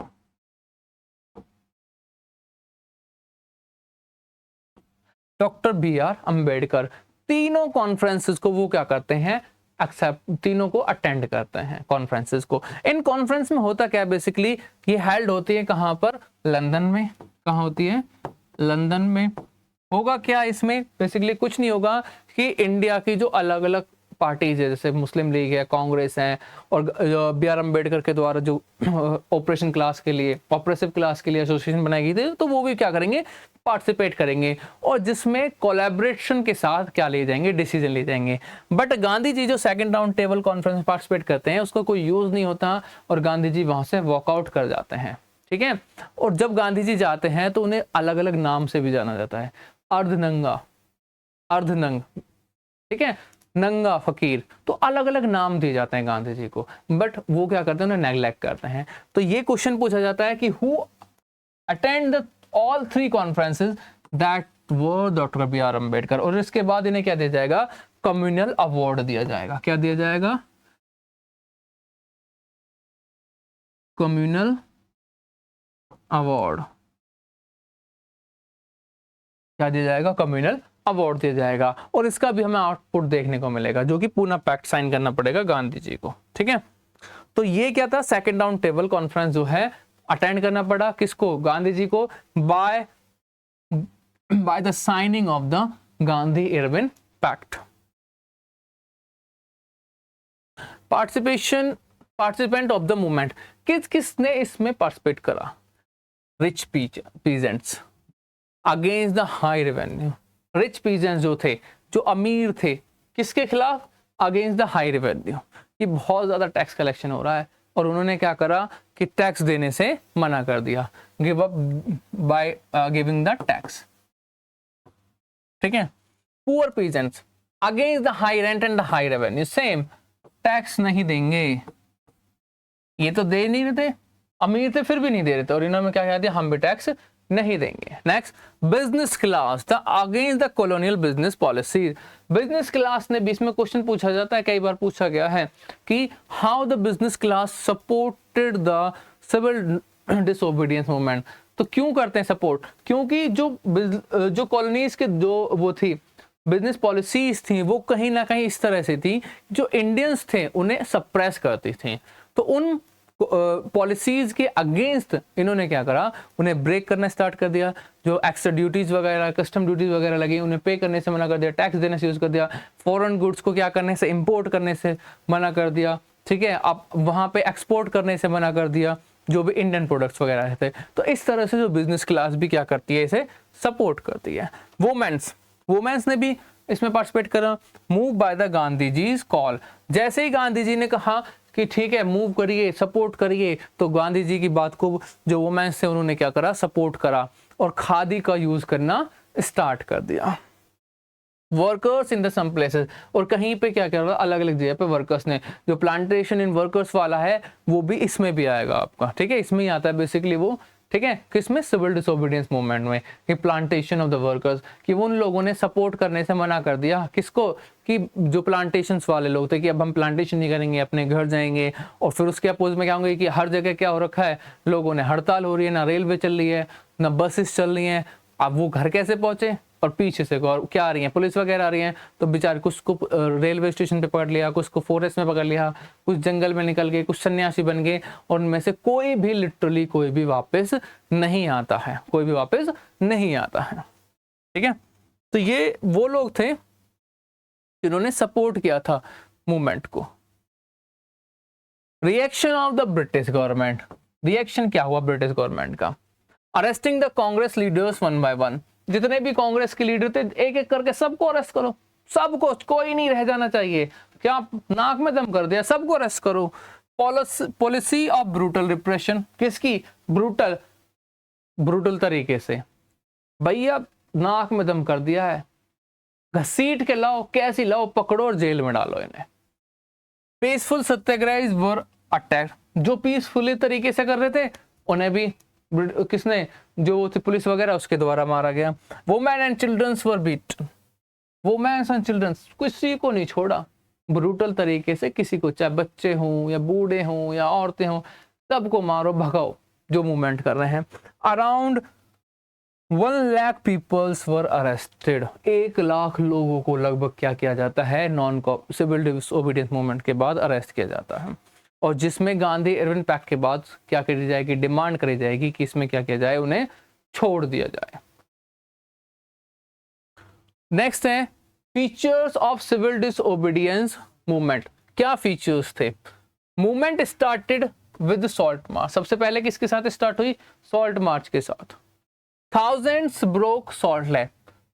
Doctor B.R. Ambedkar तीनों कॉन्फ्रेंसेस को वो क्या करते हैं, एक्सेप्ट, तीनों को अटेंड करते हैं कॉन्फ्रेंसेस को। इन कॉन्फ्रेंस में होता क्या है, बेसिकली ये हेल्ड होती है कहां पर, लंदन में। कहां होती है, लंदन में। होगा क्या इसमें, बेसिकली कुछ नहीं होगा कि इंडिया की जो अलग अलग पार्टीज है जैसे मुस्लिम लीग है, कांग्रेस है, और बी आर अम्बेडकर के द्वारा जो ऑपरेशन क्लास के लिए, ऑपरेसिव क्लास के लिए एसोसिएशन बनाई गई थी, तो वो भी क्या करेंगे, पार्टिसिपेट करेंगे, और जिसमें कोलैबोरेशन के साथ क्या ले जाएंगे, डिसीजन ले जाएंगे। बट गांधी जी जो सेकंड राउंड टेबल कॉन्फ्रेंस में पार्टिसिपेट करते हैं उसका कोई यूज नहीं होता और गांधी जी वहां से वॉकआउट कर जाते हैं, ठीक है। और जब गांधी जी जाते हैं तो उन्हें अलग अलग नाम से भी जाना जाता है, अर्धनंगा, अर्धनंग, ठीक है, नंगा फकीर, तो अलग अलग नाम दिए जाते हैं गांधी जी को, बट वो क्या करते हैं, उन्हें नेग्लेक्ट करते हैं। तो ये क्वेश्चन पूछा जाता है कि who attend the all 3 conferences that were doctor B R Ambedkar, और इसके बाद इन्हें क्या दिया जाएगा, कम्युनल अवार्ड दिया जाएगा। क्या दिया जाएगा, कम्युनल अवार्ड, क्या दिया जाएगा, कम्युनल अवार्ड दिया जाएगा। और इसका भी हमें आउटपुट देखने को मिलेगा जो कि पूना पैक्ट साइन करना पड़ेगा गांधी जी को, ठीक है। तो ये क्या था, सेकंड राउंड टेबल कॉन्फ्रेंस जो है अटेंड करना पड़ा किसको, गांधी जी को, by the signing of the Gandhi Irwin pact. Participant of the movement, किसने इसमें पार्टिसिपेट करा, rich peasants against the high revenue, rich peasants जो थे, जो अमीर थे, किसके खिलाफ, अगेंस्ट द हाई रेवेन्यू, कि बहुत ज्यादा टैक्स कलेक्शन हो रहा है, और उन्होंने क्या करा कि टैक्स देने से मना कर दिया, give up by giving the tax, ठीक है। Poor peasants against the high rent and the high revenue, same, tax नहीं देंगे, ये तो दे नहीं रहे थे, अमीर थे फिर भी नहीं दे रहे थे, और इन्होंने क्या कह दिया, हम भी टैक्स नहीं देंगे। Next, business class the against the colonial business policy, business class ने भी, इसमें क्वेश्चन पूछा जाता है, कई बार पूछा गया है कि how the business class supported the civil disobedience movement, तो क्यों करते हैं सपोर्ट, क्योंकि जो कॉलोनीज के जो वो थी बिजनेस पॉलिसीज थी वो कहीं ना कहीं इस तरह से थी जो इंडियंस थे उन्हें सप्रेस करती थी, तो उन पॉलिसीज के अगेंस्ट इन्होंने क्या करा, उन्हें ब्रेक करना स्टार्ट कर दिया, जो एक्स्ट्रा ड्यूटीज वगैरह, कस्टम ड्यूटीज वगैरह लगी उन्हें पे करने से मना कर दिया, टैक्स देने से यूज कर दिया, फॉरेन गुड्स को क्या करने से, इंपोर्ट करने से मना कर दिया, ठीक है, अब वहां पे एक्सपोर्ट करने से मना कर दिया जो भी इंडियन प्रोडक्ट्स वगैरह रहते। तो इस तरह से जो बिजनेस क्लास भी क्या करती है, इसे सपोर्ट करती है। वुमेन्स ने भी इसमें पार्टिसिपेट करा, move by the Gandhi ji call, जैसे ही गांधी जी ने कहा कि ठीक है मूव करिए, सपोर्ट करिए, तो गांधी जी की बात को जो वुमेन्स थे उन्होंने क्या करा, सपोर्ट करा, और खादी का यूज करना स्टार्ट कर दिया। Workers in the some places, और कहीं पे क्या कर रहा, अलग अलग जगह पे वर्कर्स ने, जो प्लांटेशन इन वर्कर्स वाला है वो भी इसमें भी आएगा आपका, ठीक है, इसमें ही आता है बेसिकली वो, ठीक है, किसमें, सिविल डिसोबीडियंस मूवमेंट में, कि प्लांटेशन ऑफ द वर्कर्स, कि उन लोगों ने सपोर्ट करने से मना कर दिया, किसको, कि जो प्लांटेशंस वाले लोग थे, कि अब हम प्लांटेशन नहीं करेंगे, अपने घर जाएंगे, और फिर उसके अपोज में क्या होंगे कि हर जगह क्या हो रखा है, लोगों ने हड़ताल हो रही है, ना रेलवे चल रही है, ना बसेस चल रही हैं, अब वो घर कैसे पहुंचे, और पीछे से क्या आ रही है, पुलिस वगैरह आ रही है, तो बेचारे कुछ को रेलवे स्टेशन पे पकड़ लिया, कुछ को फॉरेस्ट में पकड़ लिया, कुछ जंगल में निकल गए, कुछ सन्यासी बन गए, और उनमें से कोई भी लिटरली कोई भी वापस नहीं आता है, कोई भी वापस नहीं आता है, ठीक है। तो ये वो लोग थे जिन्होंने सपोर्ट किया था मूवमेंट को। Reaction of the British government, reaction क्या हुआ ब्रिटिश गवर्नमेंट का, arresting the Congress leaders one by one, जितने भी कांग्रेस के लीडर थे एक एक करके सबको अरेस्ट करो, सबको, कोई नहीं रह जाना चाहिए, क्या नाक में दम कर दिया, सबको अरेस्ट करो। पॉलिसी ऑफ ब्रूटल रिप्रेशन, किसकी, ब्रूटल तरीके से, भैया नाक में दम कर दिया है, घसीट के लाओ, कैसी लाओ, पकड़ो और जेल में डालो इन्हें। पीसफुल सत्याग्रह वर अटैक, जो पीसफुली तरीके से कर रहे थे उन्हें भी किसने, जो पुलिस वगैरह उसके द्वारा मारा गया। Women and childrens were beat, women and childrens, किसी को नहीं छोड़ा, ब्रूटल तरीके से किसी को, चाहे बच्चे हों या बूढ़े हों या औरतें हों, सबको मारो भगाओ जो मूवमेंट कर रहे हैं। Around 1 lakh peoples were arrested, 1 lakh लोगों को लगभग क्या किया जाता है, नॉन सिविल डिसोबीडियंस मूवमेंट के बाद अरेस्ट किया जाता है, और जिसमें गांधी इरविन पैक्ट के बाद क्या करी जाएगी, डिमांड करी जाएगी कि इसमें क्या किया जाए, उन्हें छोड़ दिया जाए। नेक्स्ट है features of civil disobedience movement, क्या फीचर्स थे? Movement started with salt march, सबसे पहले किसके साथ स्टार्ट हुई? सॉल्ट मार्च के साथ। Thousands broke salt law,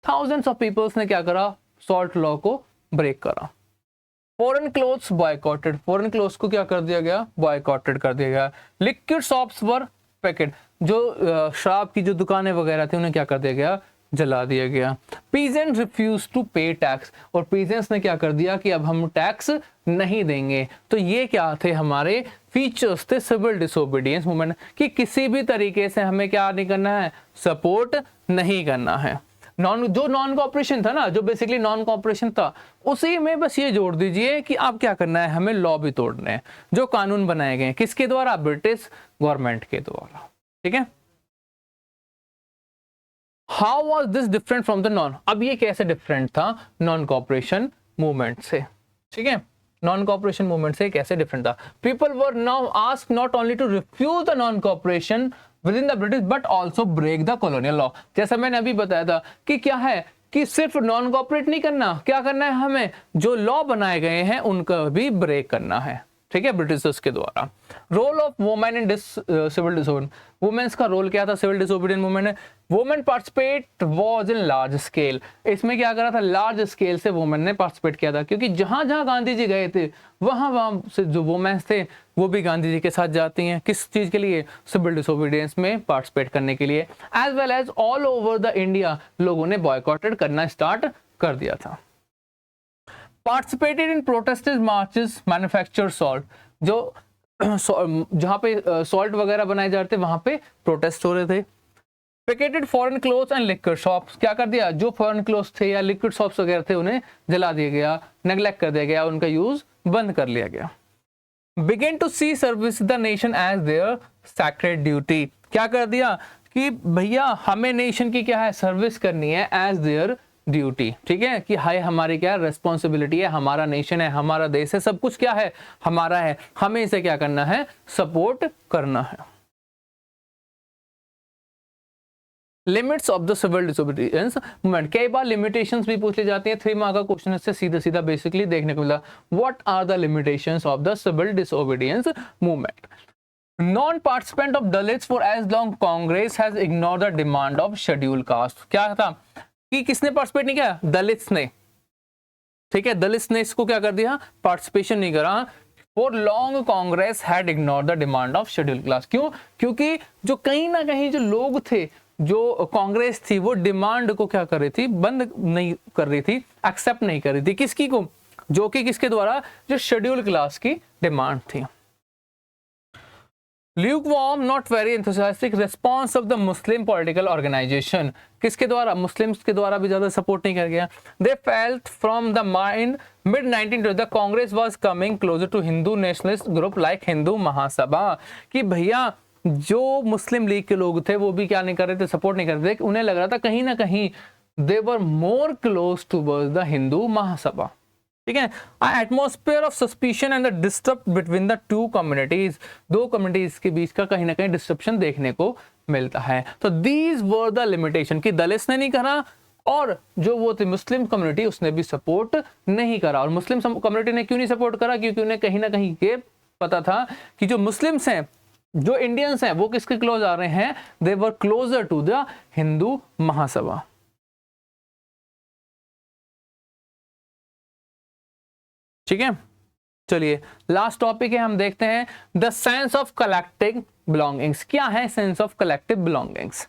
thousands of peoples ने क्या करा? सॉल्ट लॉ को ब्रेक करा। Foreign clothes boycotted, foreign clothes को क्या कर दिया गया? बॉयकॉटेड कर दिया गया। लिक्विड शॉप्स वर पैकेट, जो शराब की जो दुकानें वगैरह थी उन्हें क्या कर दिया गया? जला दिया गया। पीजेंट रिफ्यूज टू पे टैक्स, और पीजेंट्स ने क्या कर दिया कि अब हम टैक्स नहीं देंगे। तो ये क्या थे? हमारे फीचर्स थे सिविल डिसोबीडियंस मूवमेंट, कि किसी भी तरीके से हमें क्या नहीं करना है? सपोर्ट नहीं करना है। नॉन कॉपरेशन था ना, जो बेसिकली नॉन कॉपरेशन था, उसी में बस ये जोड़ दीजिए कि आप क्या करना है? हमें लॉ भी तोड़ने हैं। जो कानून बनाए गए किसके द्वारा? ब्रिटिश गवर्नमेंट के द्वारा। ठीक है। How was this different from the non, अब ये कैसे डिफरेंट था नॉन कॉपरेशन मूवमेंट से? ठीक है, नॉन कॉपरेशन मूवमेंट से कैसे डिफरेंट था? People were now ask not only to refuse the non cooperation within the British but also break the colonial law. जैसा मैंने अभी बताया था कि क्या है कि सिर्फ नॉन कॉपरेट नहीं करना, क्या करना है? हमें जो लॉ बनाए गए हैं उनका भी ब्रेक करना है। ठीक है, ब्रिटिशर्स के द्वारा। Role of women in civil disobedience, womens का रोल क्या था सिविल डिसोबीडियंस मूवमेंट में? Women participate was in large scale, इसमें क्या करा था? लार्ज स्केल से वुमेन ने पार्टिसिपेट किया था, क्योंकि जहां जहां गांधी जी गए थे वहां से जो वुमेन्स थे वो भी गांधी जी के साथ जाती हैं। किस चीज के लिए? सिविल डिसोबीडियंस में पार्टिसिपेट करने के लिए। As well as all over the India लोगों ने बॉयकॉटेड करना स्टार्ट कर दिया था। Participated in protested marches manufacture salt, जो जहां पे सॉल्ट वगैरह बनाए जा रहे थे वहां पे प्रोटेस्ट हो रहे थे। Picketed foreign clothes and liquid shops, क्या कर दिया? जो फॉरेन क्लोथ्स थे या लिक्विड शॉप्स वगैरह थे उन्हें जला दिया गया, नेग्लेक्ट कर दिया गया, उनका यूज बंद कर लिया गया। Begin to see service the nation as their sacred duty, क्या कर दिया कि भैया हमें नेशन की क्या है? सर्विस करनी है एज देयर ड्यूटी। ठीक है, कि हाय हमारी क्या रेस्पॉन्सिबिलिटी है, हमारा नेशन है, हमारा देश है, सब कुछ क्या है? हमारा है, हमें इसे क्या करना है? सपोर्ट करना है। Limits of the civil disobedience movement, कई बार लिमिटेशंस भी पूछ ली जाती है, 3 मार्क का क्वेश्चन इससे सीधा सीधा बेसिकली देखने को मिला। What are the limitations of the civil disobedience movement? Non participant of Dalits for as long Congress has ignored the demand of schedule caste, क्या था कि किसने पार्टिसिपेट नहीं किया? दलित्स ने। ठीक है, दलित्स ने इसको क्या कर दिया? पार्टिसिपेशन नहीं करा। For long Congress had ignored the demand of schedule class, क्यों? क्योंकि जो कहीं ना कहीं जो लोग थे, जो कांग्रेस थी, वो डिमांड को क्या कर रही थी? बंद नहीं कर रही थी, एक्सेप्ट नहीं कर रही थी। किसकी को? जो कि किसके द्वारा? जो शेड्यूल क्लास की डिमांड थी। lukewarm, not very enthusiastic response of the Muslim political organization, किसके द्वारा? मुस्लिम्स के द्वारा भी ज्यादा सपोर्ट नहीं कर गया। They felt from the mid 1920 the Congress was coming closer to Hindu nationalist group like Hindu Mahasabha, कि भैया जो मुस्लिम लीग के लोग थे वो भी क्या नहीं कर रहे थे? सपोर्ट नहीं कर रहे थे। उन्हें लग रहा था कहीं ना कहीं they were more close towards the Hindu Mahasabha। ठीक है, atmosphere of suspicion and the disturb between the two communities, दो कम्युनिटीज के बीच का कहीं ना कहीं डिस्ट्रप्शन देखने को मिलता है। तो दीज वर द लिमिटेशन, कि दलित्स ने नहीं करा और जो वो थी मुस्लिम कम्युनिटी उसने भी सपोर्ट नहीं करा। और मुस्लिम कम्युनिटी ने क्यों नहीं सपोर्ट करा? क्योंकि उन्हें कहीं ना कहीं ये पता था कि जो मुस्लिम्स हैं, जो इंडियंस हैं, वो किसके क्लोज आ रहे हैं? दे वर closer to the Hindu Mahasabha. ठीक है, चलिए लास्ट टॉपिक है, हम देखते हैं the sense of collective belongings. क्या है sense of collective belongings?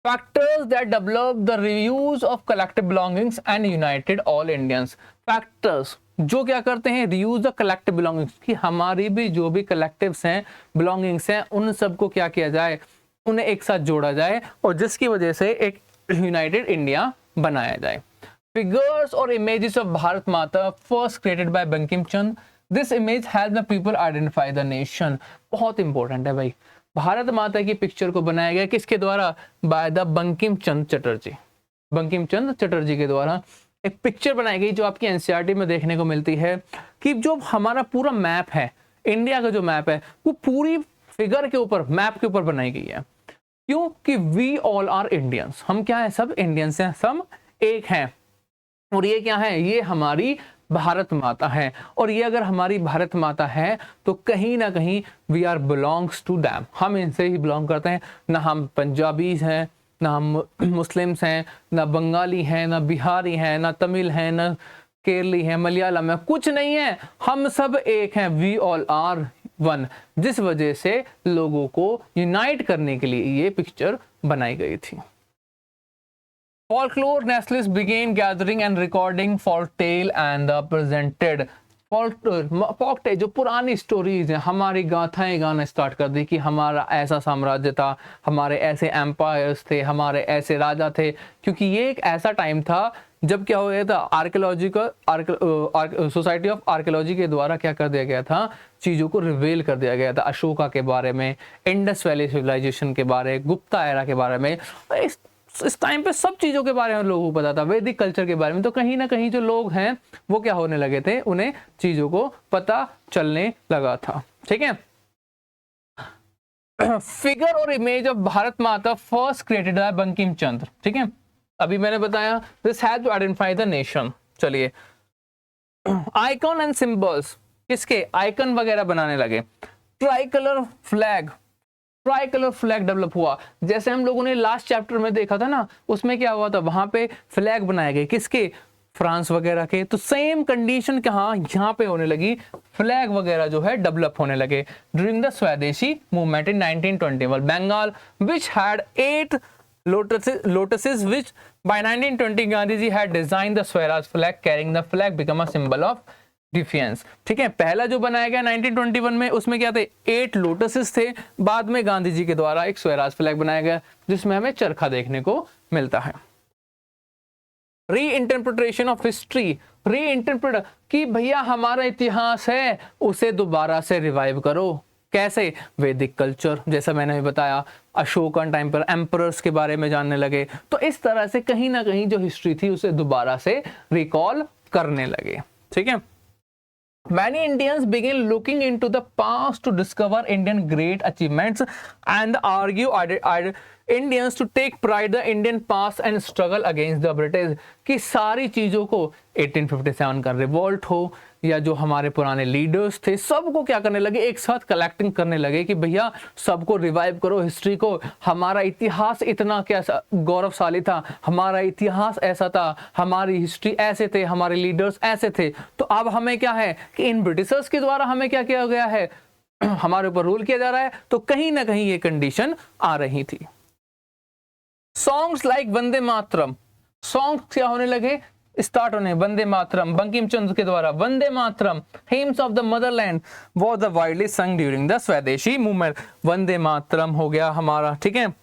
Factors that develop the reviews of collective belongings and United all Indians. Factors जो क्या करते हैं? रिव्यूज द कलेक्टिव बिलोंगिंग्स, कि हमारी भी जो भी कलेक्टिव्स हैं, बिलोंगिंग्स हैं, उन सबको क्या किया जाए? उन्हें एक साथ जोड़ा जाए और जिसकी वजह से एक यूनाइटेड इंडिया बनाया जाए। Figures or images of Bharat Mata first created by Bankim Chand. This image help the people identify the nation. बहुत इंपॉर्टेंट है भाई। भारत माता की पिक्चर को बनाया गया किसके द्वारा? By the Bankim Chandra Chatterjee. बंकिम चंद्र चटर्जी के द्वारा एक पिक्चर बनाई गई जो आपकी एनसीईआरटी में देखने को मिलती है, कि जो हमारा पूरा मैप है, इंडिया का जो मैप है, वो पूरी फिगर के ऊपर, मैप के ऊपर बनाई गई है। क्यों? कि वी ऑल आर इंडियंस, हम क्या है? सब इंडियंस हैं, सब एक हैं। और ये क्या है, ये हमारी भारत माता है। और ये अगर हमारी भारत माता है तो कहीं ना कहीं we are belongs to them, हम इनसे ही बिलोंग करते हैं। ना हम पंजाबीज हैं, ना हम मुस्लिम्स हैं, ना बंगाली हैं, ना बिहारी हैं, ना तमिल हैं, ना केरली हैं, मलयालम है, कुछ नहीं है, हम सब एक हैं। We all are one. जिस वजह से लोगों को यूनाइट करने के लिए ये पिक्चर बनाई गई थी। Folklore nationalists began gathering and recording folktale and presented folktale, जो पुरानी स्टोरीज हैं, हमारी गाथाएं गाना स्टार्ट कर दी कि हमारा ऐसा साम्राज्य था, हमारे ऐसे एम्पायर्स थे, हमारे ऐसे राजा थे। क्योंकि ये एक ऐसा टाइम था जब क्या हो गया था, आर्कियोलॉजिकल सोसाइटी ऑफ आर्कियोलॉजी के द्वारा क्या कर दिया गया था, चीज़ों को रिवील कर दिया गया था, अशोका के बारे में, इंडस वैली सिविलाइजेशन के बारे, गुप्ता एरा के बारे में। इस टाइम पे सब चीज़ों के बारे में लोगों को पता था, वैदिक कल्चर के बारे में। तो कहीं ना कहीं जो लोग हैं वो क्या होने लगे थे, उन्हें चीज़ों को पता चलने लगा था। ठीक है। फिगर और image of Bharat Mata first created by Bankim Chandra. ठीक है, अभी मैंने बताया this has to identify the nation. चलिए, आइकॉन एंड सिंबल्स, किसके आइकन वगैरह बनाने लगे। ट्राइकलर फ्लैग डेवलप हुआ। जैसे हम लोगों ने लास्ट चैप्टर में देखा था ना, उसमें क्या हुआ था, वहां पे फ्लैग बनाए गए, किसके, फ्रांस वगैरह के। तो सेम कंडीशन कहाँ यहाँ पे होने लगी, फ्लैग वगैरह जो है डेवलप होने लगे ड्यूरिंग द स्वदेशी movement in 1921। Bengal which had 8 lotuses which by 1920 Gandhi ji had designed the Swaraj flag, carrying the flag become a symbol of defence. ठीक है, पहला जो बनाया गया 1921 में, उसमें क्या थे, 8 लोटसेस थे। बाद में गांधी जी के द्वारा एक स्वराज फ्लैग बनाया गया जिसमें हमें चरखा देखने को मिलता है। री इंटरप्रिटेशन ऑफ हिस्ट्री, री इंटरप्रेट कि भैया हमारा इतिहास है उसे दोबारा से रिवाइव करो। कैसे, वैदिक कल्चर, जैसा मैंने भी बताया, अशोकन टाइम पर एम्परर्स के बारे में जानने लगे। तो इस तरह से कहीं ना कहीं जो हिस्ट्री थी उसे दोबारा से रिकॉल करने लगे। ठीक है। Many Indians begin looking into the past to discover Indian great achievements and argue Indians to take pride the Indian past and struggle against the British। कि सारी चीज़ों को 1857 का रिवॉल्ट हो या जो हमारे पुराने लीडर्स थे, सबको क्या करने लगे, एक साथ कलेक्टिंग करने लगे कि भैया सबको रिवाइव करो हिस्ट्री को। हमारा इतिहास इतना क्या गौरवशाली था, हमारा इतिहास ऐसा था, हमारी हिस्ट्री ऐसे थे, हमारे लीडर्स ऐसे थे। तो अब हमें क्या है कि इन ब्रिटिशर्स के द्वारा हमें क्या किया गया है, हमारे ऊपर रूल किया जा रहा है। तो कहीं ना कहीं ये कंडीशन आ रही थी। Songs like Vande Mataram, songs क्या होने लगे, स्टार्ट होने, वंदे मातरम बंकिम चंद्र के द्वारा, Vande Mataram hymns of the motherland was the widely sung during the स्वदेशी मूवमेंट। वंदे मातरम हो गया हमारा, ठीक है,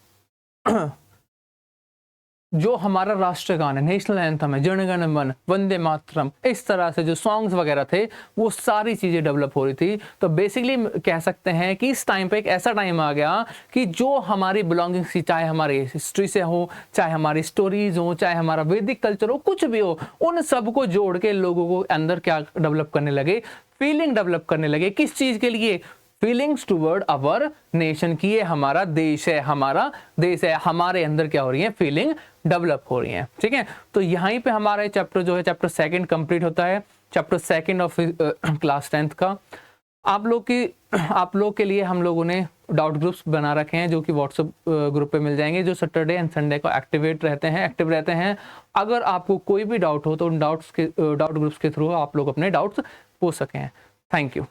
जो हमारा राष्ट्रगान है, नेशनल एंथम है, जन गण मन, वंदे मातरम, इस तरह से जो सॉन्ग्स वगैरह थे वो सारी चीज़ें डेवलप हो रही थी। तो बेसिकली कह सकते हैं कि इस टाइम पे एक ऐसा टाइम आ गया कि जो हमारी बिलोंगिंग्स थी, चाहे हमारी हिस्ट्री से हो, चाहे हमारी स्टोरीज हो, चाहे हमारा वैदिक कल्चर हो, कुछ भी हो, उन सबको जोड़ के लोगों को अंदर क्या डेवलप करने लगे, फीलिंग डेवलप करने लगे। किस चीज़ के लिए, फीलिंग्स टूवर्ड अवर नेशन की, ये हमारा देश है, हमारा देश है, हमारे अंदर क्या हो रही है, फीलिंग डेवलप हो रही है। ठीक है, तो यहीं पे हमारा चैप्टर जो है, चैप्टर 2 कंप्लीट होता है, चैप्टर 2 ऑफ क्लास 10th का। आप लोग के लिए हम लोगों ने डाउट ग्रुप्स बना रखे हैं जो कि व्हाट्सएप ग्रुप पे मिल जाएंगे, जो सैटरडे एंड संडे को एक्टिव रहते हैं। अगर आपको कोई भी डाउट हो तो उन डाउट ग्रुप्स के थ्रू आप लोग अपने डाउट्स पूछ सकें। Thank you.